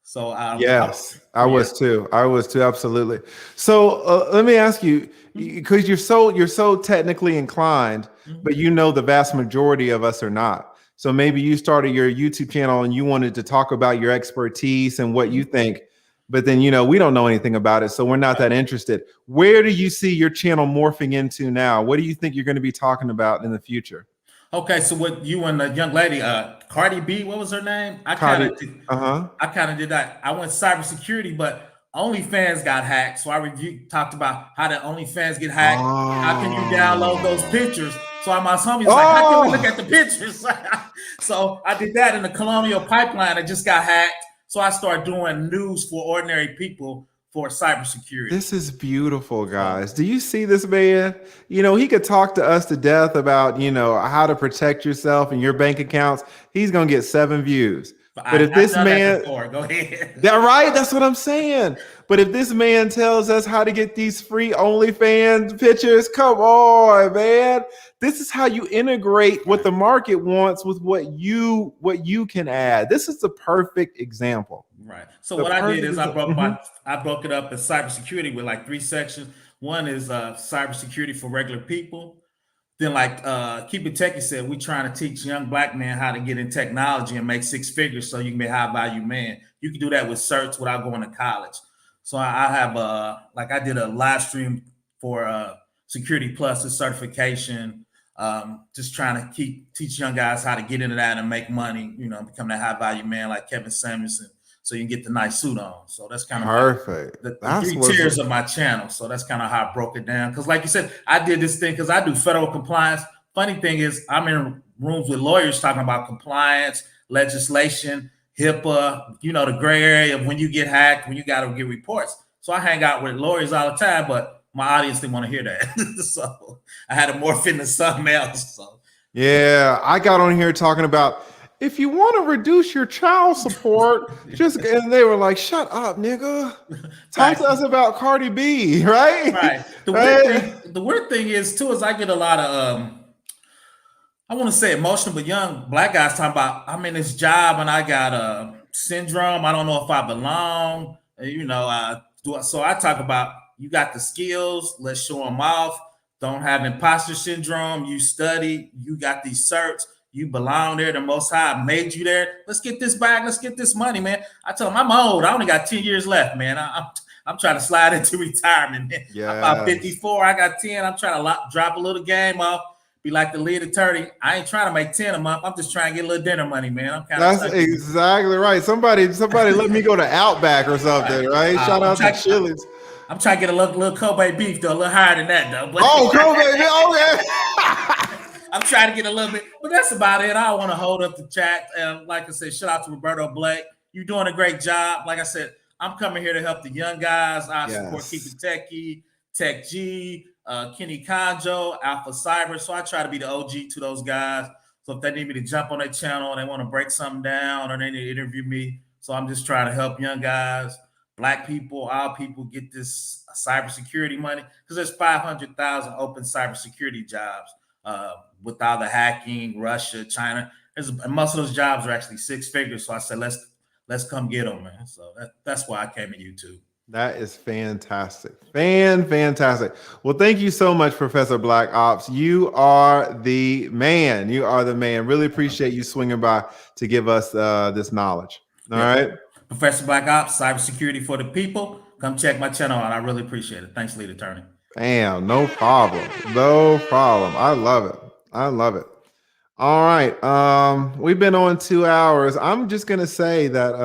So yes, I was too. Absolutely. So let me ask you, because you're so technically inclined, but the vast majority of us are not. So maybe you started your YouTube channel and you wanted to talk about your expertise and what you think, but then we don't know anything about it, so we're not that interested. Where do you see your channel morphing into now? What do you think you're going to be talking about in the future? Okay, so what you and the young lady, Cardi B, what was her name? I kind of did that. I went cybersecurity, but OnlyFans got hacked. So I talked about how the OnlyFans get hacked. How can you download those pictures? So my homies like, how can we look at the pictures? So I did that in the Colonial Pipeline. It just got hacked. So I started doing news for ordinary people for cybersecurity. This is beautiful, guys. Do you see this man? He could talk to us to death about, how to protect yourself and your bank accounts. He's going to get 7 views. But if this man, go ahead. Right? That's what I'm saying. But if this man tells us how to get these free OnlyFans pictures, come on, man. This is how you integrate what the market wants with what you can add. This is the perfect example. Right. So what I did is I broke it up as cybersecurity with like 3 sections. One is cybersecurity for regular people. Then like Keep It Techie said, we trying to teach young Black men how to get in technology and make 6 figures so you can be a high value man. You can do that with certs without going to college. So I have I did a live stream for Security Plus certification. Just trying to teach young guys how to get into that and make money, become that high value man like Kevin Samuelson. So you can get the nice suit on. So that's kind of perfect. The 3 tiers of my channel. So that's kind of how I broke it down. Because like you said, I did this thing because I do federal compliance. Funny thing is I'm in rooms with lawyers talking about compliance, legislation, HIPAA, the gray area of when you get hacked, when you got to get reports. So I hang out with lawyers all the time, but my audience didn't want to hear that. So I had to morph into something else. So yeah, I got on here talking about, if you want to reduce your child support, and they were like, shut up, nigga. Talk to us about Cardi B, right? Right. The weird thing is, too, is I get a lot of, I want to say emotional, but young Black guys talking about, I'm in this job and I got a syndrome. I don't know if I belong. So I talk about, you got the skills. Let's show them off. Don't have imposter syndrome. You study. You got these certs. You belong there. The Most High made you there. Let's get this bag. Let's get this money, man. I tell them I'm old. I only got 10 years left, man. I'm trying to slide into retirement, man. Yeah. I'm about 54. I got 10. I'm trying to drop a little game off. Be like the lead attorney. I ain't trying to make 10 a month. I'm just trying to get a little dinner money, man. That's exactly right. Somebody let me go to Outback or something, right? Shout out to Chili's. I'm trying to get a little Kobe beef, though, a little higher than that, though. But Kobe, okay. I'm trying to get a little bit, but that's about it. I don't want to hold up the chat. Like I said, shout out to Roberto Blake. You're doing a great job. Like I said, I'm coming here to help the young guys. I support Keep It Techie, Tech G, Kenny Conjo, Alpha Cyber. So I try to be the OG to those guys. So if they need me to jump on their channel, they want to break something down, or they need to interview me. So I'm just trying to help young guys, Black people, all people get this cybersecurity money, because there's 500,000 open cybersecurity jobs with all the hacking, Russia, China. And most of those jobs are actually 6 figures. So I said, let's come get them, man. So that's why I came to YouTube. That is fantastic. Fantastic. Well, thank you so much, Professor Black Ops. You are the man. You are the man. Really appreciate you swinging by to give us this knowledge. All right. Professor Black Ops, cybersecurity for the people. Come check my channel out. I really appreciate it. Thanks, lead attorney. Damn, no problem. No problem. I love it. I love it. All right. We've been on 2 hours. I'm just gonna say that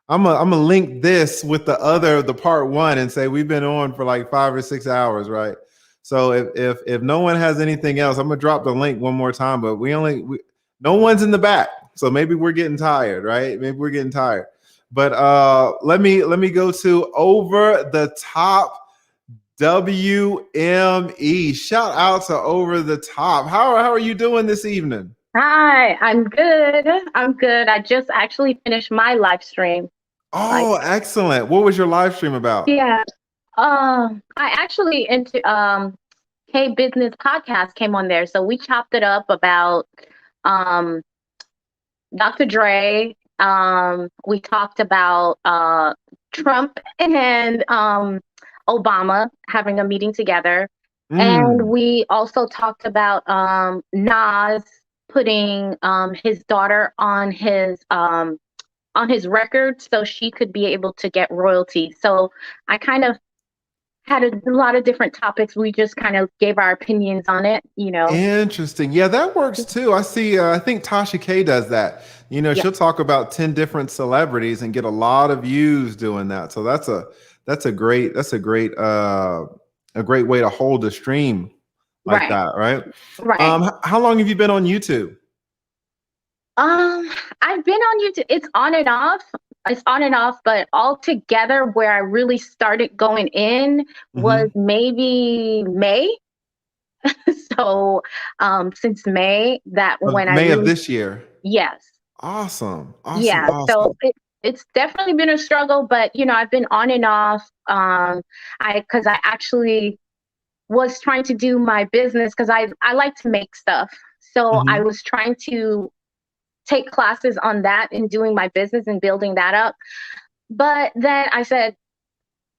I'm gonna link this with the part 1 and say we've been on for like 5 or 6 hours, right? So if no one has anything else, I'm gonna drop the link one more time. But no one's in the back, so maybe we're getting tired, right? Maybe we're getting tired. But let me go to Over the Top W.M.E. Shout out to Over the Top. How are you doing this evening? Hi, I'm good. I just actually finished my live stream. Oh, excellent. What was your live stream about? Yeah. I actually into K Business Podcast came on there. So we chopped it up about Dr. Dre. We talked about Trump and Obama having a meeting together. And we also talked about Nas putting his daughter on his record so she could be able to get royalty. So I kind of had a lot of different topics. We just kind of gave our opinions on it, you know. Interesting. Yeah, that works too. I see. I think Tasha K does that. You know, she'll talk about 10 different celebrities and get a lot of views doing that. So that's a great way to hold a stream like that, right? Right. How long have you been on YouTube? I've been on YouTube. It's on and off. But altogether where I really started going in was maybe May. So since May, May of this year. Yes. Awesome. Yeah. Awesome. So it's definitely been a struggle, but you know, I've been on and off. Because I actually was trying to do my business because I like to make stuff. So I was trying to take classes on that and doing my business and building that up. But then I said,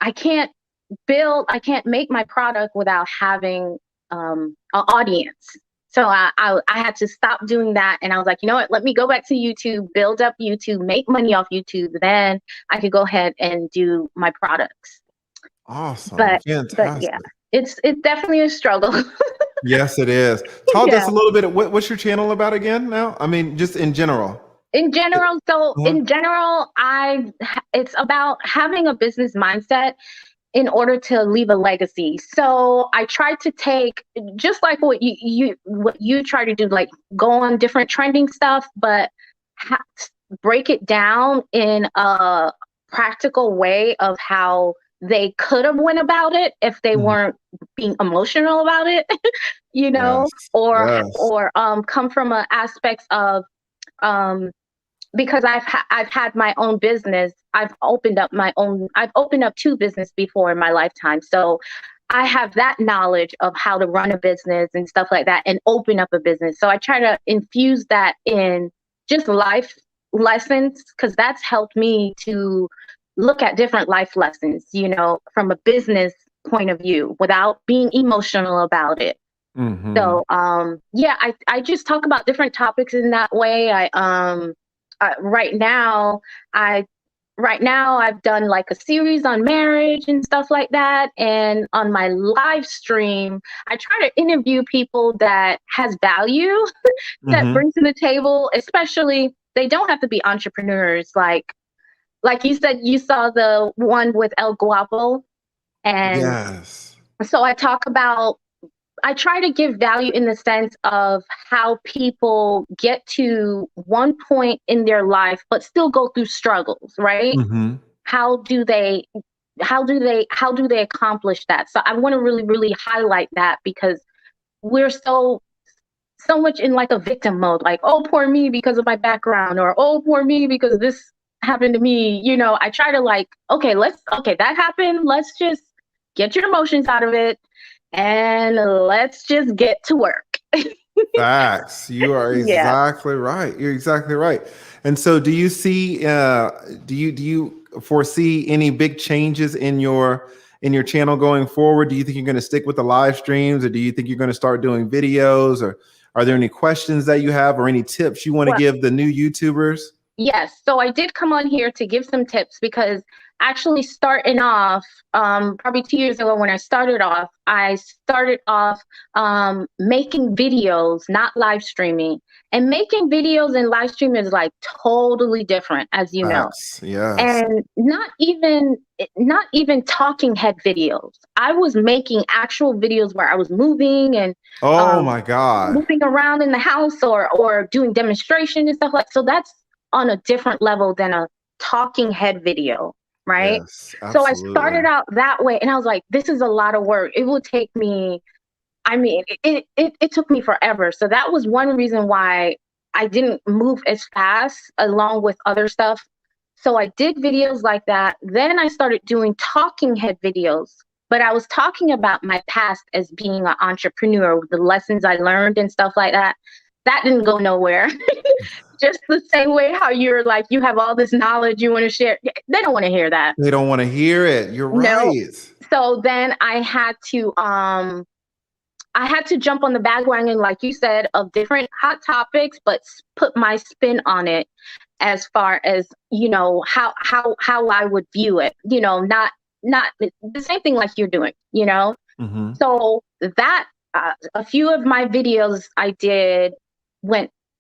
I can't make my product without having an audience. So I had to stop doing that. And I was like, you know what, let me go back to YouTube, build up YouTube, make money off YouTube. Then I could go ahead and do my products. Awesome. But Fantastic. yeah, it's definitely a struggle. Yes, it is. Talk to us a little bit. What's your channel about again now? I mean, just in general. In general, it's about having a business mindset in order to leave a legacy. So I try to take just like what you try to do, like go on different trending stuff, but break it down in a practical way of how they could have went about it if they weren't being emotional about it, you know, or come from an aspects of because I've had my own business. I've opened up 2 businesses before in my lifetime. So I have that knowledge of how to run a business and stuff like that and open up a business. So I try to infuse that in just life lessons, because that's helped me to look at different life lessons, you know, from a business point of view without being emotional about it. So I just talk about different topics in that way. Right now I've done like a series on marriage and stuff like that. And on my live stream, I try to interview people that has value that brings to the table, especially they don't have to be entrepreneurs. Like you said, you saw the one with El Guapo. And so I try to give value in the sense of how people get to one point in their life, but still go through struggles, right? How do they how do they accomplish that? So I want to really, really highlight that, because we're so much in like a victim mode, like, oh, poor me because of my background, or oh, poor me because this happened to me. You know, I try to like, okay, that happened. Let's just get your emotions out of it and let's just get to work. Facts. You are exactly right. You're exactly right. And so do you see, do you foresee any big changes in your channel going forward? Do you think you're going to stick with the live streams, or do you think you're going to start doing videos, or are there any questions that you have or any tips you want to give the new YouTubers? Yes. So I did come on here to give some tips, because actually starting off, probably 2 years ago when I started off making videos, not live streaming. And making videos and live streaming is like totally different, as you know. Yes. And not even talking head videos. I was making actual videos where I was moving and my God, moving around in the house, or doing demonstration and stuff like. So that's on a different level than a talking head video, right? Yes, so I started out that way, and I was like, this is a lot of work. It will take me, I mean, it took me forever. So that was one reason why I didn't move as fast along with other stuff. So I did videos like that. Then I started doing talking head videos, but I was talking about my past as being an entrepreneur, the lessons I learned and stuff like that. That didn't go nowhere. Just the same way how you're like, you have all this knowledge you want to share. They don't want to hear that. They don't want to hear it. You're right. So then I had to jump on the bandwagon, like you said, of different hot topics, but put my spin on it, as far as, you know, how I would view it, you know, not the same thing like you're doing, you know. Mm-hmm. So that a few of my videos I did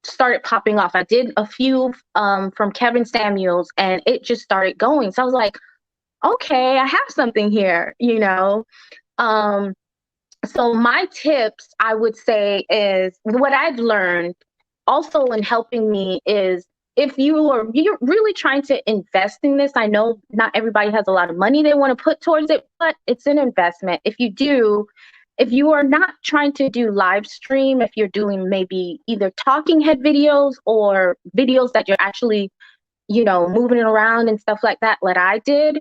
started popping off. I did a few from Kevin Samuels, and it just started going. So I was like, okay, I have something here, you know. So my tips, I would say, is what I've learned also in helping me is, if you're really trying to invest in this, I know not everybody has a lot of money they want to put towards it, but it's an investment. If you are not trying to do live stream, if you're doing maybe either talking head videos or videos that you're actually, you know, moving around and stuff like that, what I did,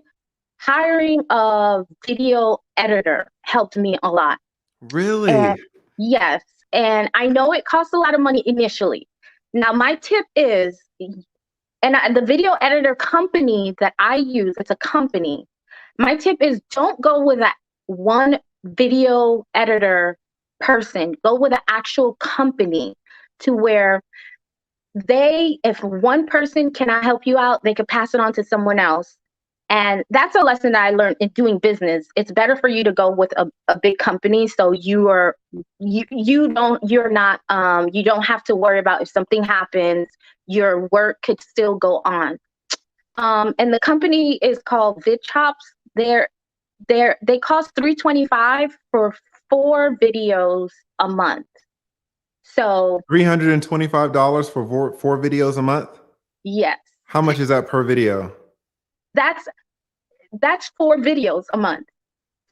hiring a video editor helped me a lot. Really? Yes. And I know it costs a lot of money initially. Now, my tip is, the video editor company that I use, it's a company. My tip is, don't go with that one video editor person. Go with an actual company, to where if one person cannot help you out, they could pass it on to someone else. And that's a lesson that I learned in doing business. It's better for you to go with a big company, so you don't have to worry about if something happens, your work could still go on. And the company is called VidChops. They cost $325 for 4 videos a month. So $325 for 4 videos a month? Yes. How much is that per video? That's 4 videos a month.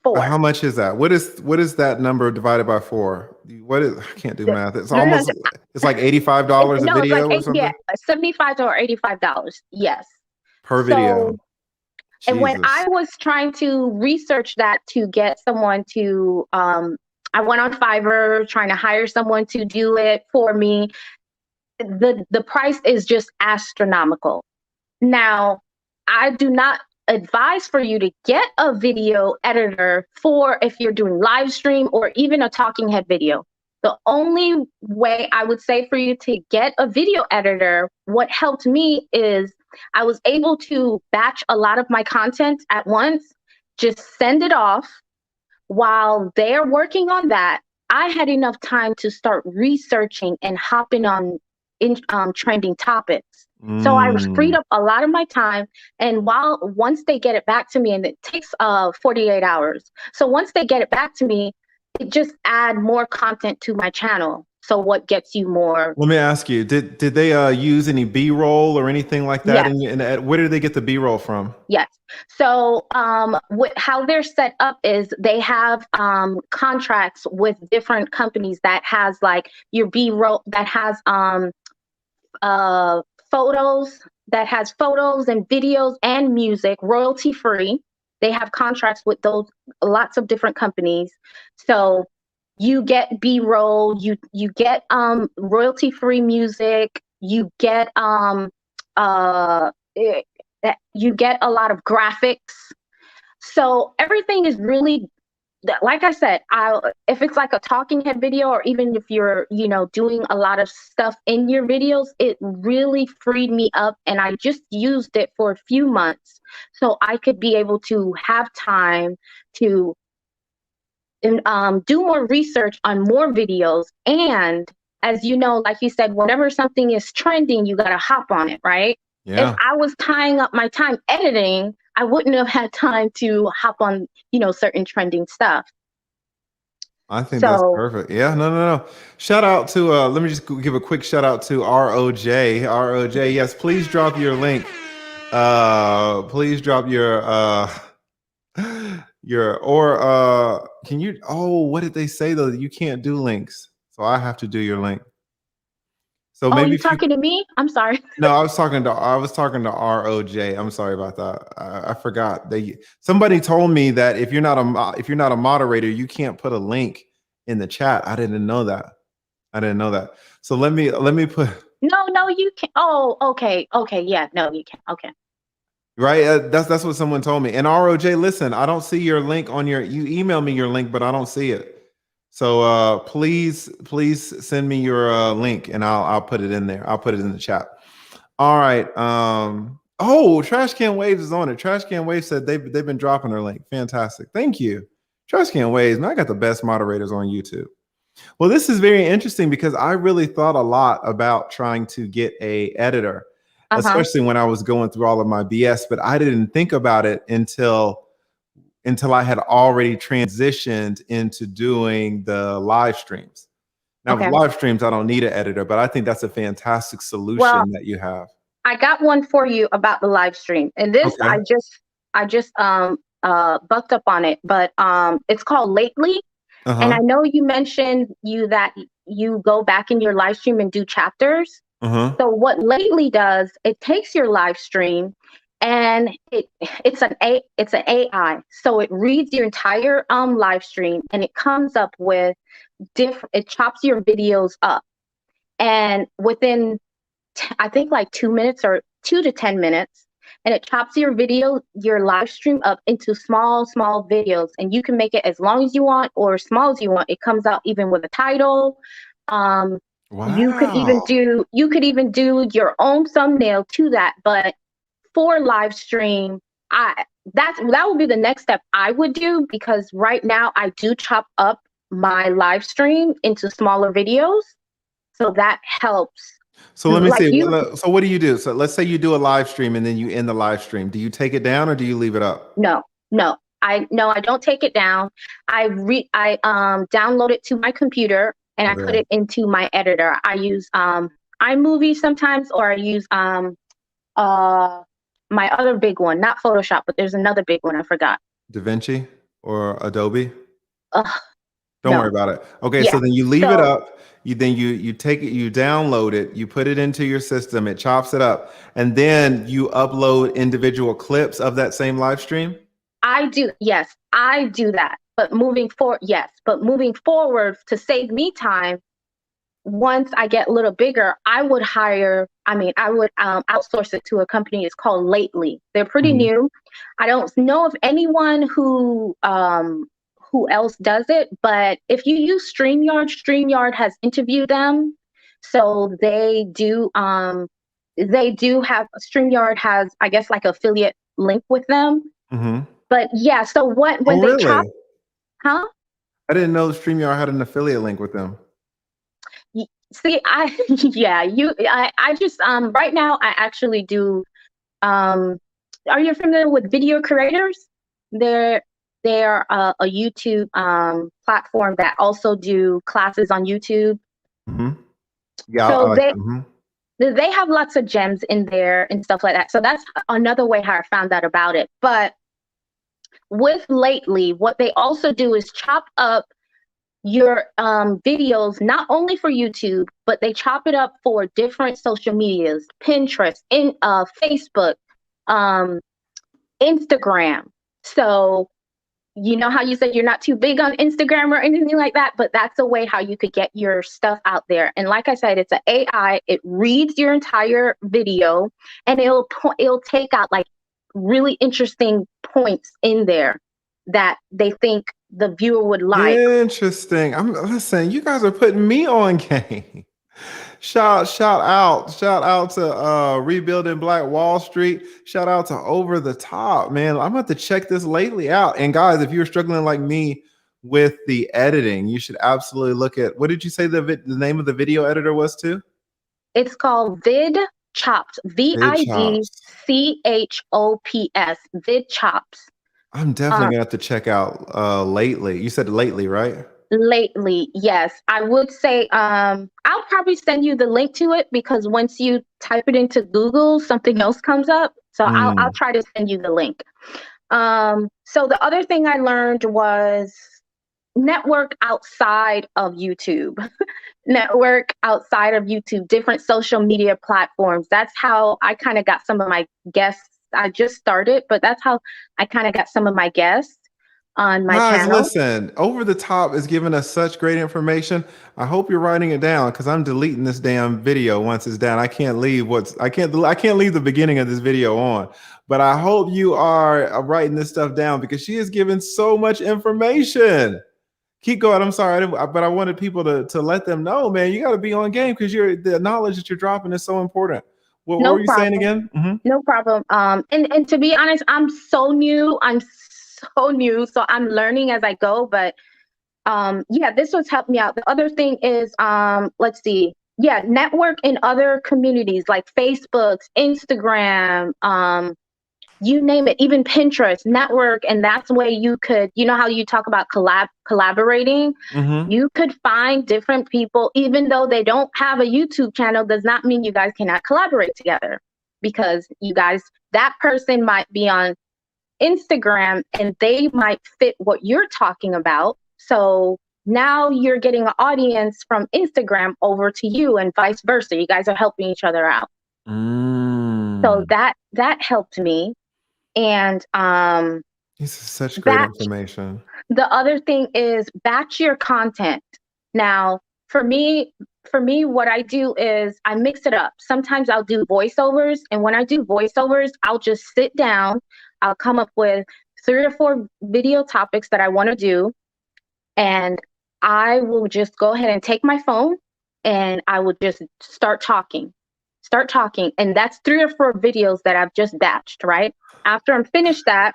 4. How much is that? What is that number divided by 4? I can't do math. It's almost, it's like $85 a video or something? Yeah, $75 or $85. Yes. Per video. And when I was trying to research that to get someone to, I went on Fiverr trying to hire someone to do it for me. The price is just astronomical. Now, I do not advise for you to get a video editor for if you're doing live stream or even a talking head video. The only way I would say for you to get a video editor, what helped me is I was able to batch a lot of my content at once, just send it off. While they're working on that, I had enough time to start researching and hopping on trending topics. So I was freed up a lot of my time. And once they get it back to me, and it takes 48 hours. So once they get it back to me, it just add more content to my channel. So what gets you more? Let me ask you, did they use any B-roll or anything like that? Yes. Where did they get the B-roll from? Yes. So how they're set up is they have contracts with different companies that has like your B-roll, that has photos, and videos and music, royalty free. They have contracts with those lots of different companies. So you get B-roll, you get royalty free music, you get you get a lot of graphics. So everything is really, like I said, if it's like a talking head video, or even if you're, doing a lot of stuff in your videos, it really freed me up. And I just used it for a few months so I could be able to have time to do more research on more videos. And as you know, like you said, whenever something is trending, you got to hop on it, right? Yeah. If I was tying up my time editing, I wouldn't have had time to hop on, certain trending stuff. I think that's perfect. Yeah, no. Shout out to, let me just give a quick shout out to ROJ. ROJ, yes, please drop your link. Please drop your, can you, what did they say though? You can't do links. So I have to do your link. So maybe you're talking to me? I'm sorry. No, I was talking to ROJ. I'm sorry about that. I forgot. Somebody told me that if you're not a moderator, you can't put a link in the chat. I didn't know that. So let me put. No, you can. Oh, okay. Yeah, no, you can. Okay. Right. That's what someone told me. And ROJ, listen, I don't see your link on you email me your link, but I don't see it. So please send me your link and I'll put it in there. I'll put it in the chat. All right. Trash Can Waves is on it. Trash Can Waves said they've been dropping their link. Fantastic. Thank you. Trash Can Waves, man, I got the best moderators on YouTube. Well, this is very interesting because I really thought a lot about trying to get a editor, especially when I was going through all of my BS, but I didn't think about it until I had already transitioned into doing the live streams. Now with live streams, I don't need an editor, but I think that's a fantastic solution that you have. I got one for you about the live stream. And this, I just bucked up on it, but it's called Lately. And I know you mentioned that you go back in your live stream and do chapters. So what Lately does, it takes your live stream and it's an AI. So it reads your entire live stream and it comes up with it chops your videos up. And within I think like 2 minutes or 2 to 10 minutes, and it chops your live stream up into small videos, and you can make it as long as you want or as small as you want. It comes out even with a title. Wow. You could even do your own thumbnail to that. But for live stream, that would be the next step I would do, because right now I do chop up my live stream into smaller videos, so that helps. So let me see. So what do you do? So let's say you do a live stream and then you end the live stream. Do you take it down or do you leave it up? No, I don't take it down. I download it to my computer and I put it into my editor. I use iMovie sometimes, or I use my other big one, not Photoshop, but there's another big one I forgot. DaVinci or Adobe? Don't worry about it. Okay, so then you leave it up. You take it, you download it, you put it into your system, it chops it up, and then you upload individual clips of that same live stream? I do that. But moving forward, to save me time, once I get a little bigger, I would outsource it to a company. It's called Lately. They're pretty new. I don't know of anyone who else does it, but if you use StreamYard has interviewed them. So they do have, StreamYard has, I guess, like affiliate link with them. But yeah, so when they chop, I didn't know StreamYard had an affiliate link with them. See, I just right now I actually do. Are you familiar with Video Creators? They're a YouTube platform that also do classes on YouTube. Mhm. Yeah, I So like that. they have lots of gems in there and stuff like that. So that's another way how I found out about it. But with lately, what they also do is chop up your videos, not only for YouTube, but they chop it up for different social medias, Pinterest, Facebook, um, Instagram. So you know how you said you're not too big on Instagram or anything like that, but that's a way how you could get your stuff out there. And like I said, it's an AI. It reads your entire video, and it'll take out like really interesting points in there that they think the viewer would like. Interesting. Listen, you guys are putting me on game. Shout out to Rebuilding Black Wall Street. Shout out to Over the Top, man. I'm about to check this lately out. And guys, if you're struggling like me with the editing, you should absolutely look at, what did you say the name of the video editor was too? It's called VidChops. VidChops. VidChops. I'm definitely gonna have to check out lately. You said lately, right? Lately, yes. I would say I'll probably send you the link to it, because once you type it into Google, something else comes up. So I'll try to send you the link. So the other thing I learned was network outside of YouTube. Network outside of YouTube, different social media platforms. That's how I kind of got some of my guests. I just started, but that's how I kind of got some of my guests on my channel. Listen, Over the Top is giving us such great information. I hope you're writing it down, because I'm deleting this damn video once it's down. I can't leave I can't leave the beginning of this video on. But I hope you are writing this stuff down, because she is giving so much information. Keep going. I'm sorry, but I wanted people to let them know, man, you got to be on game, because the knowledge that you're dropping is so important. What were you saying again? No problem. And to be honest, I'm so new. So I'm learning as I go. But yeah, this was helped me out. The other thing is, let's see. Yeah, network in other communities like Facebook, Instagram, you name it, even Pinterest, network. And that's where you could, you know how you talk about collaborating? You could find different people, even though they don't have a YouTube channel, does not mean you guys cannot collaborate together, because you guys, that person might be on Instagram and they might fit what you're talking about. So now you're getting an audience from Instagram over to you, and vice versa. You guys are helping each other out. So that helped me. And this is such great information. The other thing is batch your content. Now, for me, what I do is I mix it up. Sometimes I'll do voiceovers, and when I do voiceovers, I'll just sit down. I'll come up with 3 or 4 video topics that I want to do, and I will just go ahead and take my phone, and I will just start talking. And that's 3 or 4 videos that I've just batched, right? After I'm finished that,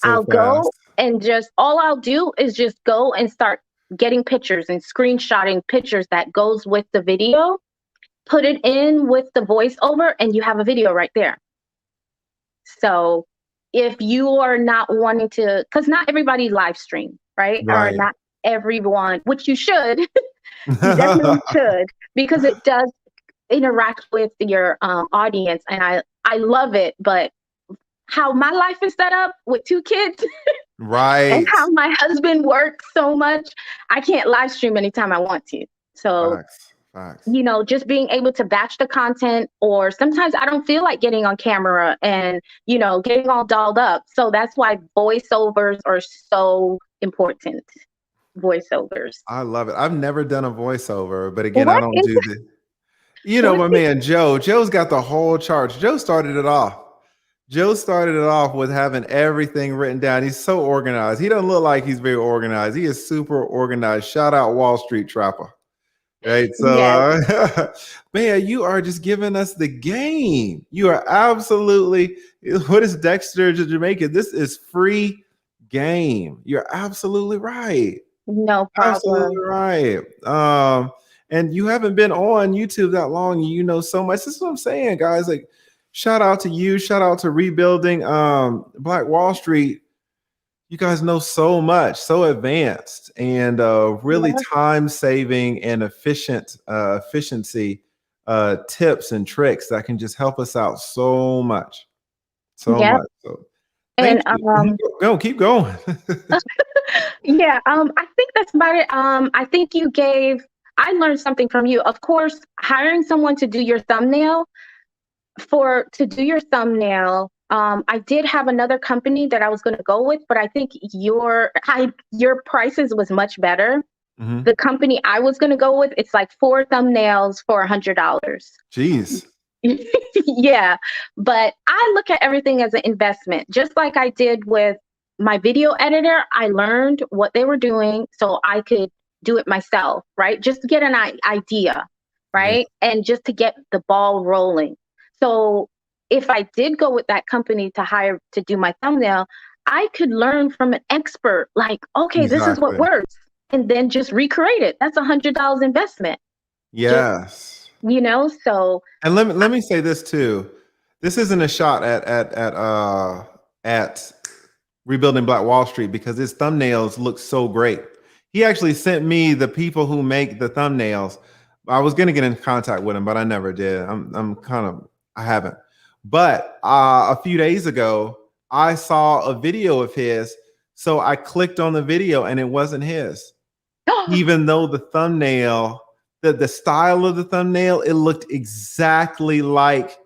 I'll go and all I'll do is just go and start getting pictures and screenshotting pictures that goes with the video, put it in with the voiceover, and you have a video right there. So if you are not wanting to, because not everybody live stream, right? Or not everyone, which you should, you definitely should, because it does interact with your audience, and I love it. But how my life is set up with 2 kids, and how my husband works so much, I can't live stream anytime I want to. So Facts. you know, just being able to batch the content, or sometimes I don't feel like getting on camera and, you know, getting all dolled up. So that's why voiceovers are so important. Voiceovers. I love it. I've never done a voiceover, but again, I don't do the, you know, my man Joe's got the whole charts. Joe started it off with having everything written down. He's so organized. He doesn't look like he's very organized. He is super organized. Shout out Wall Street Trapper. Right. So, man, you are just giving us the game. You are absolutely, what is Dexter to Jamaica? This is free game. You're absolutely right. No problem. Absolutely right. And you haven't been on YouTube that long. You know so much. This is what I'm saying, guys. Like, shout out to you. Shout out to Rebuilding Black Wall Street. You guys know so much, so advanced, and really time-saving and efficiency tips and tricks that can just help us out so much, so Yep. much. So And thank you. Keep going. yeah, I think that's about it. I think I learned something from you. Of course, hiring someone to do your thumbnail. I did have another company that I was going to go with, but I think your prices was much better. Mhm. The company I was going to go with, it's like 4 thumbnails for $100. Jeez. Yeah, but I look at everything as an investment, just like I did with my video editor. I learned what they were doing so I could do it myself, right? Just to get an idea, right? And just to get the ball rolling. So if I did go with that company to hire to do my thumbnail, I could learn from an expert, like, okay, this is what Exactly. works, and then just recreate it. That's $100 investment. Yes. So. And let me say this too. This isn't a shot at Rebuilding Black Wall Street, because his thumbnails look so great. He actually sent me the people who make the thumbnails. I was gonna get in contact with him, but I never did. I haven't. But a few days ago, I saw a video of his, so I clicked on the video and it wasn't his. Even though the thumbnail, the style of the thumbnail, it looked exactly like,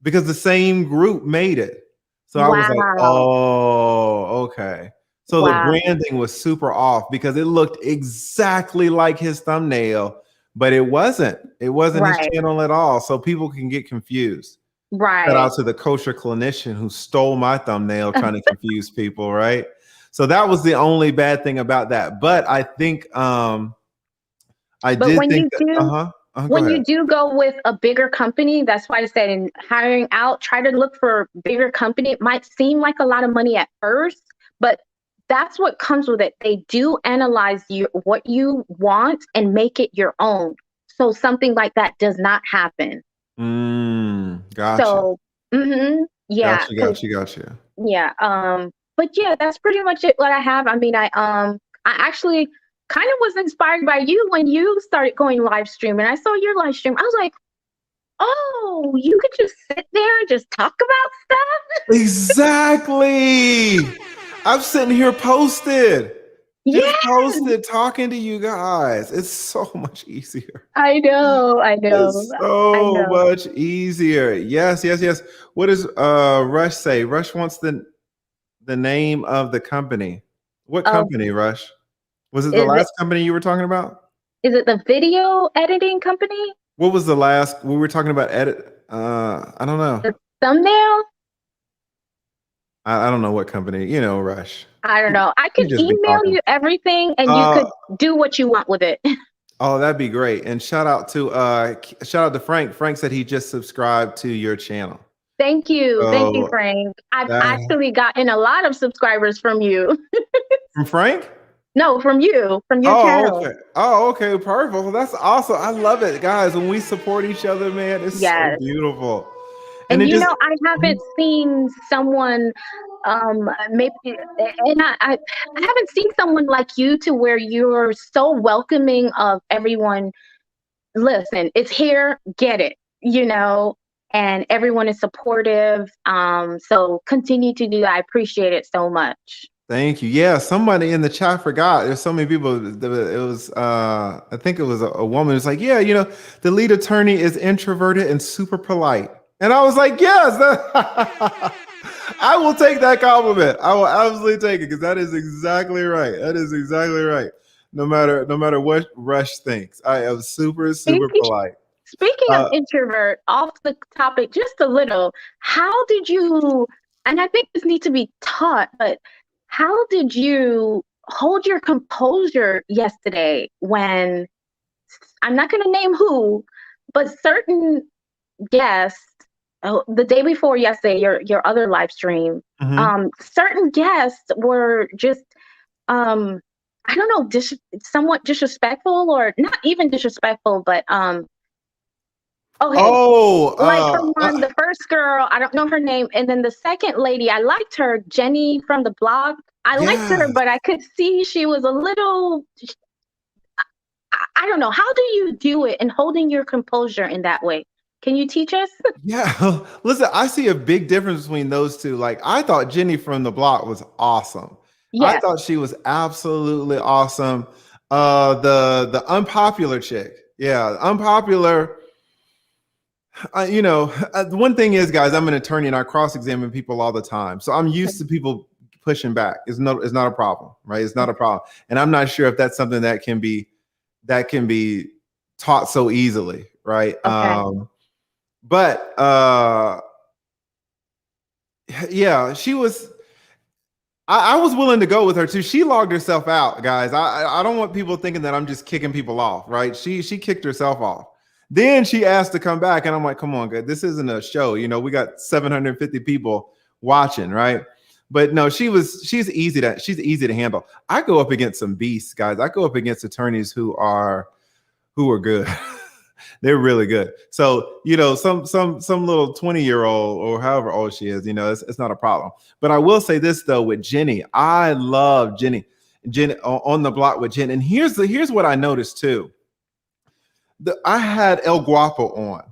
because the same group made it. So I was like, oh, okay. So the branding was super off because it looked exactly like his thumbnail, but it wasn't. It wasn't his channel at all. So people can get confused. Right. Shout out to the kosher clinician who stole my thumbnail trying to confuse people, right? So that was the only bad thing about that. But I think when you do go with a bigger company, that's why I said in hiring out, try to look for bigger company. It might seem like a lot of money at first, but that's what comes with it. They do analyze what you want and make it your own. So something like that does not happen. Gotcha. So, yeah. Gotcha. Yeah. But yeah, that's pretty much it. What I have. I mean, I actually kind of was inspired by you when you started going live stream, and I saw your live stream. I was like, oh, you could just sit there and just talk about stuff. Exactly. I'm sitting here posted. Just posted talking to you guys. It's so much easier. I know. It's so much easier. Yes. What does Rush say? Rush wants the name of the company. What company, Rush? Was it the last company you were talking about? Is it the video editing company? What was the last we were talking about? I don't know. The thumbnail? I don't know what company, Rush. I don't know. I could email you everything and you could do what you want with it. Oh, that'd be great. And shout out to Frank. Frank said he just subscribed to your channel. Thank you. Thank you, Frank. I've actually gotten a lot of subscribers from you. From Frank? No, from you, from your channel. Okay. Oh, okay. Perfect. Well, that's awesome. I love it, guys. When we support each other, man, it's so beautiful. And I haven't seen someone maybe, and I haven't seen someone like you to where you're so welcoming of everyone. Listen, it's here, get it, and everyone is supportive. So continue to do that. I appreciate it so much. Thank you. Yeah, somebody in the chat forgot. There's so many people. It was, I think it was a woman who's like, yeah, the lead attorney is introverted and super polite. And I was like, yes, I will take that compliment. I will absolutely take it because that is exactly right. That is exactly right. No matter what Rush thinks, I am super polite. Speaking of introvert, off the topic just a little, how did you, and I think this needs to be taught, but how did you hold your composure yesterday when, I'm not going to name who, but certain guests, the day before yesterday, your other live stream, certain guests were just, I don't know, somewhat disrespectful, or not even disrespectful, but like the first girl, I don't know her name, and then the second lady, I liked her, Jenny from the blog. I liked her, Yes. but I could see she was a little. I don't know. How do you do it and holding your composure in that way? Can you teach us? Yeah. Listen, I see a big difference between those two. Like, I thought Jenny from the block was awesome. I Yes. thought she was absolutely awesome. The unpopular chick. Yeah, unpopular. The one thing is, guys, I'm an attorney and I cross-examine people all the time. So I'm used to people pushing back. It's not a problem, right? It's not a problem. And I'm not sure if that's something that can be taught so easily, right? Okay. But yeah, she was. I was willing to go with her too. She logged herself out, guys. I don't want people thinking that I'm just kicking people off, right? She kicked herself off. Then she asked to come back, and I'm like, come on, guys, this isn't a show. We got 750 people watching, right? But no, she's easy to handle. I go up against some beasts, guys. I go up against attorneys who are good. They're really good. So, some little 20-year-old or however old she is, it's not a problem. But I will say this though, with Jenny, I love Jenny on the block with Jen. And here's what I noticed too. I had El Guapo on,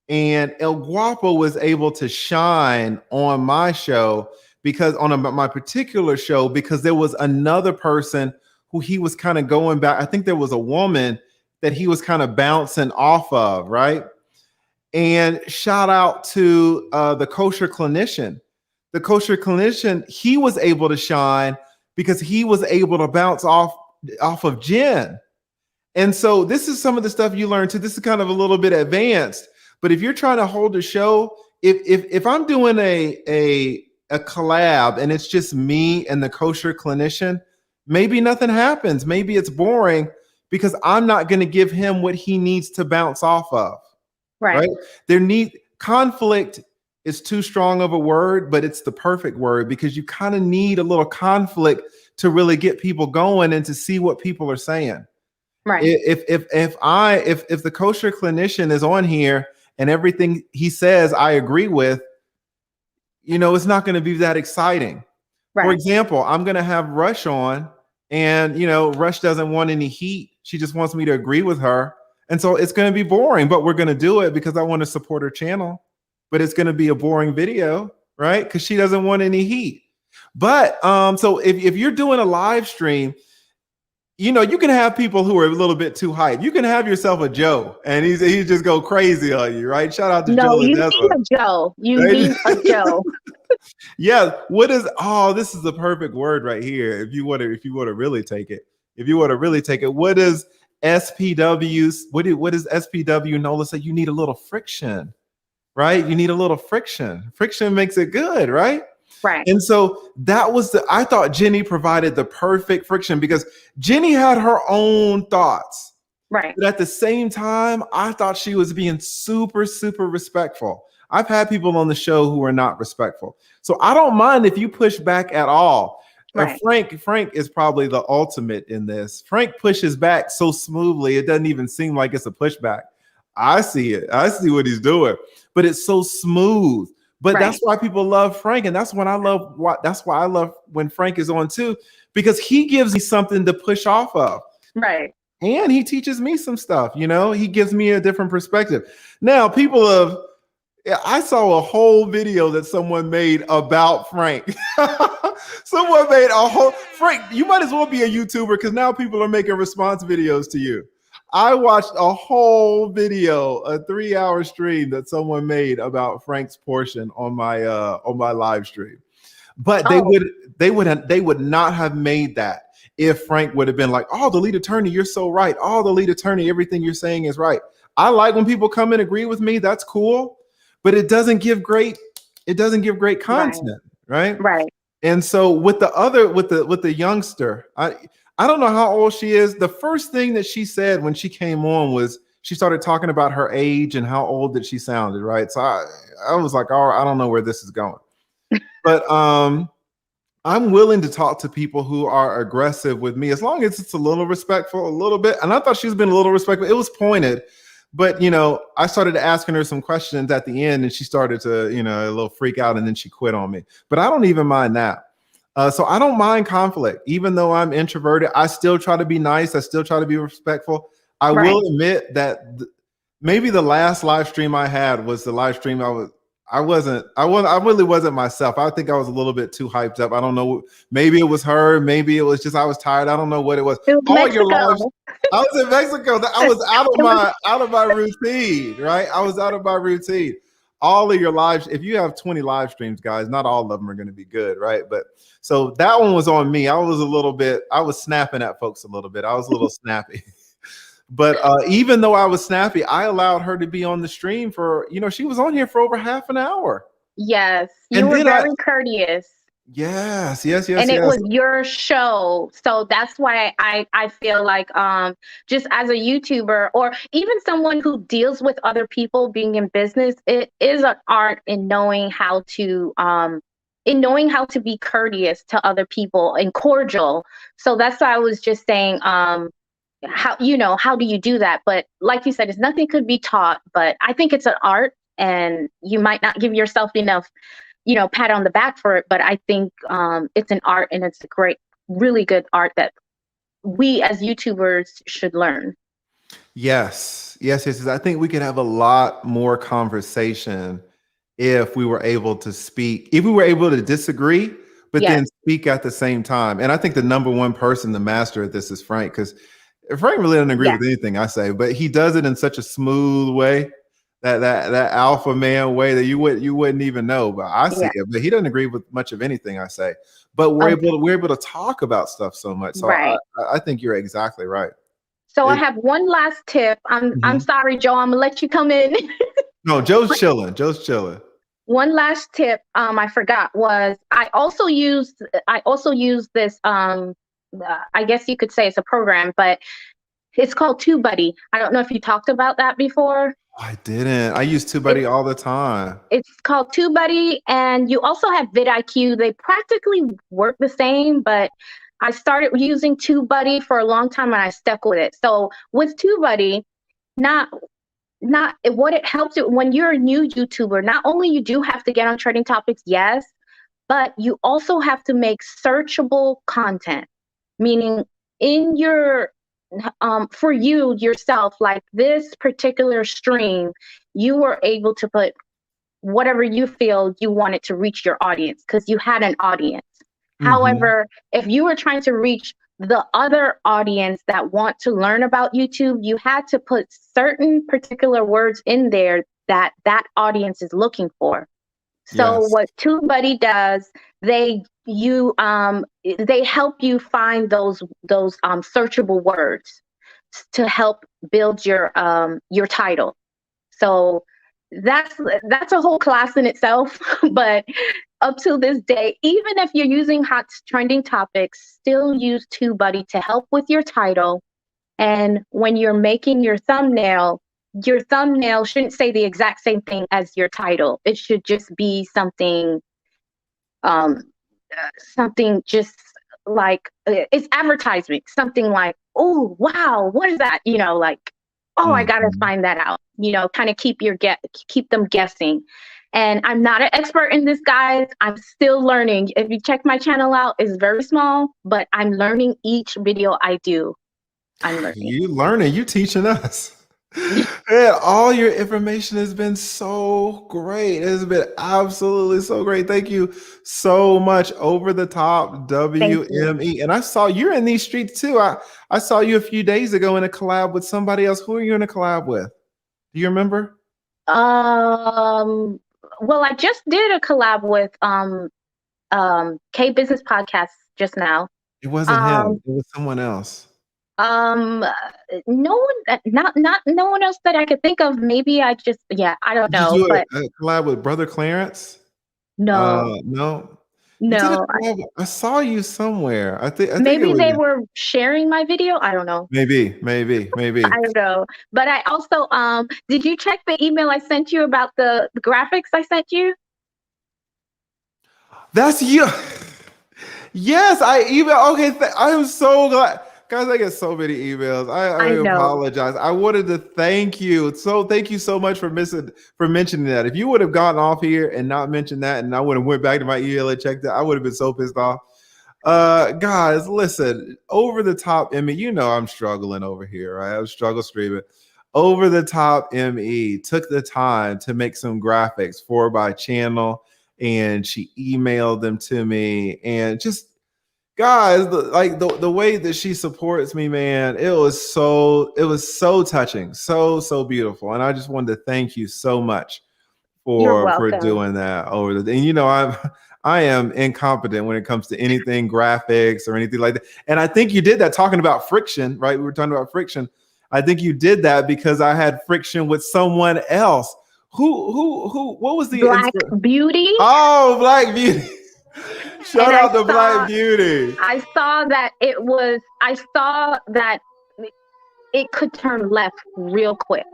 and El Guapo was able to shine on my show because my particular show, because there was another person who he was kind of going back. I think there was a woman that he was kind of bouncing off of, right? And shout out to the kosher clinician. The kosher clinician, he was able to shine because he was able to bounce off of Jen. And so this is some of the stuff you learn too. This is kind of a little bit advanced, but if you're trying to hold a show, if I'm doing a collab and it's just me and the kosher clinician, maybe nothing happens. Maybe it's boring because I'm not going to give him what he needs to bounce off of. Right? Conflict is too strong of a word, but it's the perfect word because you kind of need a little conflict to really get people going and to see what people are saying. Right. If the kosher clinician is on here and everything he says I agree with, it's not going to be that exciting. Right. For example, I'm going to have Rush on, and Rush doesn't want any heat. She just wants me to agree with her, and so it's going to be boring. But we're going to do it because I want to support her channel. But it's going to be a boring video, right? Because she doesn't want any heat. But so if you're doing a live stream, you can have people who are a little bit too hype. You can have yourself a Joe, and he just go crazy on you, right? Shout out to Joe. No, you need a Joe. You need a Joe. Yeah. This is the perfect word right here. If you want to really take it, what is SPW's? What is SPW? Nola said you need a little friction, right? You need a little friction. Friction makes it good, right? Right. And so I thought Jenny provided the perfect friction because Jenny had her own thoughts. Right. But at the same time, I thought she was being super, super respectful. I've had people on the show who are not respectful. So I don't mind if you push back at all. Right. Frank is probably the ultimate in this. Frank pushes back so smoothly, it doesn't even seem like it's a pushback. I see it. I see what he's doing, but it's so smooth. But that's why people love Frank, and that's why I love when Frank is on too, because he gives me something to push off of. Right. And he teaches me some stuff, he gives me a different perspective. Now, I saw a whole video that someone made about Frank. Someone made a whole Frank, you might as well be a YouTuber because now people are making response videos to you. I watched a whole video, a 3-hour stream that someone made about Frank's portion on my live stream. But they would not have made that if Frank would have been like, "Oh, the lead attorney, you're so right. Oh, the lead attorney, everything you're saying is right." I like when people come and agree with me. That's cool, but it doesn't give great content, right? Right. And so with the youngster, I don't know how old she is. The first thing that she said when she came on was she started talking about her age and how old that she sounded, right? So I was like, "Oh, I don't know where this is going." But I'm willing to talk to people who are aggressive with me as long as it's a little respectful, a little bit. And I thought she's been a little respectful. It was pointed, but I started asking her some questions at the end, and she started to a little freak out, and then she quit on me. But I don't even mind that. So I don't mind conflict, even though I'm introverted. I still try to be nice. I still try to be respectful. I will admit that maybe the last live stream I had was the live stream I really wasn't myself. I think I was a little bit too hyped up. I don't know. Maybe it was her. Maybe it was just I was tired. I don't know what it was. It was All Mexico. your lives, I was in Mexico. I was out of my routine, right? I was out of my routine. All of your lives, if you have 20 live streams, guys, not all of them are going to be good, right? But so that one was on me. I was snapping at folks a little bit. I was a little snappy. But even though I was snappy, I allowed her to be on the stream for, she was on here for over half an hour. Yes, you were very courteous. Yes. And it was your show. So that's why I feel like just as a YouTuber or even someone who deals with other people being in business, it is an art in knowing how to be courteous to other people and cordial. So that's why I was just saying how do you do that? But like you said, it's nothing could be taught, but I think it's an art and you might not give yourself enough, pat on the back for it. But I think it's an art and it's a really good art that we as YouTubers should learn. Yes. I think we could have a lot more conversation if we were able to speak, if we were able to disagree, but then speak at the same time. And I think the number one person, the master at this is Frank, because Frank really doesn't agree with anything I say, but he does it in such a smooth way, that alpha man way that you wouldn't even know. But I see it, but he doesn't agree with much of anything I say. But we're able to talk about stuff so much. So I think you're exactly right. So I have one last tip. I'm sorry, Joe. I'm gonna let you come in. No, Joe's chilling. One last tip I forgot was I also use this I guess you could say it's a program, but it's called TubeBuddy. I don't know if you talked about that before. I didn't. I use TubeBuddy all the time. It's called TubeBuddy, and you also have vidIQ. They practically work the same, but I started using TubeBuddy for a long time and I stuck with it. So with TubeBuddy, not what it helps you when you're a new YouTuber, not only you do have to get on trending topics, yes, but you also have to make searchable content, meaning in your for you yourself, like this particular stream, you were able to put whatever you feel you wanted to reach your audience because you had an audience. However, if you were trying to reach the other audience that want to learn about YouTube, you had to put certain particular words in there that audience is looking for. So what TubeBuddy does, they help you find those searchable words to help build your title. So that's a whole class in itself. But up to this day, even if you're using hot trending topics, still use TubeBuddy to help with your title. And when you're making your thumbnail shouldn't say the exact same thing as your title. It should just be something just like it's advertisement, something like, oh wow, what is that? I gotta find that out. Kind of keep them guessing. And I'm not an expert in this, guys. I'm still learning. If you check my channel out, it's very small, but I'm learning each video I do. I'm learning. You learning, you teaching us. Yeah, all your information has been so great. It has been absolutely so great. Thank you so much. Over the top W.M.W. And I saw you're in these streets too. I saw you a few days ago in a collab with somebody else. Who are you in a collab with? Do you remember? Well, I just did a collab with K Business Podcast just now. It wasn't him. It was someone else. No one else that I could think of. Maybe I don't know. Did you do a collab with Brother Clarence? No. No. I saw you somewhere. I think maybe they were sharing my video. I don't know. Maybe. I don't know. But I also did you check the email I sent you about the graphics I sent you? That's you. Yes, I am so glad. Guys, I get so many emails. I apologize. I wanted to thank you. So thank you so much for mentioning that. If you would have gotten off here and not mentioned that, and I would have went back to my email and checked it, I would have been so pissed off. Guys, listen, Over the Top ME, you know I'm struggling over here, right? I'm struggle streaming. Over the Top ME took the time to make some graphics for my channel, and she emailed them to me, and just guys, the way that she supports me, man, it was so touching, so beautiful. And I just wanted to thank you so much You're for welcome. doing that and you know, I am incompetent when it comes to anything graphics or anything like that. And I think you did that talking about friction, right? We were talking about friction. I think you did that because I had friction with someone else. Who what was the Black Beauty? Oh, Black Beauty. Shout And out to Black Beauty. I saw that it could turn left real quick.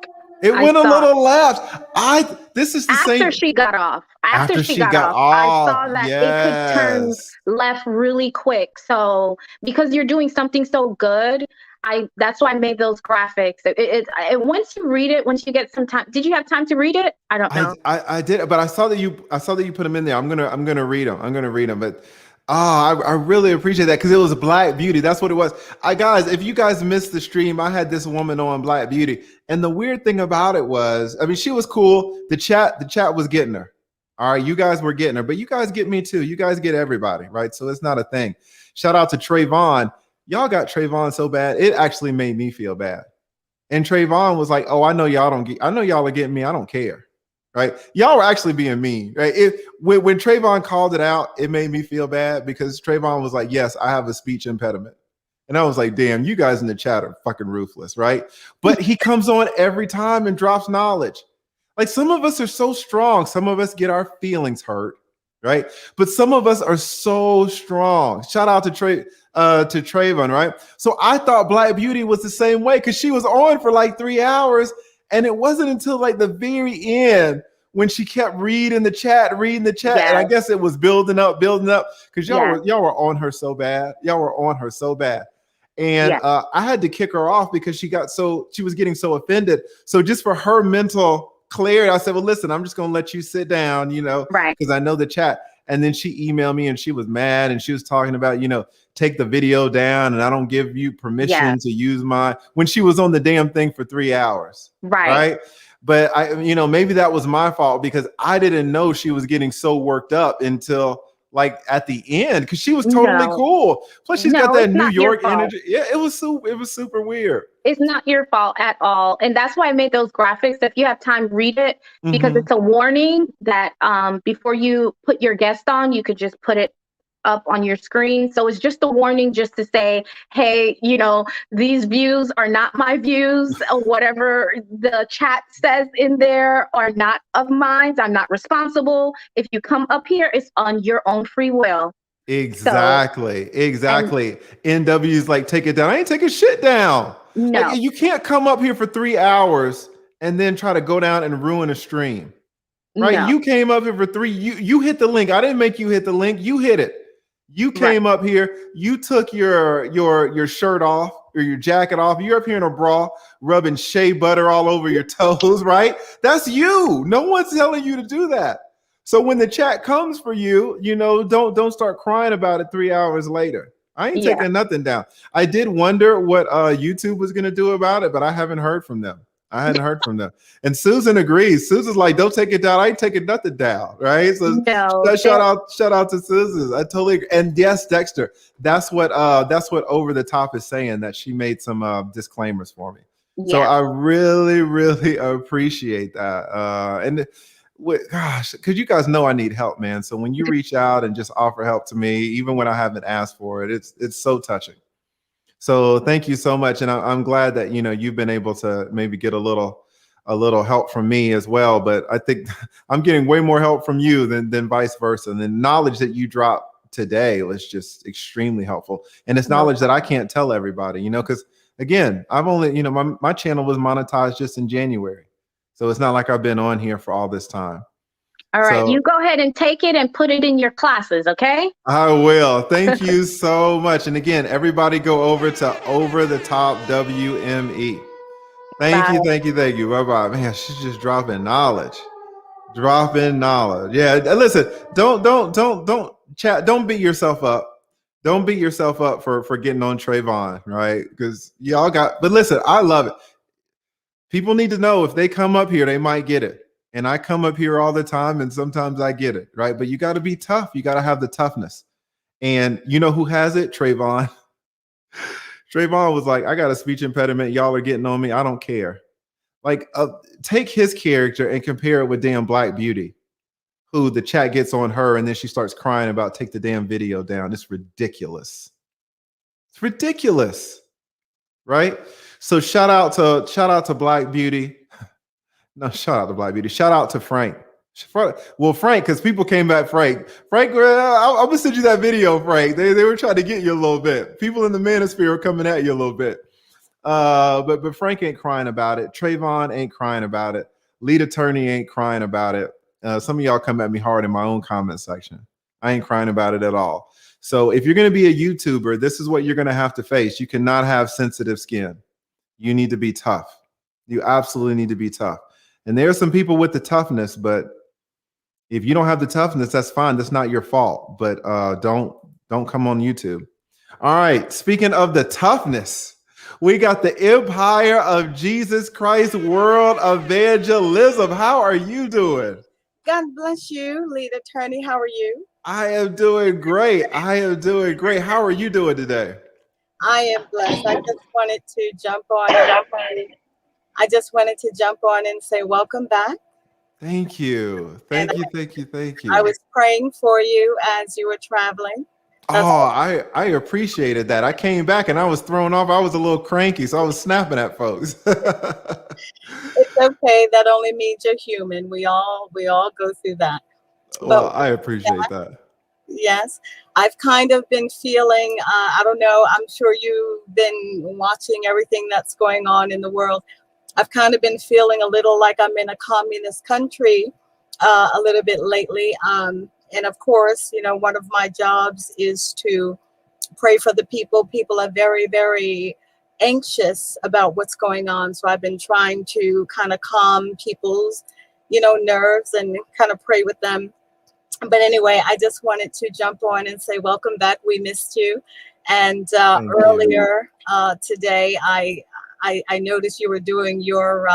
It went a little left. This is the same. After she got off. After she got off, I saw that it could turn left really quick. So because you're doing something so good, that's why I made those graphics. Once you read it, once you get some time. Did you have time to read it? I don't know. I did, but I saw that you put them in there. I'm gonna read them. But I really appreciate that because it was Black Beauty. That's what it was. Guys, if you guys missed the stream, I had this woman on, Black Beauty, and the weird thing about it was, I mean, she was cool. The chat was getting her. All right, you guys were getting her, but you guys get me too. You guys get everybody, right? So it's not a thing. Shout out to Trayvon. Y'all got Trayvon so bad, it actually made me feel bad. And Trayvon was like, "Oh, I know y'all are getting me. I don't care." Right? Y'all were actually being mean, right? When Trayvon called it out, it made me feel bad because Trayvon was like, "Yes, I have a speech impediment." And I was like, "Damn, you guys in the chat are fucking ruthless," right? But he comes on every time and drops knowledge. Like, some of us are so strong. Some of us get our feelings hurt, right? But some of us are so strong. Shout out to Trayvon, right? So I thought Black Beauty was the same way because she was on for like 3 hours. And it wasn't until like the very end when she kept reading the chat. Yes. And I guess it was building up because y'all were on her so bad. And I had to kick her off because she was getting so offended. So just for her mental clarity, I said, "Well, listen, I'm just gonna let you sit down, right? Because I know the chat." And then she emailed me and she was mad and she was talking about, take the video down and I don't give you permission to use when she was on the damn thing for 3 hours. Right. But maybe that was my fault because I didn't know she was getting so worked up until like at the end because she was totally cool. Plus she's got that New York energy. Yeah, it was super weird. It's not your fault at all. And that's why I made those graphics. If you have time, read it because it's a warning that before you put your guest on, you could just put it up on your screen. So it's just a warning just to say, hey, these views are not my views, or whatever the chat says in there are not of mine. I'm not responsible. If you come up here, it's on your own free will. Exactly. NW's like, take it down. I ain't taking shit down. No. Like, you can't come up here for 3 hours and then try to go down and ruin a stream. Right? No. You came up here for 3. You hit the link. I didn't make you hit the link. You hit it. You came up here, you took your shirt off or your jacket off. You're up here in a bra, rubbing shea butter all over your toes, right? That's you. No one's telling you to do that. So when the chat comes for you, don't start crying about it 3 hours later. I ain't taking nothing down. I did wonder what YouTube was going to do about it, but I haven't heard from them. And Susan agrees. Susan's like, "Don't take it down." I ain't taking nothing down, right? So shout out to Susan. I totally agree. And yes, Dexter, that's what Over the Top is saying, that she made some disclaimers for me. Yeah. So I really, really appreciate that. Gosh, because you guys know I need help, man. So when you reach out and just offer help to me, even when I haven't asked for it, it's so touching. So thank you so much, and I'm glad that you've been able to maybe get a little help from me as well. But I think I'm getting way more help from you than vice versa. And the knowledge that you dropped today was just extremely helpful, and it's knowledge that I can't tell everybody. Because again, I've only my channel was monetized just in January, so it's not like I've been on here for all this time. All right, you go ahead and take it and put it in your classes, okay? I will. Thank you so much. And again, everybody go over to Over the Top WME. Thank you. Bye-bye. Man, she's just dropping knowledge. Yeah, listen, don't chat. Don't beat yourself up. Don't beat yourself up for getting on Trayvon, right? Because y'all got, but listen, I love it. People need to know if they come up here, they might get it. And I come up here all the time, and sometimes I get it, right? But you got to be tough. You got to have the toughness. And you know who has it? Trayvon. Trayvon was like, I got a speech impediment. Y'all are getting on me. I don't care. Like, take his character and compare it with damn Black Beauty, who the chat gets on her, and then she starts crying about take the damn video down. It's ridiculous. It's ridiculous, right? So shout out to Black Beauty. No, shout out to Black Beauty. Shout out to Frank. Well, Frank, because people came back. Frank, I'm gonna send you that video, Frank. They were trying to get you a little bit. People in the manosphere are coming at you a little bit. But Frank ain't crying about it. Trayvon ain't crying about it. Lead attorney ain't crying about it. Some of y'all come at me hard in my own comment section. I ain't crying about it at all. So if you're gonna be a YouTuber, this is what you're gonna have to face. You cannot have sensitive skin. You need to be tough. You absolutely need to be tough. And there are some people with the toughness, but if you don't have the toughness, that's fine. That's not your fault. But don't come on YouTube. All right. Speaking of the toughness, we got the Empire of Jesus Christ World Evangelism. How are you doing? God bless you, lead attorney. How are you? I am doing great. I am doing great. How are you doing today? I am blessed. I just wanted to jump on. I just wanted to jump on and say welcome back. Thank you. Thank you. I was praying for you as you were traveling. I appreciated that. I came back and I was thrown off. I was a little cranky, so I was snapping at folks. It's okay. That only means you're human. We all go through that. Well, I appreciate that. Yes. I've kind of been feeling, I don't know, I'm sure you've been watching everything that's going on in the world. I've kind of been feeling a little like I'm in a communist country a little bit lately. And of course, you know, one of my jobs is to pray for the people. People are very, very anxious about what's going on. So I've been trying to kind of calm people's, you know, nerves and kind of pray with them. But anyway, I just wanted to jump on and say, welcome back. We missed you. And earlier today, I noticed you were doing your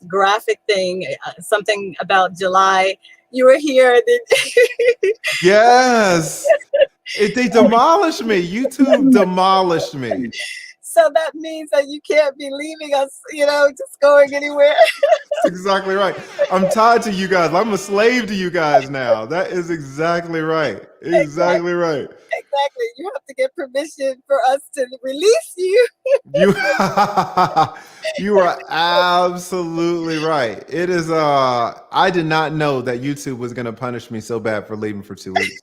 graphic thing, something about July. You were here. Yes. They demolished me. YouTube demolished me. So that means that you can't be leaving us, you know, just going anywhere. That's exactly right. I'm tied to you guys. I'm a slave to you guys now. That is exactly right. Exactly right. Exactly. You have to get permission for us to release you. You are absolutely right. It is I did not know that YouTube was going to punish me so bad for leaving for 2 weeks.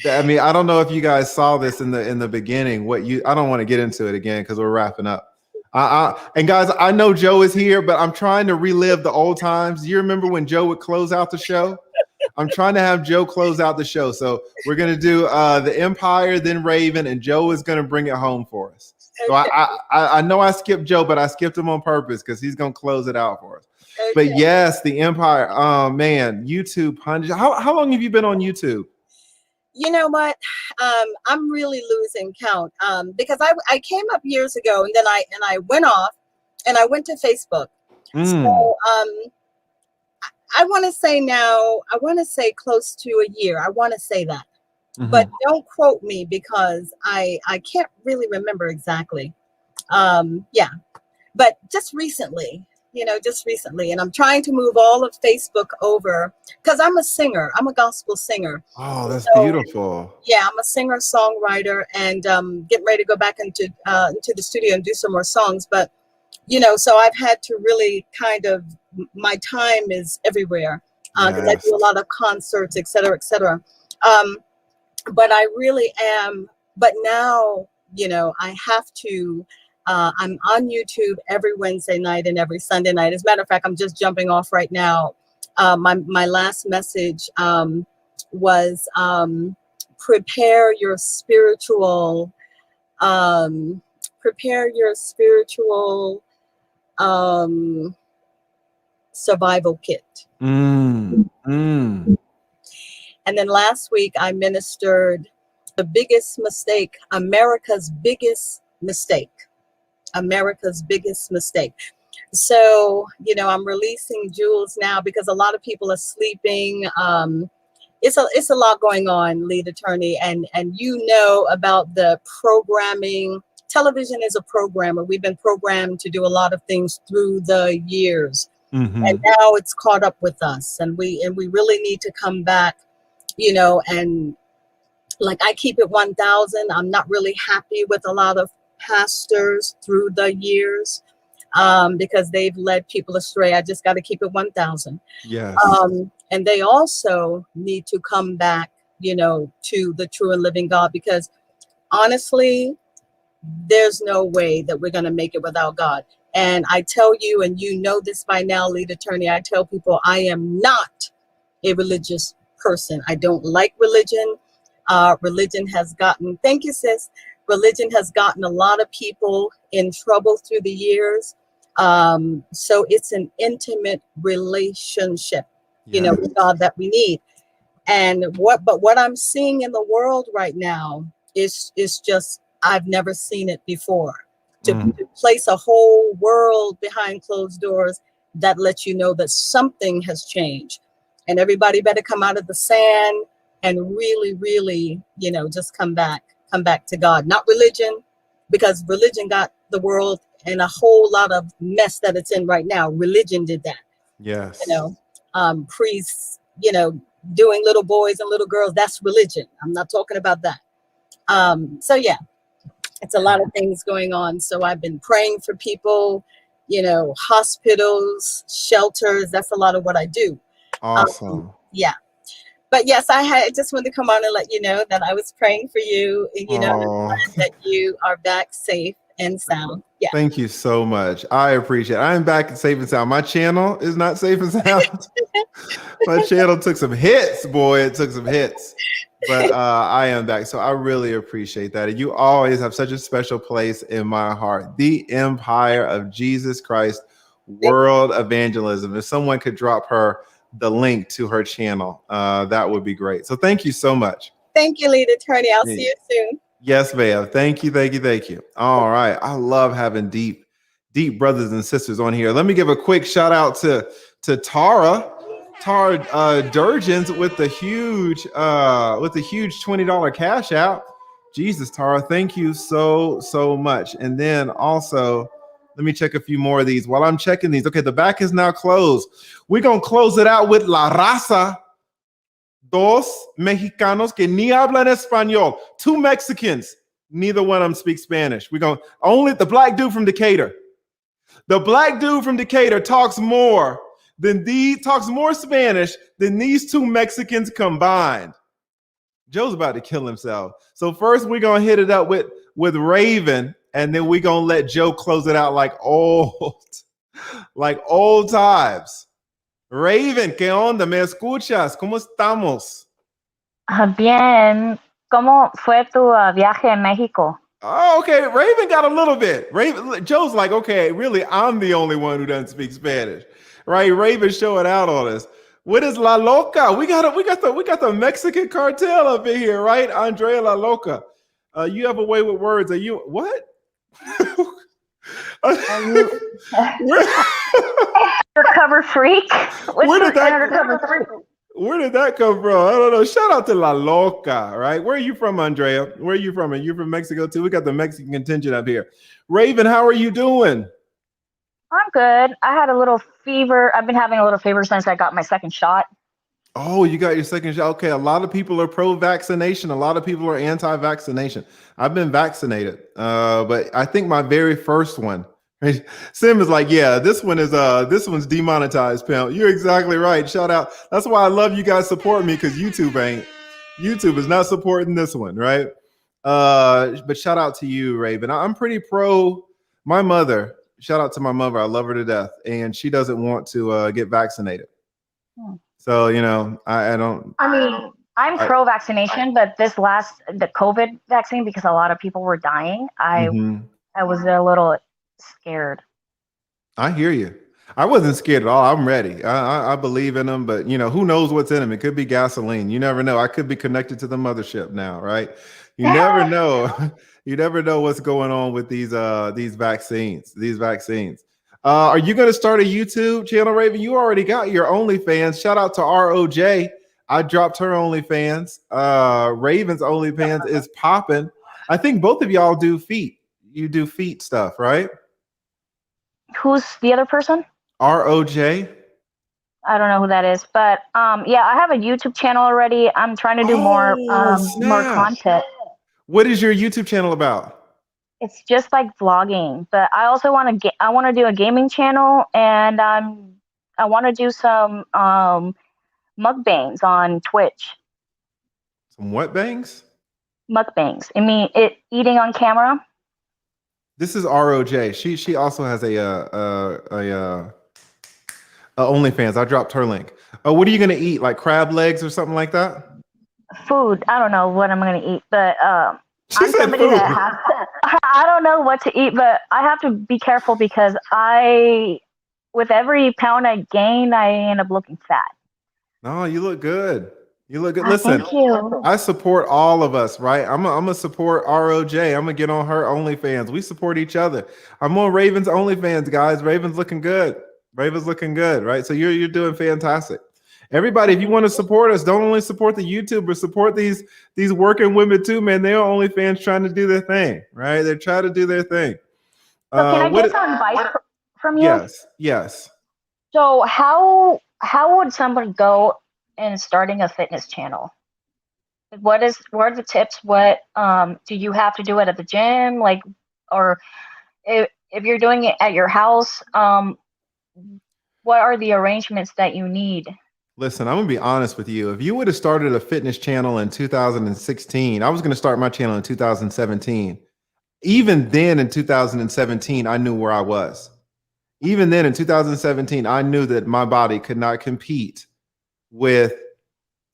I mean, I don't know if you guys saw this in the beginning. I don't want to get into it again because we're wrapping up. And guys, I know Joe is here, but I'm trying to relive the old times. You remember when Joe would close out the show? I'm trying to have Joe close out the show. So we're going to do the Empire, then Raven, and Joe is going to bring it home for us. So I know I skipped Joe, but I skipped him on purpose because he's going to close it out for us. Okay. But yes, the Empire. Oh, man, YouTube punish. How long have you been on YouTube? You know what? I'm really losing count because I came up years ago and then I went off and I went to Facebook. So I want to say now, I want to say close to a year. I want to say that, but don't quote me because I can't really remember exactly. Yeah, but just recently. And I'm trying to move all of Facebook over because I'm a singer. I'm a gospel singer. Oh, that's beautiful. Yeah, I'm a singer songwriter and getting ready to go back into the studio and do some more songs. But, you know, so I've had to really kind of, my time is everywhere because I do a lot of concerts, et cetera, et cetera. But I really am. But now, you know, I have to. I'm on YouTube every Wednesday night and every Sunday night. As a matter of fact, I'm just jumping off right now. My last message was prepare your spiritual survival kit. And then last week I ministered the biggest mistake, America's biggest mistake. America's biggest mistake. So, you know, I'm releasing jewels now because a lot of people are sleeping. It's a lot going on, lead attorney, and you know about the programming. Television is a programmer. We've been programmed to do a lot of things through the years, and now it's caught up with us, and we really need to come back, you know. And like, I keep it 1,000. I'm not really happy with a lot of pastors through the years because they've led people astray. I just got to keep it 1,000. Yes. And they also need to come back, you know, to the true and living God, because honestly, there's no way that we're going to make it without God. And I tell you, and you know this by now, lead attorney, I tell people I am not a religious person. I don't like religion. Religion has gotten, thank you, sis. Religion has gotten a lot of people in trouble through the years. So it's an intimate relationship, you know, with God that we need. And what I'm seeing in the world right now is just, I've never seen it before. To place a whole world behind closed doors, that lets you know that something has changed. And everybody better come out of the sand and really, really, you know, just come back to God, not religion, because religion got the world in a whole lot of mess that it's in right now. Religion did that. Yes. You know, priests, you know, doing little boys and little girls, that's religion. I'm not talking about that. So yeah, it's a lot of things going on. So I've been praying for people, you know, hospitals, shelters. That's a lot of what I do. Awesome. Yeah. But yes, I just wanted to come on and let you know that I was praying for you, and, you know, I'm glad that you are back safe and sound. Yeah. Thank you so much. I appreciate it. I'm back safe and sound. My channel is not safe and sound. My channel took some hits, boy. It took some hits. But I am back. So I really appreciate that. And you always have such a special place in my heart. The Empire of Jesus Christ World Evangelism. If someone could drop her the link to her channel, that would be great. So thank you so much. Thank you, lead attorney. I'll see you soon. Yes, ma'am. Thank you. Thank you. Thank you. All right. I love having deep brothers and sisters on here. Let me give a quick shout out to Tara Durgens with the huge $20 cash out. Jesus, Tara, thank you so much. And then also, let me check a few more of these. While I'm checking these, okay, the back is now closed. We're gonna close it out with La Raza. Dos mexicanos que ni hablan español. Two Mexicans, neither one of them speak Spanish. We're gonna only the black dude from Decatur. The black dude from Decatur talks more Spanish than these two Mexicans combined. Joe's about to kill himself. So first we're gonna hit it up with Raven, and then we're gonna let Joe close it out like old times. Raven, ¿qué onda? ¿Me escuchas? ¿Cómo estamos? Bien. ¿Cómo fue tu viaje en México? Oh, okay. Raven got a little bit. Joe's like, okay, really, I'm the only one who doesn't speak Spanish, right? Raven showing out on us. What is La Loca? We got the Mexican cartel up in here, right? Andrea La Loca. You have a way with words. Are you what? Undercover freak? Where did that come from? I don't know. Shout out to La Loca, right? Where are you from, Andrea? Where are you from? Are you from Mexico too? We got the Mexican contingent up here. Raven, how are you doing? I'm good. I had a little fever. I've been having a little fever since I got my second shot. Oh, you got your second shot. Okay, a lot of people are pro-vaccination. A lot of people are anti-vaccination. I've been vaccinated, but I think my very first one. Sim is like, yeah, this one's demonetized, pimp. You're exactly right. Shout out. That's why I love you guys supporting me, because YouTube is not supporting this one, right? But shout out to you, Raven. I'm pretty pro. My mother. Shout out to my mother. I love her to death, and she doesn't want to get vaccinated. So, you know, I don't. I mean, I'm pro-vaccination, but the COVID vaccine, because a lot of people were dying, I was a little scared. I hear you. I wasn't scared at all. I'm ready. I believe in them, but you know, who knows what's in them? It could be gasoline. You never know. I could be connected to the mothership now, right? You never know. You never know what's going on with these vaccines. These vaccines. Are you going to start a YouTube channel, Raven? You already got your OnlyFans. Shout out to ROJ. I dropped her OnlyFans. Raven's OnlyFans is popping. I think both of y'all do feet. You do feet stuff, right? Who's the other person? ROJ. I don't know who that is, but yeah, I have a YouTube channel already. I'm trying to do more content. What is your YouTube channel about? It's just like vlogging, but I also want to I want to do a gaming channel, and I want to do some mukbangs on Twitch. Some what bangs? Mukbangs. I mean, eating on camera. This is ROJ. She also has a OnlyFans. I dropped her link. What are you gonna eat? Like crab legs or something like that? Food. I don't know what I'm gonna eat, but I'm somebody food. that has. I don't know what to eat, but I have to be careful because with every pound I gain, I end up looking fat. No, you look good. You look good. Listen, thank you. I support all of us, right? I'm gonna support ROJ. I'm gonna get on her OnlyFans. We support each other. I'm on Raven's OnlyFans, guys. Raven's looking good. Raven's looking good, right? So you're doing fantastic. Everybody, if you want to support us, don't only support the YouTubers, support these working women too, man. They're OnlyFans trying to do their thing, right? They're trying to do their thing. So can I get some advice from you? Yes. So how would somebody go in starting a fitness channel? What are the tips? What do you have to do it at the gym? Like, or if you're doing it at your house, what are the arrangements that you need? Listen, I'm gonna be honest with you. If you would have started a fitness channel in 2016, I was gonna start my channel in 2017. Even then in 2017, I knew where I was. Even then in 2017, I knew that my body could not compete with,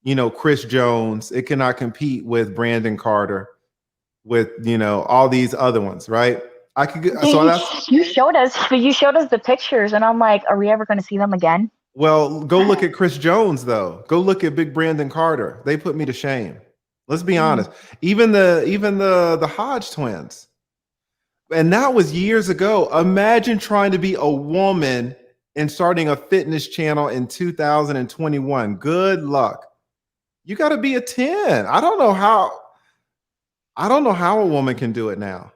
you know, Chris Jones. It cannot compete with Brandon Carter, with, you know, all these other ones, right? I could get, so that's, you showed us the pictures, and I'm like, are we ever going to see them again? well, go look at Chris Jones though. Go look at Big Brandon Carter. They put me to shame. Let's be honest. Even the Hodge twins. And that was years ago. Imagine trying to be a woman and starting a fitness channel in 2021. Good luck. You got to be a 10. I don't know how a woman can do it now.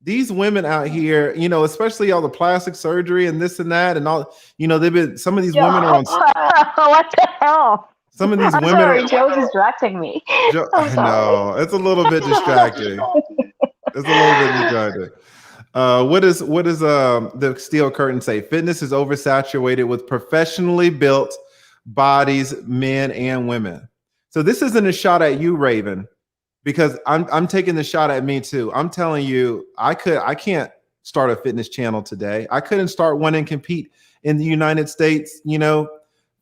These women out here, you know, especially all the plastic surgery and this and that and all, you know, some of these women are on. What the hell? Some of these I'm women sorry, are. Joe's distracting me. I know it's a little bit distracting. It's a little bit distracting. What does the Steel Curtain say? Fitness is oversaturated with professionally built bodies, men and women. So this isn't a shot at you, Raven, because I'm taking the shot at me too. I'm telling you, I can't start a fitness channel today. I couldn't start one and compete in the United States, you know,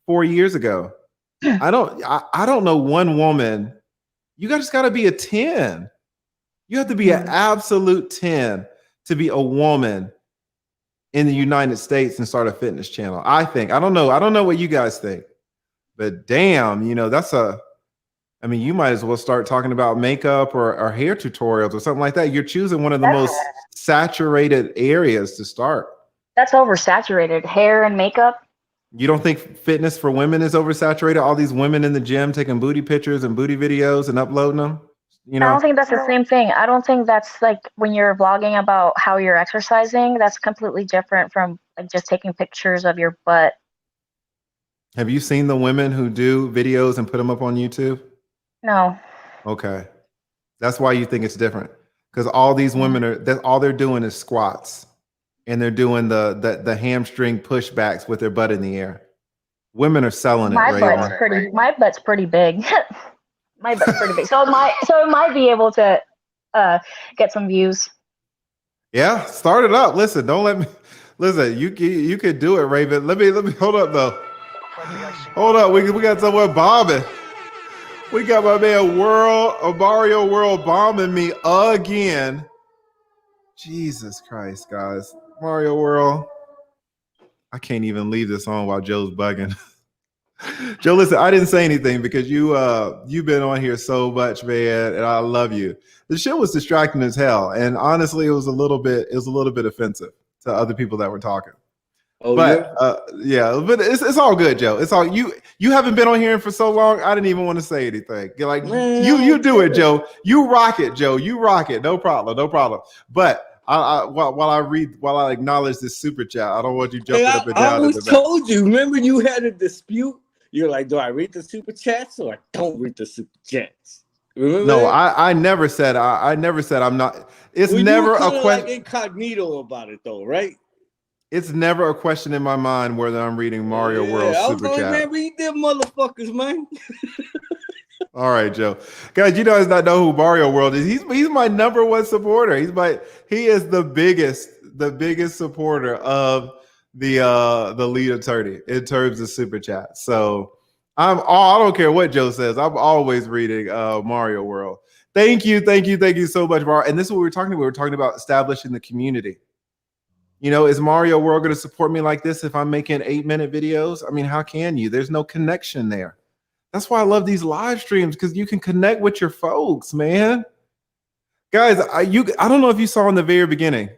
4 years ago. I don't know one woman. You just got to be a 10. You have to be an absolute 10 to be a woman in the United States and start a fitness channel. I think. I don't know what you guys think, but damn, you know, I mean, you might as well start talking about makeup or hair tutorials or something like that. You're choosing one of the most saturated areas to start. That's oversaturated. Hair and makeup. You don't think fitness for women is oversaturated? All these women in the gym taking booty pictures and booty videos and uploading them? You know? I don't think that's the same thing. I don't think that's like when you're vlogging about how you're exercising, that's completely different from like just taking pictures of your butt. Have you seen the women who do videos and put them up on YouTube? No. Okay. That's why you think it's different. Because all these women all they're doing is squats. And they're doing the hamstring pushbacks with their butt in the air. Women are selling it. My butt's pretty big. My butt's pretty big. So it might be able to get some views. Yeah, start it up. Listen, don't let me listen. You could do it, Raven. Let me hold up though. Hold up. We got someone bombing. We got my man Mario World bombing me again. Jesus Christ, guys. Mario World. I can't even leave this on while Joe's bugging. Joe, listen, I didn't say anything because you've been on here so much, man, and I love you. The shit was distracting as hell, and honestly, it was a little bit offensive to other people that were talking. Oh, But yeah, but it's all good, Joe. It's all you haven't been on here for so long. I didn't even want to say anything. You're like, you do it, Joe. You rock it, Joe. You rock it. No problem. But while I acknowledge this super chat, I don't want you jumping up and down. I always told you. Remember, you had a dispute. You're like, do I read the super chats or I don't read the super chats? Remember no, that? I never said I never said I'm not. It's never a question. Like incognito about it though, right? It's never a question in my mind whether I'm reading Mario World super chat. Man, read them motherfuckers, man. All right, Joe. Guys, you guys not know who Mario World is. He's my number one supporter. He is the biggest supporter of the lead attorney in terms of super chat. So I don't care what Joe says. I'm always reading Mario World. Thank you so much, Mario. And this is what we were talking about. We were talking about establishing the community. You know, is Mario World going to support me like this if I'm making 8-minute videos? I mean, how can you? There's no connection there. That's why I love these live streams, because you can connect with your folks, man. Guys, I don't know if you saw in the very beginning.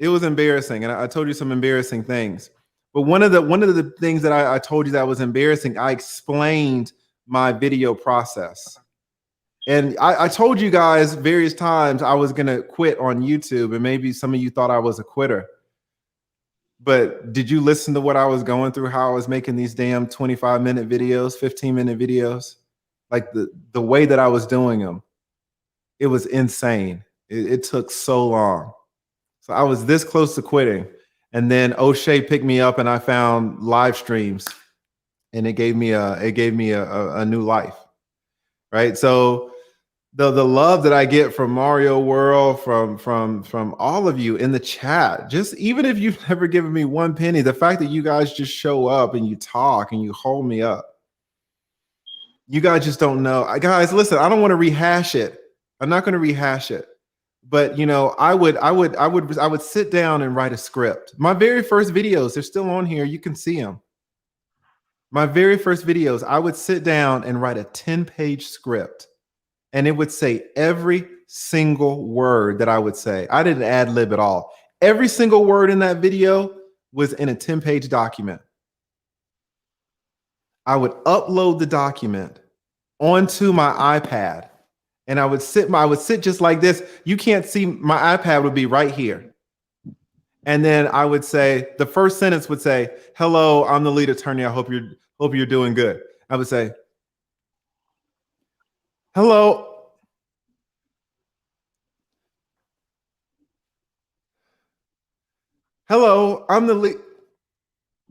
It was embarrassing, and I told you some embarrassing things. But one of the things that I told you that was embarrassing, I explained my video process. And I told you guys various times I was going to quit on YouTube, and maybe some of you thought I was a quitter. But did you listen to what I was going through, how I was making these damn 25-minute videos, 15-minute videos? Like the way that I was doing them, it was insane. It took so long. So I was this close to quitting. And then O'Shea picked me up and I found live streams, and it gave me a new life. Right? So the love that I get from Mario World, from all of you in the chat, just even if you've never given me one penny, the fact that you guys just show up and you talk and you hold me up, you guys just don't know. Guys, listen, I don't want to rehash it. I'm not going to rehash it. But you know, I would sit down and write a script. My very first videos, they're still on here. You can see them. My very first videos, I would sit down and write a 10-page script. And it would say every single word that I would say. I didn't ad lib at all. Every single word in that video was in a 10-page document. I would upload the document onto my iPad, and I would sit just like this. You can't see, my iPad would be right here. And then I would say, the first sentence would say, "Hello, I'm the lead attorney. I hope you're doing good." I would say, "Hello. Hello, I'm the lead."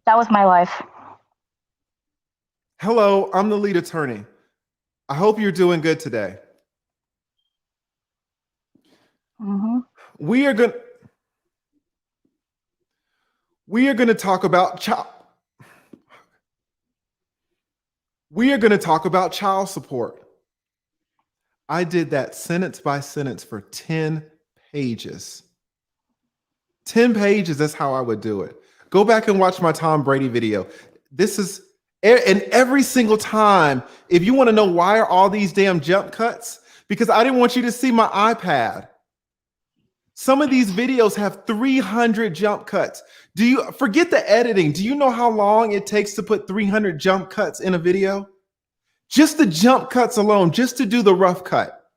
That was my life. "Hello, I'm the lead attorney. I hope you're doing good today. Mm-hmm. We are going to talk about child support." I did that sentence by sentence for 10 pages. 10 pages, that's how I would do it. Go back and watch my Tom Brady video. This is, and every single time, if you want to know why are all these damn jump cuts, because I didn't want you to see my iPad. Some of these videos have 300 jump cuts. Forget the editing. Do you know how long it takes to put 300 jump cuts in a video? Just the jump cuts alone, just to do the rough cut.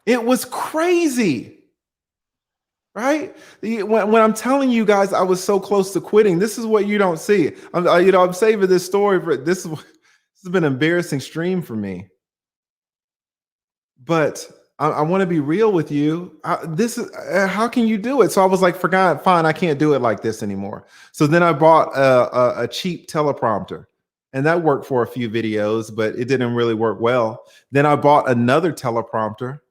It was crazy. Right? When I'm telling you guys I was so close to quitting, this is what you don't see. I'm saving this story for this has been an embarrassing stream for me. But I want to be real with you. How can you do it? So I was like, fine, I can't do it like this anymore. So then I bought a cheap teleprompter, and that worked for a few videos, but it didn't really work well. Then I bought another teleprompter,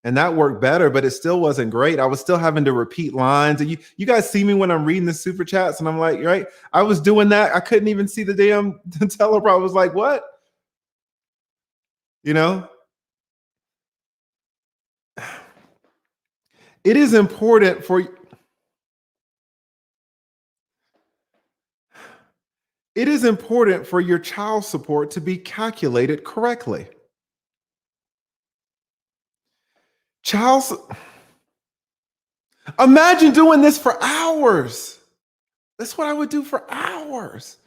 and that worked better, but it still wasn't great. I was still having to repeat lines. And you guys see me when I'm reading the super chats, and I'm like, right? I was doing that. I couldn't even see the damn teleprompter. I was like, what? You know? It is important for It is important for your child support to be calculated correctly. Imagine doing this for hours. That's what I would do for hours.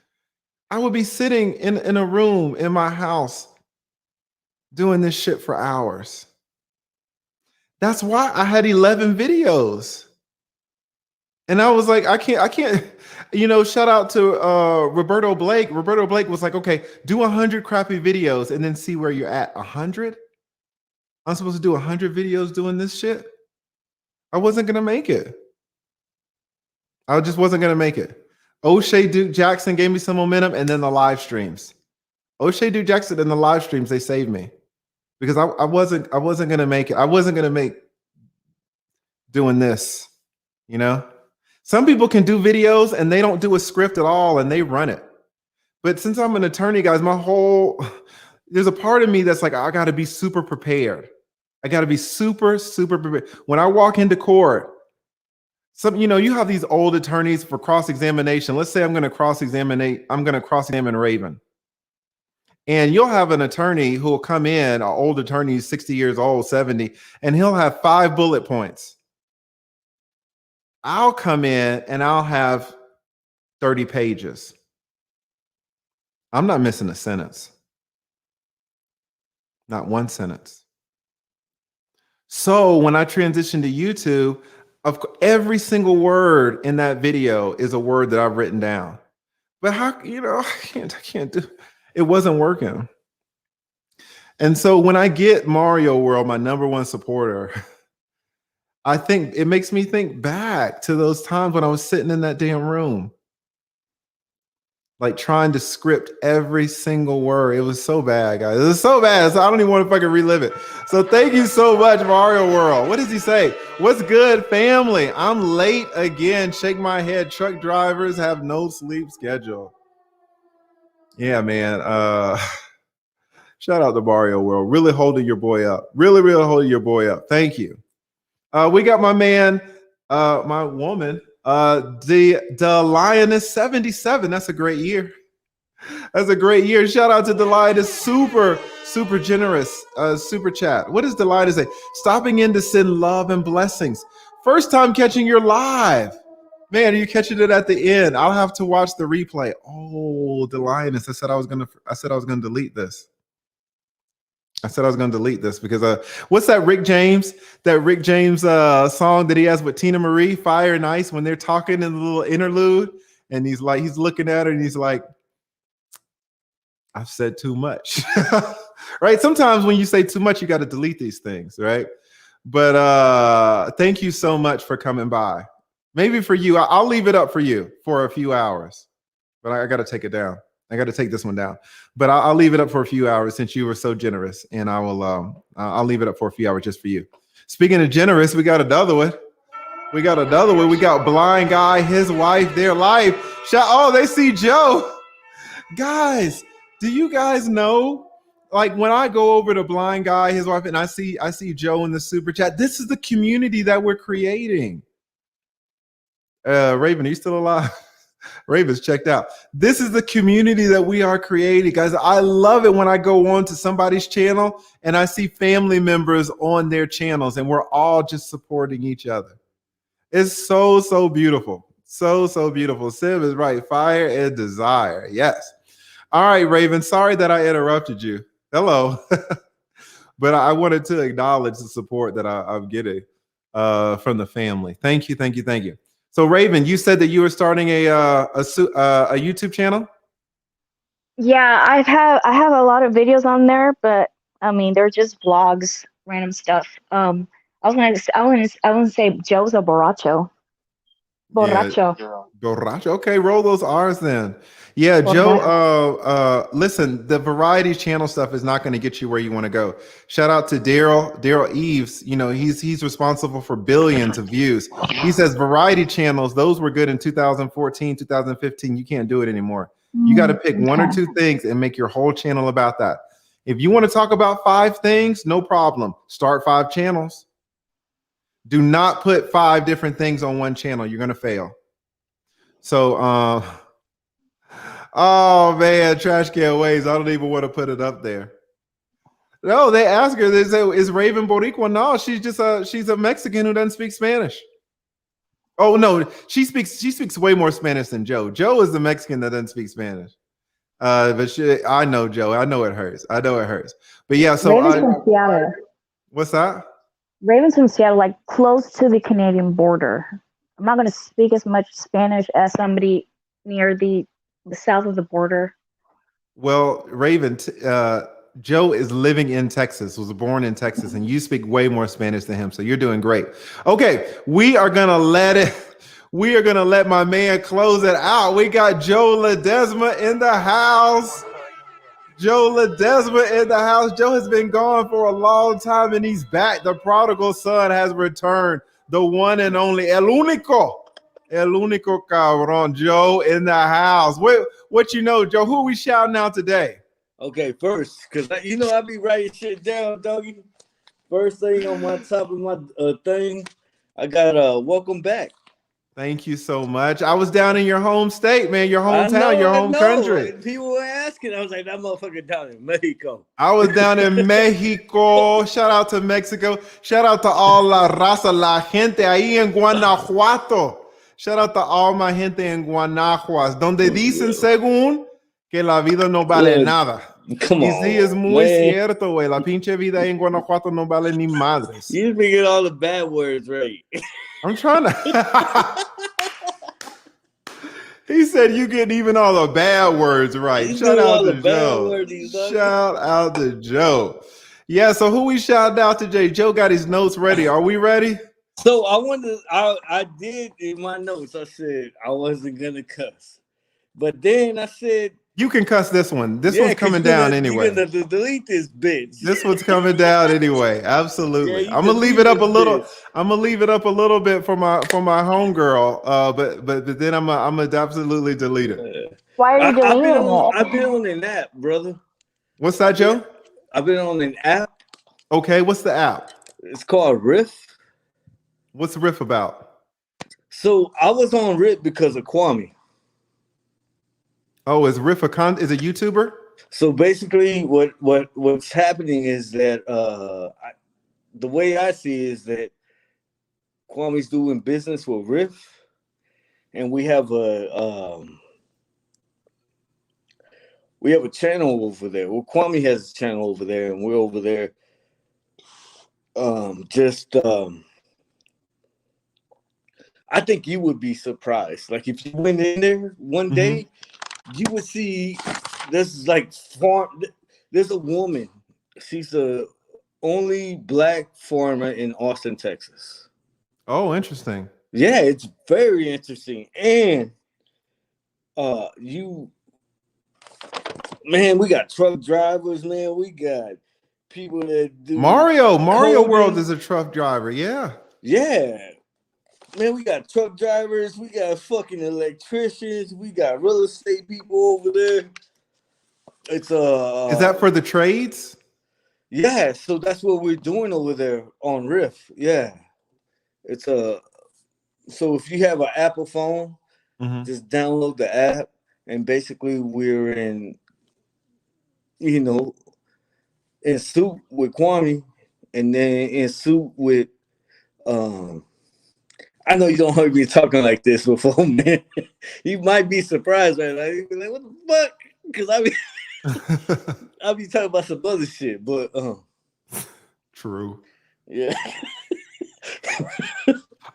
I would be sitting in a room in my house doing this shit for hours. That's why I had 11 videos. And I was like, I can't, shout out to Roberto Blake. Roberto Blake was like, okay, do 100 crappy videos and then see where you're at. 100? I'm supposed to do 100 videos doing this shit? I wasn't going to make it. I just wasn't going to make it. O'Shea Duke Jackson gave me some momentum, and then the live streams. O'Shea Duke Jackson and the live streams, they saved me. Because I wasn't going to make it. I wasn't going to make doing this, Some people can do videos and they don't do a script at all and they run it. But since I'm an attorney, guys, there's a part of me that's like, I got to be super prepared. I got to be super, super prepared. When I walk into court, you have these old attorneys for cross-examination. Let's say I'm going to cross-examine Raven. And you'll have an attorney who will come in, an old attorney, 60 years old, 70, and he'll have 5 bullet points. I'll come in and I'll have 30 pages. I'm not missing a sentence. Not one sentence. So when I transition to YouTube, every single word in that video is a word that I've written down. But I can't do it. It wasn't working. And so when I get Mario World, my #1 supporter, I think it makes me think back to those times when I was sitting in that damn room, like trying to script every single word. It was so bad, guys. It was so bad. So I don't even want to fucking relive it. So thank you so much, Mario World. What does he say? What's good, family? I'm late again. Shake my head. Truck drivers have no sleep schedule. Yeah, man. Shout out to Mario World. Really holding your boy up. Really, really holding your boy up. Thank you. We got my man, my woman, the Lioness 77. That's a great year. That's a great year. Shout out to the Lioness. Super, super generous. Super chat. What does the Lioness say? Stopping in to send love and blessings. First time catching your live. Man, are you catching it at the end? I'll have to watch the replay. Oh, the Lioness. I said I was gonna delete this. I said I was going to delete this because what's that Rick James song that he has with Tina Marie, Fire and Ice, when they're talking in the little interlude, and he's looking at her and he's like, I've said too much. Right? Sometimes when you say too much, you got to delete these things, right? But thank you so much for coming by. Maybe for you, I'll leave it up for you for a few hours, but I got to take it down. I got to take this one down, but I'll leave it up for a few hours since you were so generous, and I'll leave it up for a few hours just for you. Speaking of generous, we got another one. We got Blind Guy, his wife, their life. Oh, they see Joe. Guys, do you guys know? Like when I go over to Blind Guy, his wife, and I see Joe in the super chat. This is the community that we're creating. Raven, are you still alive? Raven's checked out. This is the community that we are creating, guys. I love it when I go on to somebody's channel and I see family members on their channels and we're all just supporting each other. It's so, so beautiful. So, so beautiful. Sim is right. Fire and desire. Yes. All right, Raven. Sorry that I interrupted you. Hello. But I wanted to acknowledge the support that I'm getting from the family. Thank you, thank you, thank you. So Raven, you said that you were starting a YouTube channel? Yeah, I have a lot of videos on there, but I mean they're just vlogs, random stuff. I was gonna say Joe's a borracho. Borracho. Yeah, borracho. Okay, roll those R's then. Yeah, Joe. Listen, the variety channel stuff is not going to get you where you want to go. Shout out to Daryl Eves. You know, he's responsible for billions of views. He says variety channels, those were good in 2014, 2015. You can't do it anymore. You got to pick one or two things and make your whole channel about that. If you want to talk about 5 things, no problem. Start 5 channels. Do not put 5 different things on one channel. You're going to fail. So, Oh man, trash can waves. I don't even want to put it up there. No, they ask her. They say, "Is Raven Boricua?" No, she's a Mexican who doesn't speak Spanish. Oh no, she speaks way more Spanish than Joe. Joe is the Mexican that doesn't speak Spanish. I know Joe. I know it hurts. But yeah, so Raven's from Seattle. What's that? Raven's from Seattle, like close to the Canadian border. I'm not going to speak as much Spanish as somebody near the south of the border. Well, Raven, Joe is living in Texas, was born in Texas, and you speak way more Spanish than him, so you're doing great. Okay, we are gonna let my man close it out. We got Joe Ledesma in the house. Joe Ledesma in the house. Joe has been gone for a long time, and he's back. The prodigal son has returned. The one and only El Único cabrón. Joe in the house. What you know, Joe? Who are we shouting out today? Okay, first, because I be writing shit down, doggy. First thing on my top of my thing, I got welcome back. Thank you so much. I was down in your home state, man, your hometown, your home country. People were asking. I was like, that motherfucker down in Mexico. I was down in Mexico. Shout out to Mexico. Shout out to all la raza, la gente ahí en Guanajuato. Shout out to all my gente en Guanajuato, donde dicen según que la vida no vale nada. Come on, y sí, es muy cierto, güey. La pinche vida en Guanajuato no vale ni madres. You just get all the bad words right. I'm trying to. He said you get even all the bad words right. Shout out to Joe. Shout out to Joe. Yeah, so who we shouted out to, Jay? Joe got his notes ready. Are we ready? So I did in my notes, I said I wasn't going to cuss. But then I said, you can cuss this one. This one's coming down anyway. You're gonna delete this bitch. This one's coming down anyway. Absolutely. I'm gonna leave it up a little. I'm gonna leave it up a little bit for my homegirl. But then I'm gonna absolutely delete it. Why are you deleting it? I've been on an app, brother. What's that, Joe? I've been on an app. Okay, what's the app? It's called Riff. What's Riff about? So I was on Riff because of Kwame. Oh, is Riff is a YouTuber? So basically, what's happening is that the way I see it is that Kwame's doing business with Riff, and we have a channel over there. Well, Kwame has a channel over there, and we're over there. I think you would be surprised. Like if you went in there one day. You would see there's a woman. She's the only black farmer in Austin, Texas. Oh, interesting. Yeah, it's very interesting. And we got truck drivers, man. We got people that do Mario World is a truck driver. Yeah. Yeah. Man, we got truck drivers, we got fucking electricians, we got real estate people over there. It's is that for the trades? Yeah, so that's what we're doing over there on Riff. Yeah. It's so if you have an Apple phone, just download the app, and basically we're in suit with Kwame, and then in suit with I know you don't hear me talking like this before, man. You might be surprised, man. Like, what the fuck? Because I'll be talking about some other shit, but true. Yeah.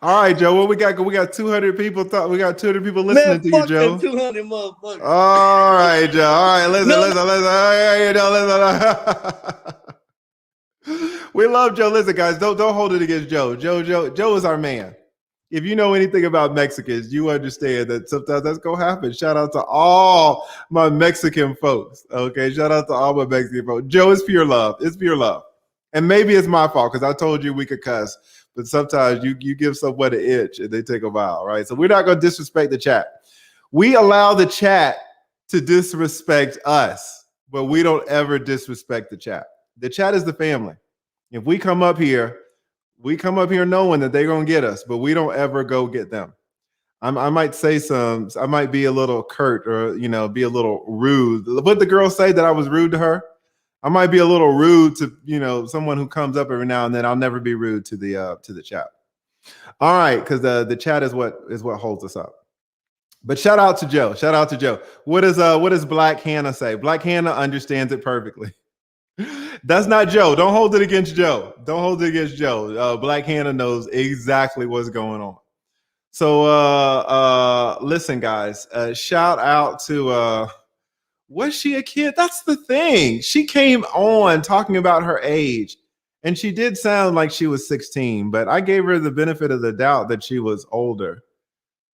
All right, Joe. What we got? We got 200 people. We got 200 people listening to you, Joe. 200 motherfuckers. All right, Joe. All right, listen. We love Joe. Listen, guys, don't hold it against Joe. Joe is our man. If you know anything about Mexicans, you understand that sometimes that's gonna happen. Shout out to all my Mexican folks. Okay, shout out to all my Mexican folks. Joe, is pure love. It's pure love. And maybe it's my fault because I told you we could cuss, but sometimes you give someone an itch and they take a while, right? So we're not gonna disrespect the chat. We allow the chat to disrespect us, but we don't ever disrespect the chat. The chat is the family. If we come up here knowing that they're going to get us, but we don't ever go get them. I might say I might be a little curt or, be a little rude. What the girl say that I was rude to her? I might be a little rude to, someone who comes up every now and then. I'll never be rude to the chat. All right, because the chat is what holds us up. But shout out to Joe. Shout out to Joe. What does Black Hannah say? Black Hannah understands it perfectly. That's not Joe. Don't hold it against Joe. Don't hold it against Joe. Black Hannah knows exactly what's going on. So listen, guys. Shout out to was she a kid? That's the thing. She came on talking about her age, and she did sound like she was 16, but I gave her the benefit of the doubt that she was older,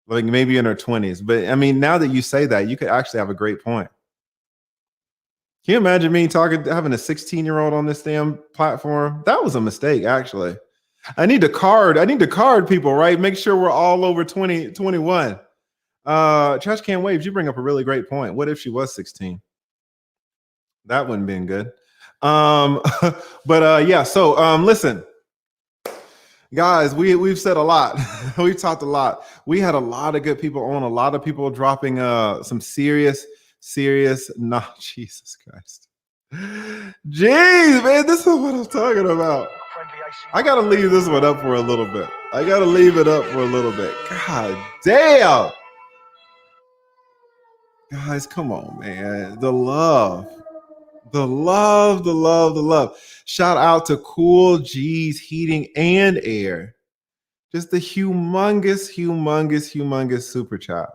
like maybe in her 20s. But I mean, now that you say that, you could actually have a great point. Can you imagine me having a 16-year-old on this damn platform? That was a mistake, actually. I need to card people, right? Make sure we're all over 21. Trash Can Waves, you bring up a really great point. What if she was 16? That wouldn't been good. But yeah, so listen, guys, we've said a lot. We've talked a lot. We had a lot of good people on, a lot of people dropping some serious, Jesus Christ. Jeez, man, this is what I'm talking about. I gotta leave this one up for a little bit. God damn. Guys, come on, man. The love. Shout out to Cool G's Heating and Air. Just the humongous super chat.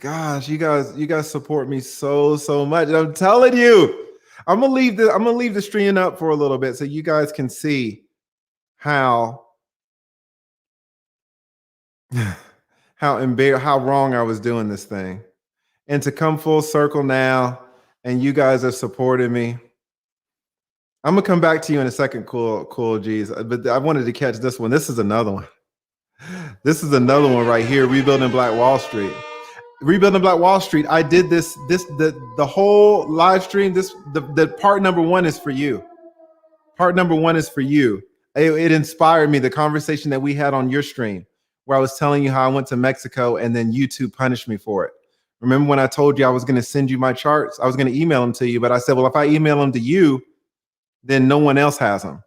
Gosh, you guys support me so much. I'm telling you, I'm gonna leave the stream up for a little bit so you guys can see how wrong I was doing this thing, and to come full circle now, and you guys are supporting me. I'm gonna come back to you in a second, cool G's, but I wanted to catch this one. This is another one. This is another one right here. Rebuilding Black Wall Street. I did the whole live stream. The part number 1 is for you. It inspired me. The conversation that we had on your stream, where I was telling you how I went to Mexico and then YouTube punished me for it. Remember when I told you I was going to send you my charts? I was going to email them to you, but I said, well, if I email them to you, then no one else has them.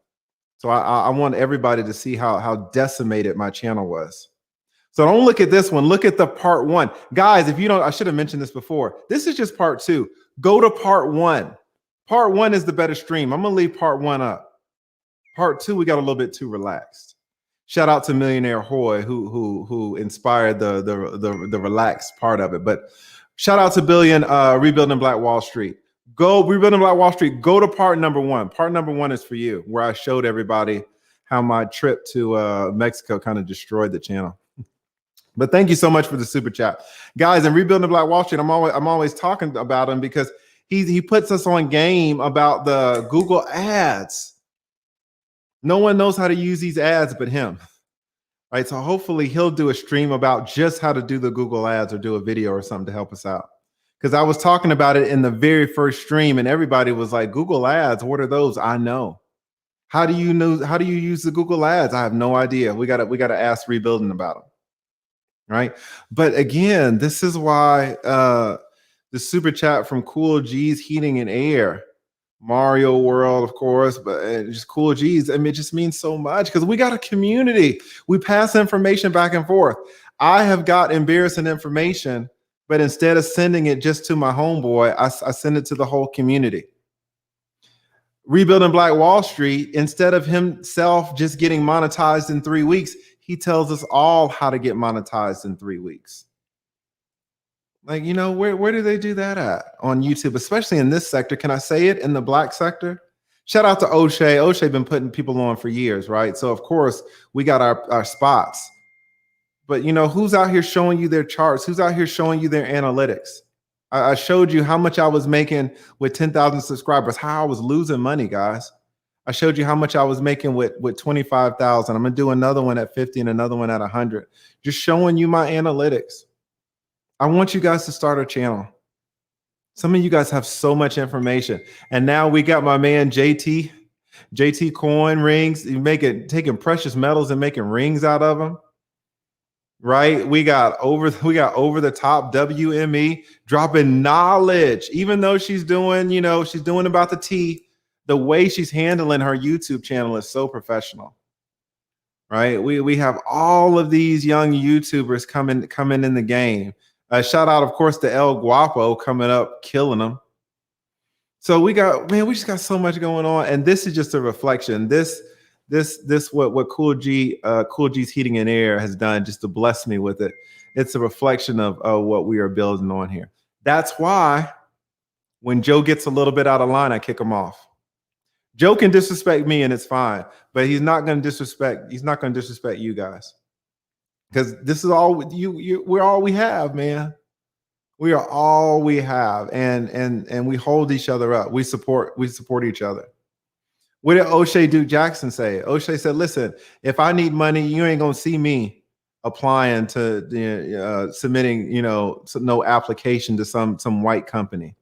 So I want everybody to see how decimated my channel was. So don't look at this one. Look at the part 1. Guys, if you don't, I should have mentioned this before. This is just part 2. Go to part 1. Part 1 is the better stream. I'm going to leave part 1 up. Part 2, we got a little bit too relaxed. Shout out to Millionaire Hoy who inspired the relaxed part of it. But shout out to Rebuilding Black Wall Street. Go Rebuilding Black Wall Street. Go to part number 1. Part number 1 is for you, where I showed everybody how my trip to Mexico kind of destroyed the channel. But thank you so much for the super chat, guys. And Rebuilding Black Wall Street, I'm always talking about him because he puts us on game about the Google ads. No one knows how to use these ads but him. Right? So hopefully he'll do a stream about just how to do the Google ads, or do a video or something to help us out. Because I was talking about it in the very first stream and everybody was like, Google ads, what are those? I know. How do you use the Google ads? I have no idea. We gotta ask Rebuilding about them. Right? But again, this is why the super chat from Cool G's Heating and Air, Mario World, of course, but just Cool G's. I mean, it just means so much because we got a community. We pass information back and forth. I have got embarrassing information, but instead of sending it just to my homeboy, I send it to the whole community. Rebuilding Black Wall Street, instead of himself just getting monetized in 3 weeks, he tells us all how to get monetized in 3 weeks. Like, where do they do that at on YouTube, especially in this sector? Can I say it, in the Black sector? Shout out to O'Shea. O'Shea been putting people on for years, right? So of course we got our spots. But who's out here showing you their charts? Who's out here showing you their analytics? I showed you how much I was making with 10,000 subscribers, how I was losing money, guys. I showed you how much I was making with 25,000. I'm gonna do another one at 50 and another one at 100. Just showing you my analytics. I want you guys to start a channel. Some of you guys have so much information. And now we got my man JT. JT coin rings, taking precious metals and making rings out of them. Right? We got over the top WME dropping knowledge, even though she's doing about the tea. The way she's handling her YouTube channel is so professional. Right? We have all of these young YouTubers coming in the game. Shout out, of course, to El Guapo coming up, killing them. So we just got so much going on, and this is just a reflection. This what Cool G's Heating and Air has done just to bless me with it. It's a reflection of what we are building on here. That's why when Joe gets a little bit out of line, I kick him off. Joe can disrespect me and it's fine, but he's not going to disrespect you guys. Because this is all we're all we have, man. We are all we have, and we hold each other up. We support each other. What did O'Shea Duke Jackson say? O'Shea said, "Listen, if I need money, you ain't gonna see me applying to submitting, no application to some white company.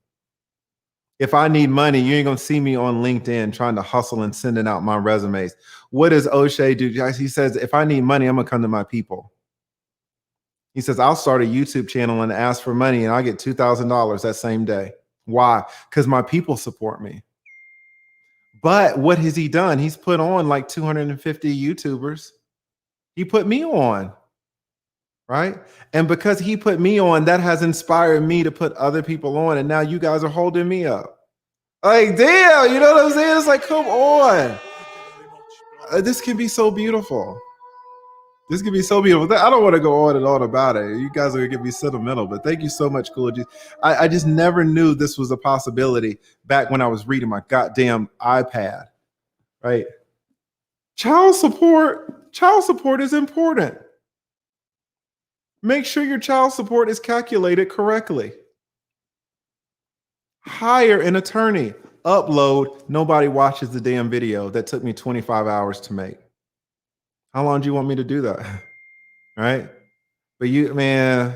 If I need money, you ain't gonna see me on LinkedIn trying to hustle and sending out my resumes." What does O'Shea Duke Jackson? He says, "If I need money, I'm gonna come to my people." He says, "I'll start a YouTube channel and ask for money and I'll get $2,000 that same day." Why? Because my people support me. But what has he done? He's put on like 250 YouTubers. He put me on, right? And because he put me on, that has inspired me to put other people on. And now you guys are holding me up. Like, damn, you know what I'm saying? It's like, come on. This can be so beautiful. This could be so beautiful. I don't want to go on and on about it. You guys are going to get me sentimental, but thank you so much, Cool G. I just never knew this was a possibility back when I was reading my goddamn iPad, right? Child support is important. Make sure your child support is calculated correctly. Hire an attorney. Upload. Nobody watches the damn video that took me 25 hours to make. How long do you want me to do that? Right? But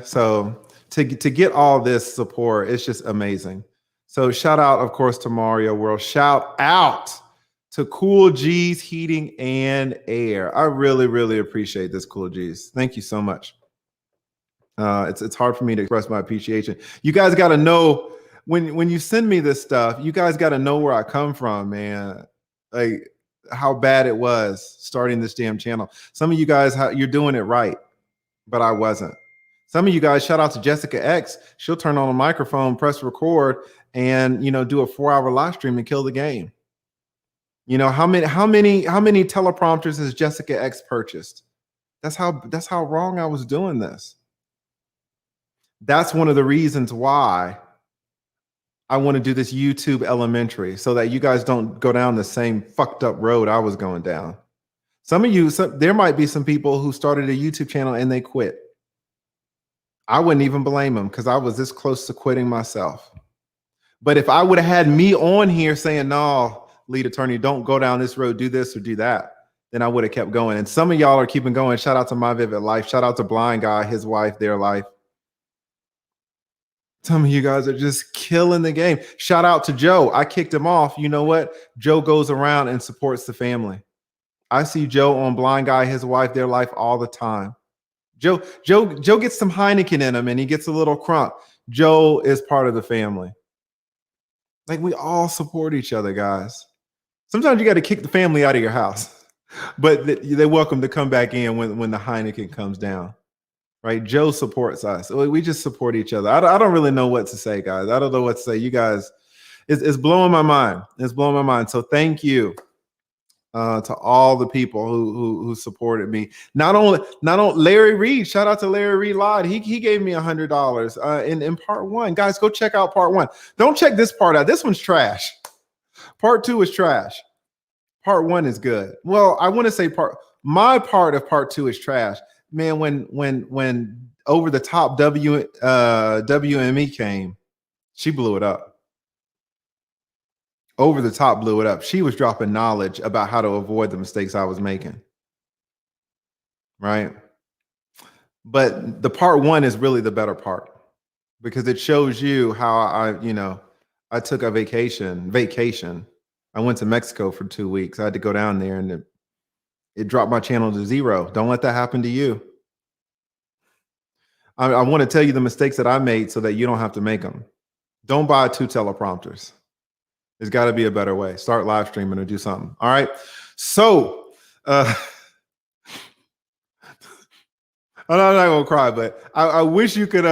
so to get all this support, it's just amazing. So shout out, of course, to Mario World. Shout out to Cool G's Heating and Air. I really, really appreciate this, Cool G's. Thank you so much. It's hard for me to express my appreciation. You guys got to know when you send me this stuff, you guys got to know where I come from, man. Like, how bad it was starting this damn channel. Some of you guys, you're doing it right, but I wasn't. Some of you guys, shout out to Jessica X. She'll turn on a microphone, press record, and do a 4-hour live stream and kill the game. How many teleprompters has Jessica X purchased? That's how wrong I was doing this. That's one of the reasons why I want to do this YouTube elementary, so that you guys don't go down the same fucked up road I was going down. Some of you, there might be some people who started a YouTube channel and they quit. I wouldn't even blame them, because I was this close to quitting myself. But if I would have had me on here saying, "No, lead attorney, don't go down this road, do this or do that," then I would have kept going. And some of y'all are keeping going. Shout out to My Vivid Life. Shout out to Blind Guy, his wife, their life. Some of you guys are just killing the game. Shout out to Joe. I kicked him off. You know what? Joe goes around and supports the family. I see Joe on Blind Guy, his wife, their life all the time. Joe gets some Heineken in him and he gets a little crunk. Joe is part of the family. Like, we all support each other, guys. Sometimes you got to kick the family out of your house, but they're welcome to come back in when the Heineken comes down. Right? Joe supports us. We just support each other. I don't really know what to say, guys. I don't know what to say. You guys, it's blowing my mind. It's blowing my mind. So thank you to all the people who supported me. Not only Larry Reed. Shout out to Larry Reed Live. He gave me $100 in part 1. Guys, go check out part 1. Don't check this part out. This one's trash. Part 2 is trash. Part 1 is good. Well, I want to say my part of part 2 is trash. Man, when Over the Top WME came, she blew it up. Over the Top blew it up. She was dropping knowledge about how to avoid the mistakes I was making. Right? But the part 1 is really the better part, because it shows you how I took a vacation. I went to Mexico for 2 weeks. I had to go down there and it dropped my channel to 0. Don't let that happen to you. I want to tell you the mistakes that I made so that you don't have to make them. Don't buy 2 teleprompters. There's got to be a better way. Start live streaming or do something. All right. So, I'm not gonna cry, but I wish you could.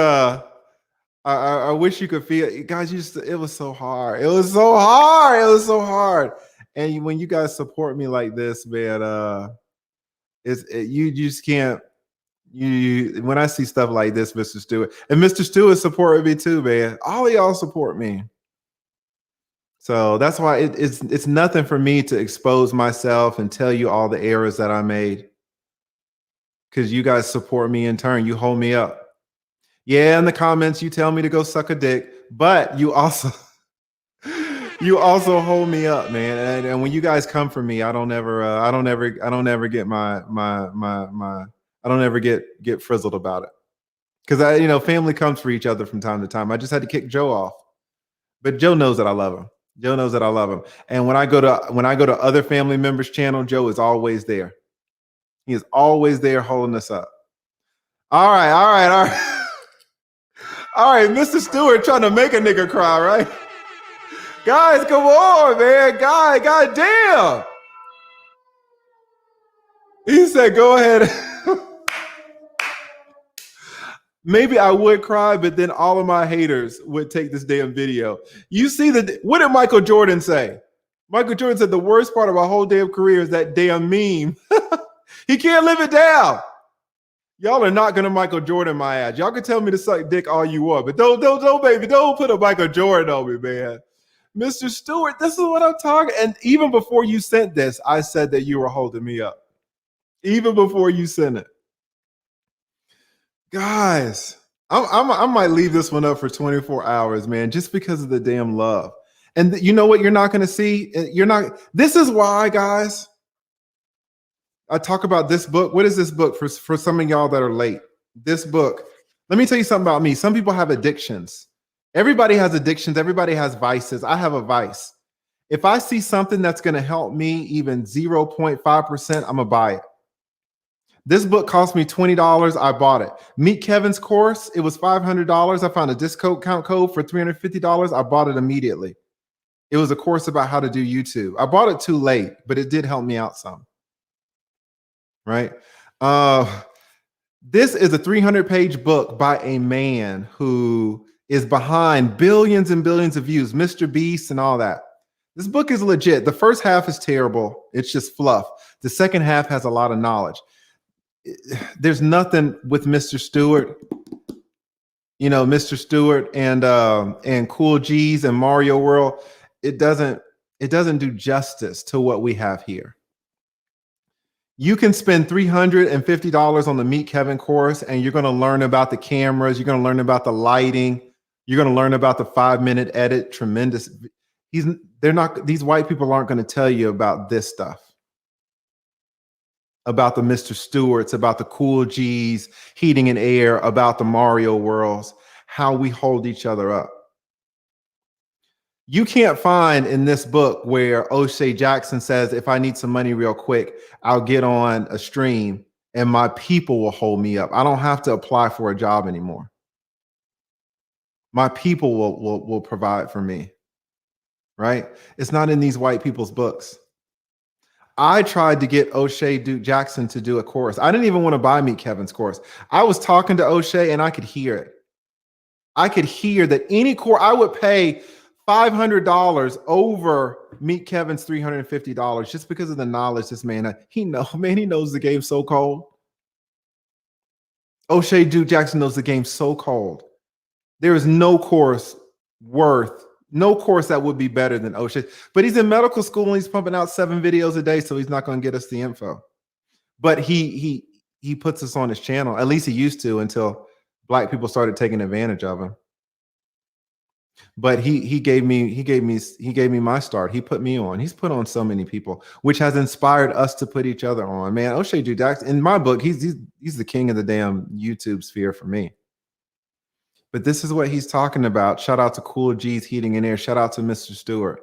I wish you could feel, guys. It was so hard. It was so hard. It was so hard. And when you guys support me like this, man, you just can't. When I see stuff like this, Mr. Stewart, and Mr. Stewart supported me too, man. All of y'all support me. So that's why it's nothing for me to expose myself and tell you all the errors that I made. Because you guys support me in turn. You hold me up. Yeah, in the comments, you tell me to go suck a dick, but you also hold me up, man. And when you guys come for me, I don't ever get frizzled about it. Because family comes for each other from time to time. I just had to kick Joe off. But Joe knows that I love him. Joe knows that I love him. And when I go to other family members' channel, Joe is always there. He is always there holding us up. All right. All right, Mr. Stewart trying to make a nigga cry, right? Guys, come on, man. God damn. He said, go ahead. Maybe I would cry, but then all of my haters would take this damn video. You see what did Michael Jordan say? Michael Jordan said the worst part of my whole damn career is that damn meme. He can't live it down. Y'all are not gonna Michael Jordan my ass. Y'all can tell me to suck dick all you want, but don't baby, don't put a Michael Jordan on me, man. Mr. Stewart, this is what I'm talking. And even before you sent this, I said that you were holding me up. Even before you sent it. Guys, I might leave this one up for 24 hours, man, just because of the damn love. And you know what you're not gonna see? This is why, guys. I talk about this book. What is this book for some of y'all that are late? This book. Let me tell you something about me. Some people have addictions. Everybody has addictions. Everybody has vices. I have a vice. If I see something that's going to help me even 0.5%, I'm going to buy it. This book cost me $20. I bought it. Meet Kevin's course. It was $500. I found a discount code for $350. I bought it immediately. It was a course about how to do YouTube. I bought it too late, but it did help me out some. Right? This is a 300-page book by a man who is behind billions and billions of views, Mr. Beast and all that. This book is legit. The first half is terrible. It's just fluff. The second half has a lot of knowledge. There's nothing with Mr. Stewart, Mr. Stewart and Cool G's and Mario World. It doesn't do justice to what we have here. You can spend $350 on the Meet Kevin course, and you're going to learn about the cameras. You're going to learn about the lighting. You're going to learn about the 5-minute edit. Tremendous. These white people aren't going to tell you about this stuff. About the Mr. Stewarts, about the Cool G's, Heating and Air, about the Mario Worlds, how we hold each other up. You can't find in this book where O'Shea Jackson says, if I need some money real quick, I'll get on a stream and my people will hold me up. I don't have to apply for a job anymore. My people will provide for me, right? It's not in these white people's books. I tried to get O'Shea Duke Jackson to do a course. I didn't even want to buy Meet Kevin's course. I was talking to O'Shea and I could hear it. I could hear that any course, I would pay $500 over Meet Kevin's $350 just because of the knowledge this man, he knows the game so cold. O'Shea Duke Jackson knows the game so cold. There is no course that would be better than O'Shea. But he's in medical school and he's pumping out 7 videos a day, so he's not going to get us the info. But he puts us on his channel. At least he used to, until black people started taking advantage of him. But he gave me my start. He put me on. He's put on so many people, which has inspired us to put each other on. Man, O'Shea Duke Jackson, in my book, he's the king of the damn YouTube sphere for me. But this is what he's talking about. Shout out to Cool G's Heating and Air. Shout out to Mr. Stewart.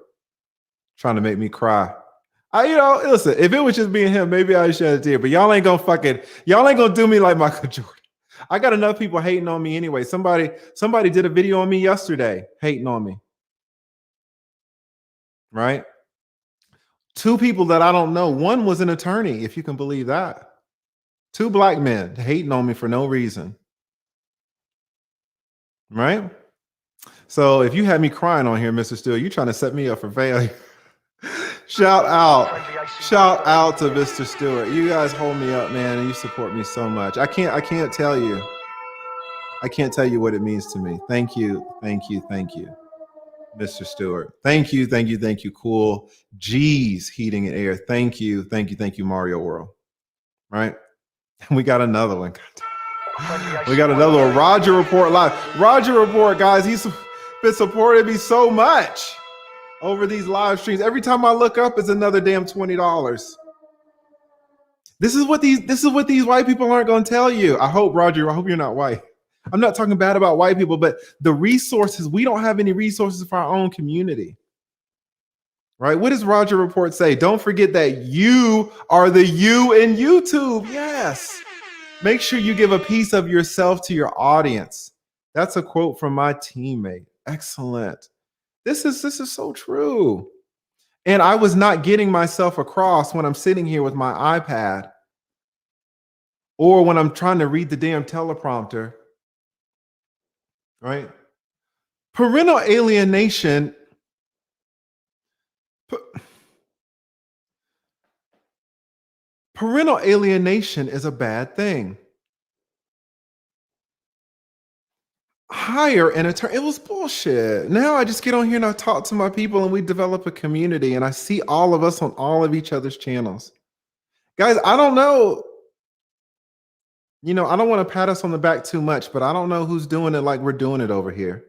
Trying to make me cry. Listen, if it was just me and him, maybe I shed a tear, but y'all ain't gonna do me like Michael Jordan. I got enough people hating on me anyway. Somebody did a video on me yesterday, hating on me. Right? 2 people that I don't know. One was an attorney, if you can believe that. 2 black men hating on me for no reason. Right? So if you had me crying on here, Mr. Stewart, you're trying to set me up for failure. Shout out to Mr. Stewart. You guys hold me up, man, and you support me so much. I can't tell you what it means to me. Thank you, Mr. Stewart. Thank you. Cool G's Heating and Air. Thank you, Mario World. Right? We got another one. We got another one. Roger Report Live. Roger Report, guys. He's been supporting me so much over these live streams. Every time I look up, it's another damn $20. This is what these white people aren't going to tell you. I hope, Roger, you're not white. I'm not talking bad about white people, but the resources, we don't have any resources for our own community. Right? What does Roger Report say? Don't forget that you are the you in YouTube. Yes. Make sure you give a piece of yourself to your audience. That's a quote from my teammate. Excellent. This is so true. And I was not getting myself across when I'm sitting here with my iPad or when I'm trying to read the damn teleprompter. Right? Parental alienation. Parental alienation is a bad thing. Hire an attorney. It was bullshit. Now I just get on here and I talk to my people and we develop a community and I see all of us on all of each other's channels. Guys, I don't know. I don't want to pat us on the back too much, but I don't know who's doing it like we're doing it over here.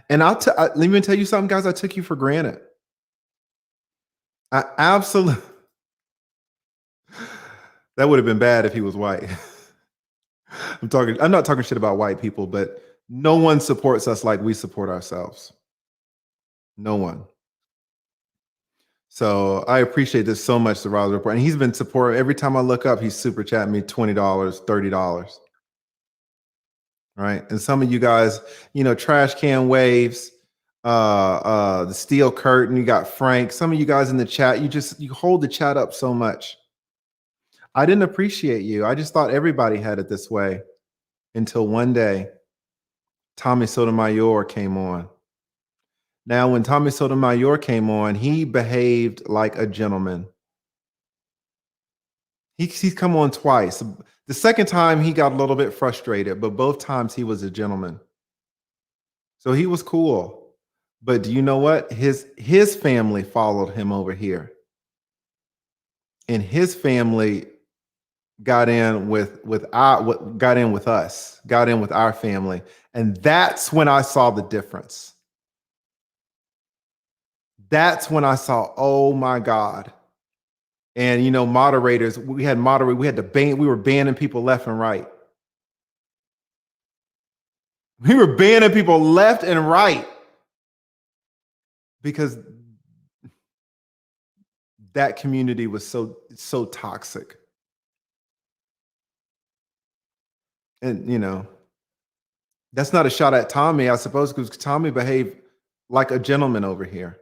And let me tell you something, guys. I took you for granted. I absolutely. That would have been bad if he was white. I'm not talking shit about white people, but no one supports us like we support ourselves. No one. So I appreciate this so much, the Roger Report. And he's been supporting. Every time I look up, he's super chatting me $20, $30. Right. And some of you guys, Trash Can Waves, the Steel Curtain, you got Frank. Some of you guys in the chat, you hold the chat up so much. I didn't appreciate you. I just thought everybody had it this way until one day Tommy Sotomayor came on. Now, when Tommy Sotomayor came on, he behaved like a gentleman. He's come on twice. The second time he got a little bit frustrated, but both times he was a gentleman. So he was cool. But do you know what? His family followed him over here. And his family got in with us, got in with our family. And that's when I saw the difference. That's when I saw, oh my God. And moderators, we were banning people left and right. We were banning people left and right because that community was so toxic. And that's not a shot at Tommy, I suppose, because Tommy behaved like a gentleman over here.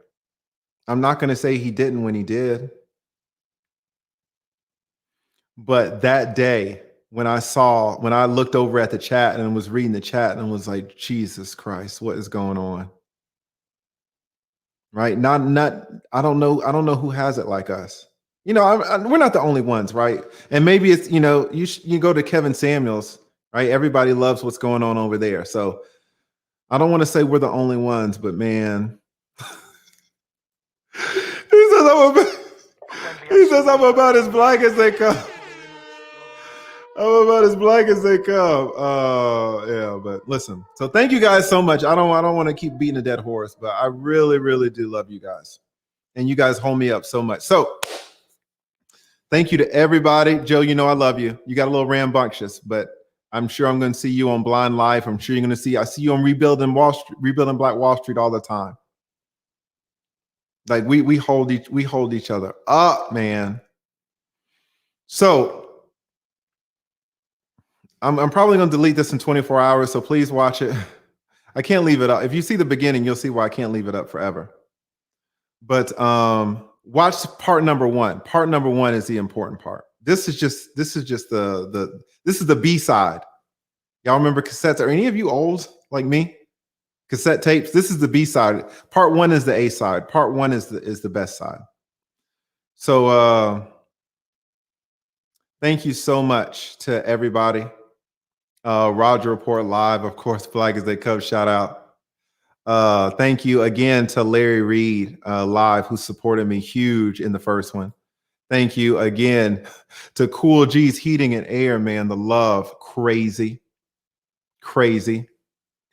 I'm not going to say he didn't when he did. But that day, when I looked over at the chat and was reading the chat and was like, Jesus Christ, what is going on? Right? I don't know who has it like us. We're not the only ones, right? And maybe it's, you go to Kevin Samuels, right? Everybody loves what's going on over there. So I don't want to say we're the only ones, but man, he says I'm about as black as they come. I'm about as black as they come. Yeah, but listen. So thank you guys so much. I don't want to keep beating a dead horse, but I really, really do love you guys. And you guys hold me up so much. So thank you to everybody. Joe, I love you. You got a little rambunctious, but I'm sure I'm going to see you on Blind Life. I'm sure you're going to I see you on Rebuilding Black Wall Street all the time. Like we hold each other up, man. So I'm probably gonna delete this in 24 hours. So please watch it. I can't leave it up. If you see the beginning, you'll see why I can't leave it up forever. But watch part number one. Part number one is the important part. This is just the B side. Y'all remember cassettes? Are any of you old like me? Cassette tapes. This is the B side. Part one is the A side. Part one is the best side. So thank you so much to everybody. Roger Report Live, of course, Flag as They Come, shout out. Thank you again to Larry Reed Live, who supported me huge in the first one. Thank you again to Cool G's Heating and Air, man. The love, crazy,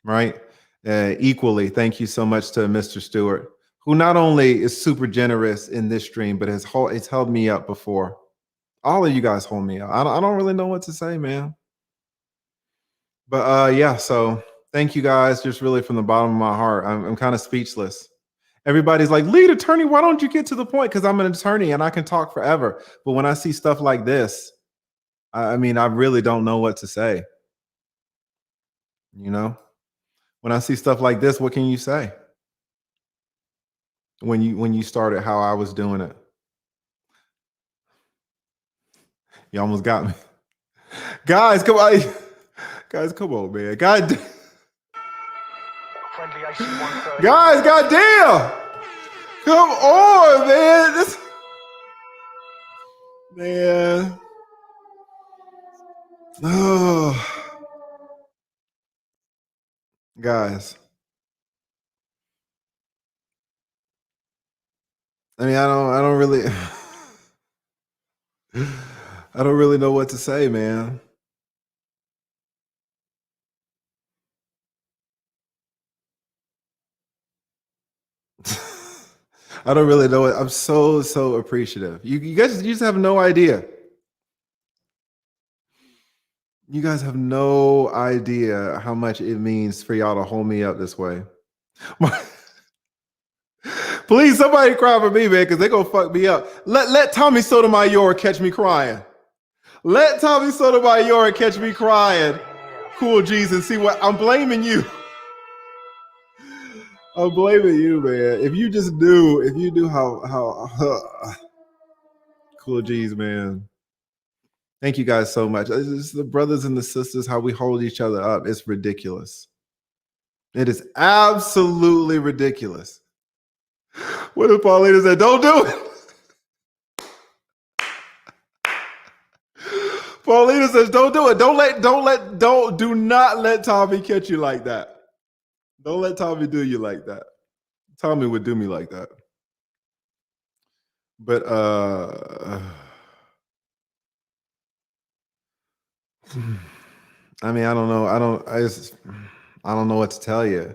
right? Equally, thank you so much to Mr. Stewart, who not only is super generous in this stream, but it's held me up before. All of you guys hold me up. I don't really know what to say, man. But yeah, so thank you guys, just really from the bottom of my heart. I'm kind of speechless. Everybody's like, lead attorney, why don't you get to the point? Because I'm an attorney and I can talk forever. But when I see stuff like this, I mean, I really don't know what to say. You know, when I see stuff like this, what can you say? When you started how I was doing it. You almost got me. Guys, come on. Guys, come on, man. God. Guys, goddamn. Come on, man. Man. Oh. Guys. I mean, I don't really I don't really know what to say, man. I don't really know it. I'm so appreciative. You guys just have no idea. You guys have no idea how much it means for y'all to hold me up this way. Please, somebody cry for me, man, because they're gonna fuck me up. Let Tommy Sotomayor catch me crying. Let Tommy Sotomayor catch me crying. Cool Jesus, see what I'm blaming you. I'm blaming you, man. If you knew how Cool G's, man. Thank you guys so much. It's the brothers and the sisters, how we hold each other up. It's ridiculous. It is absolutely ridiculous. What if Paulina said, don't do it? Paulina says, don't do it. Do not let Tommy catch you like that. Don't let Tommy do you like that. Tommy would do me like that. But I mean, I don't know. I don't know what to tell you.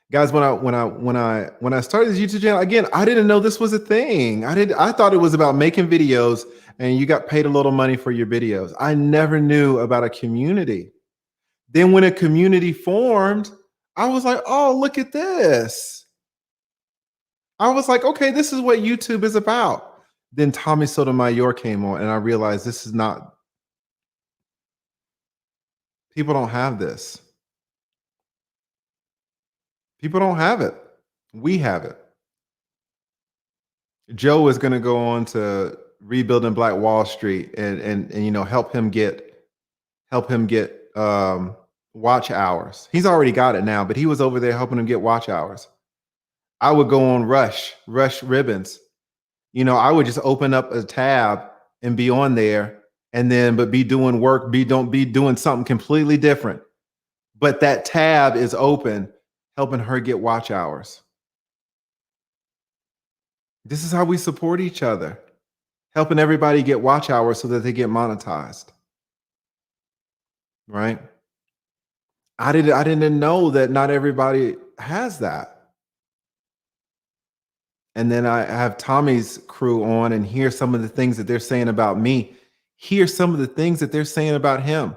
Guys, when I started this YouTube channel, again, I didn't know this was a thing. I thought it was about making videos and you got paid a little money for your videos. I never knew about a community. Then when a community formed, I was like, oh, look at this. I was like, okay, this is what YouTube is about. Then Tommy Sotomayor came on and I realized this is not, people don't have this. People don't have it. We have it. Joe is going to go on to Rebuilding Black Wall Street and you know help him get watch hours. He's already got it now, but he was over there helping him get watch hours. I would go on Rush Ribbons. You know, I would just open up a tab and be on there, and then but be doing work, be doing something completely different. But that tab is open, helping her get watch hours. This is how we support each other, helping everybody get watch hours so that they get monetized. Right? I didn't know that not everybody has that. And then I have Tommy's crew on and hear some of the things that they're saying about me. Hear some of the things that they're saying about him.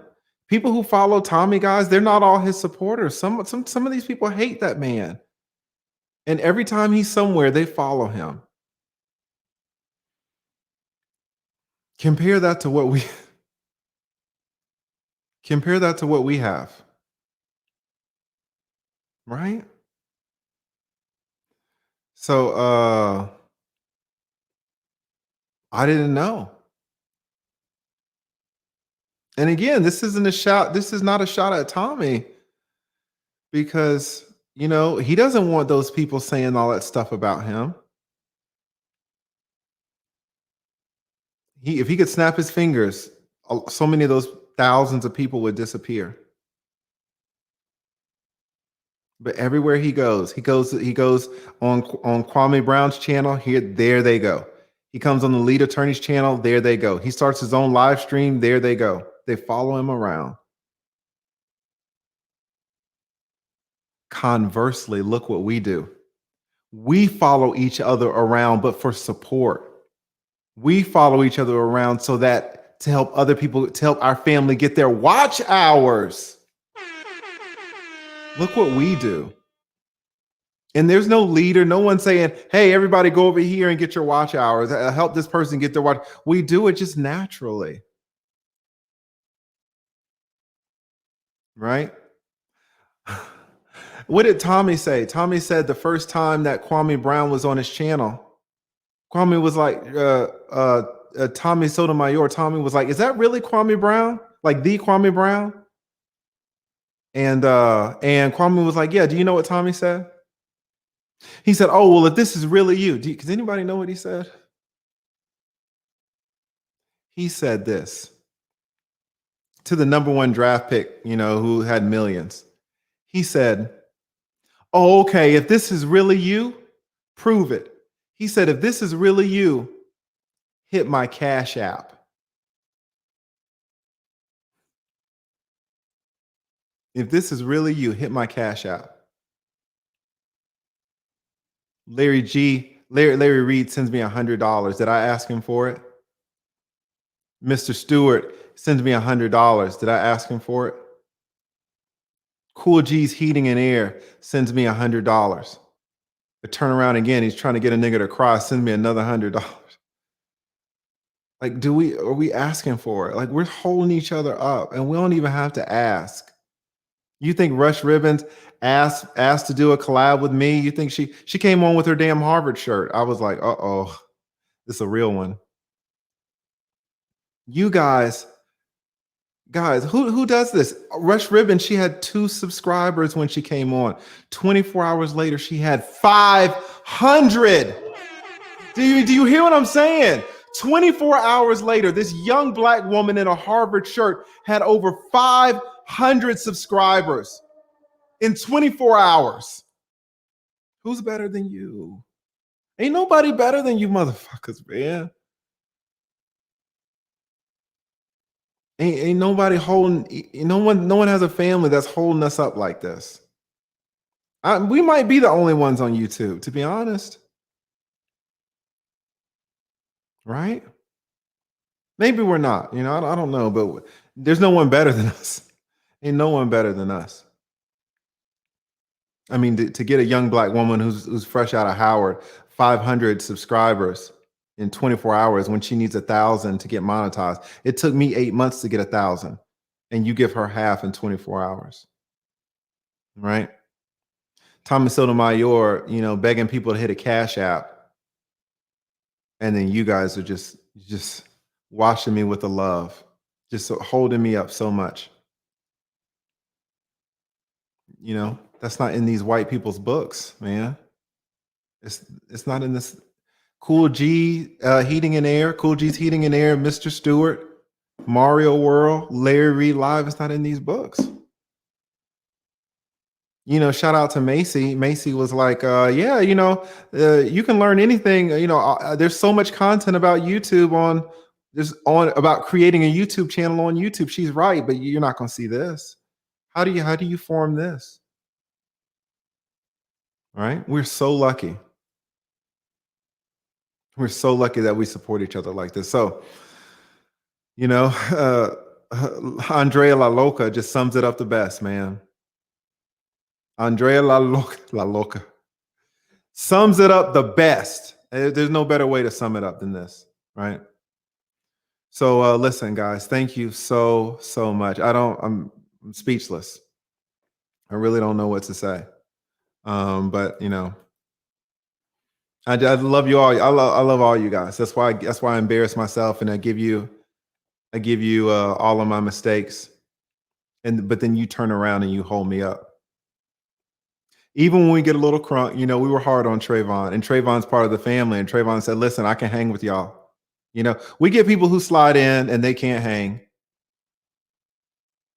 People who follow Tommy, guys, they're not all his supporters. Some of these people hate that man. And every time he's somewhere, they follow him. Compare that to what we have. Right? So I didn't know. And again, this isn't a shot. This is not a shot at Tommy, because, you know, he doesn't want those people saying all that stuff about him. If he could snap his fingers, so many of those thousands of people would disappear. But everywhere he goes on Kwame Brown's channel. There they go. He comes on the lead attorney's channel. There they go. He starts his own live stream. There they go. They follow him around. Conversely, look what we do. We follow each other around, but for support. We follow each other around so that to help other people, to help our family get their watch hours. Look what we do. And there's no leader, no one saying, hey, everybody go over here and get your watch hours. Help this person get their watch. We do it just naturally. Right? What did Tommy say? Tommy said the first time that Kwame Brown was on his channel, Kwame was like, Tommy Sotomayor, Tommy was like, is that really Kwame Brown? Like the Kwame Brown? And Kwame was like, yeah, do you know what Tommy said? He said, oh, well, if this is really you, does anybody know what he said? He said this to the #1 draft pick, you know, who had millions. He said, oh, okay, if this is really you, prove it. He said, if this is really you, hit my Cash App. If this is really you, hit my Cash App. Larry Reed sends me $100. Did I ask him for it? Mr. Stewart sends me $100. Did I ask him for it? Cool G's Heating and Air sends me $100. I turn around again, he's trying to get a nigga to cry, send me another $100. Like, are we asking for it? Like, we're holding each other up and we don't even have to ask. You think Rush Ribbons asked to do a collab with me? You think she came on with her damn Harvard shirt? I was like, uh-oh, this is a real one. You guys, who does this? Rush Ribbon, she had 2 subscribers when she came on. 24 hours later, she had 500. Do you hear what I'm saying? 24 hours later, this young black woman in a Harvard shirt had over 500 subscribers in 24 hours. Who's better than you? Ain't nobody better than you motherfuckers, man. Ain't nobody holding, no one has a family that's holding us up like this. We might be the only ones on YouTube, to be honest. Right? Maybe we're not, you know, I don't know, but there's no one better than us. Ain't no one better than us. I mean, to get a young black woman who's fresh out of Howard, 500 subscribers in 24 hours when she needs 1,000 to get monetized. It took me 8 months to get 1,000, and you give her half in 24 hours, right? Thomas Sotomayor, you know, begging people to hit a Cash App, and then you guys are just washing me with the love, just holding me up so much. You know, that's not in these white people's books, man. It's not in this. Cool G Heating and Air, Cool G's Heating and Air, Mr. Stewart, Mario World, Larry Reed Live. It's not in these books. You know, shout out to Macy. Macy was like, yeah, you know, you can learn anything. You know, there's so much content about YouTube about creating a YouTube channel on YouTube. She's right, but you're not going to see this. How do you form this? Right? We're so lucky. We're so lucky that we support each other like this. So, you know, Andrea La Loca just sums it up the best, man. Andrea La Loca. sums it up the best. There's no better way to sum it up than this, right? So listen, guys, thank you so much. I'm speechless. I really don't know what to say. But you know, I love you all. I love all you guys. That's why I embarrass myself and I give you all of my mistakes. But then you turn around and you hold me up. Even when we get a little crunk, you know, we were hard on Trayvon, and Trayvon's part of the family. And Trayvon said, listen, I can hang with y'all. You know, we get people who slide in and they can't hang.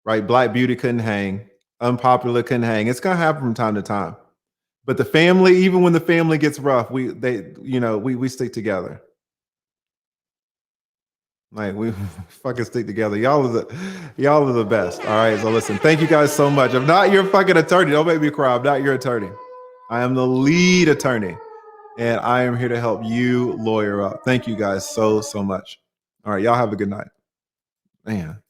Right? Black Beauty couldn't hang. Unpopular couldn't hang. It's gonna happen from time to time. But the family, even when the family gets rough, we stick together. Like we fucking stick together. Y'all are the best. All right. So listen, thank you guys so much. I'm not your fucking attorney. Don't make me cry. I'm not your attorney. I am the lead attorney. And I am here to help you lawyer up. Thank you guys so much. All right. Y'all have a good night. Man.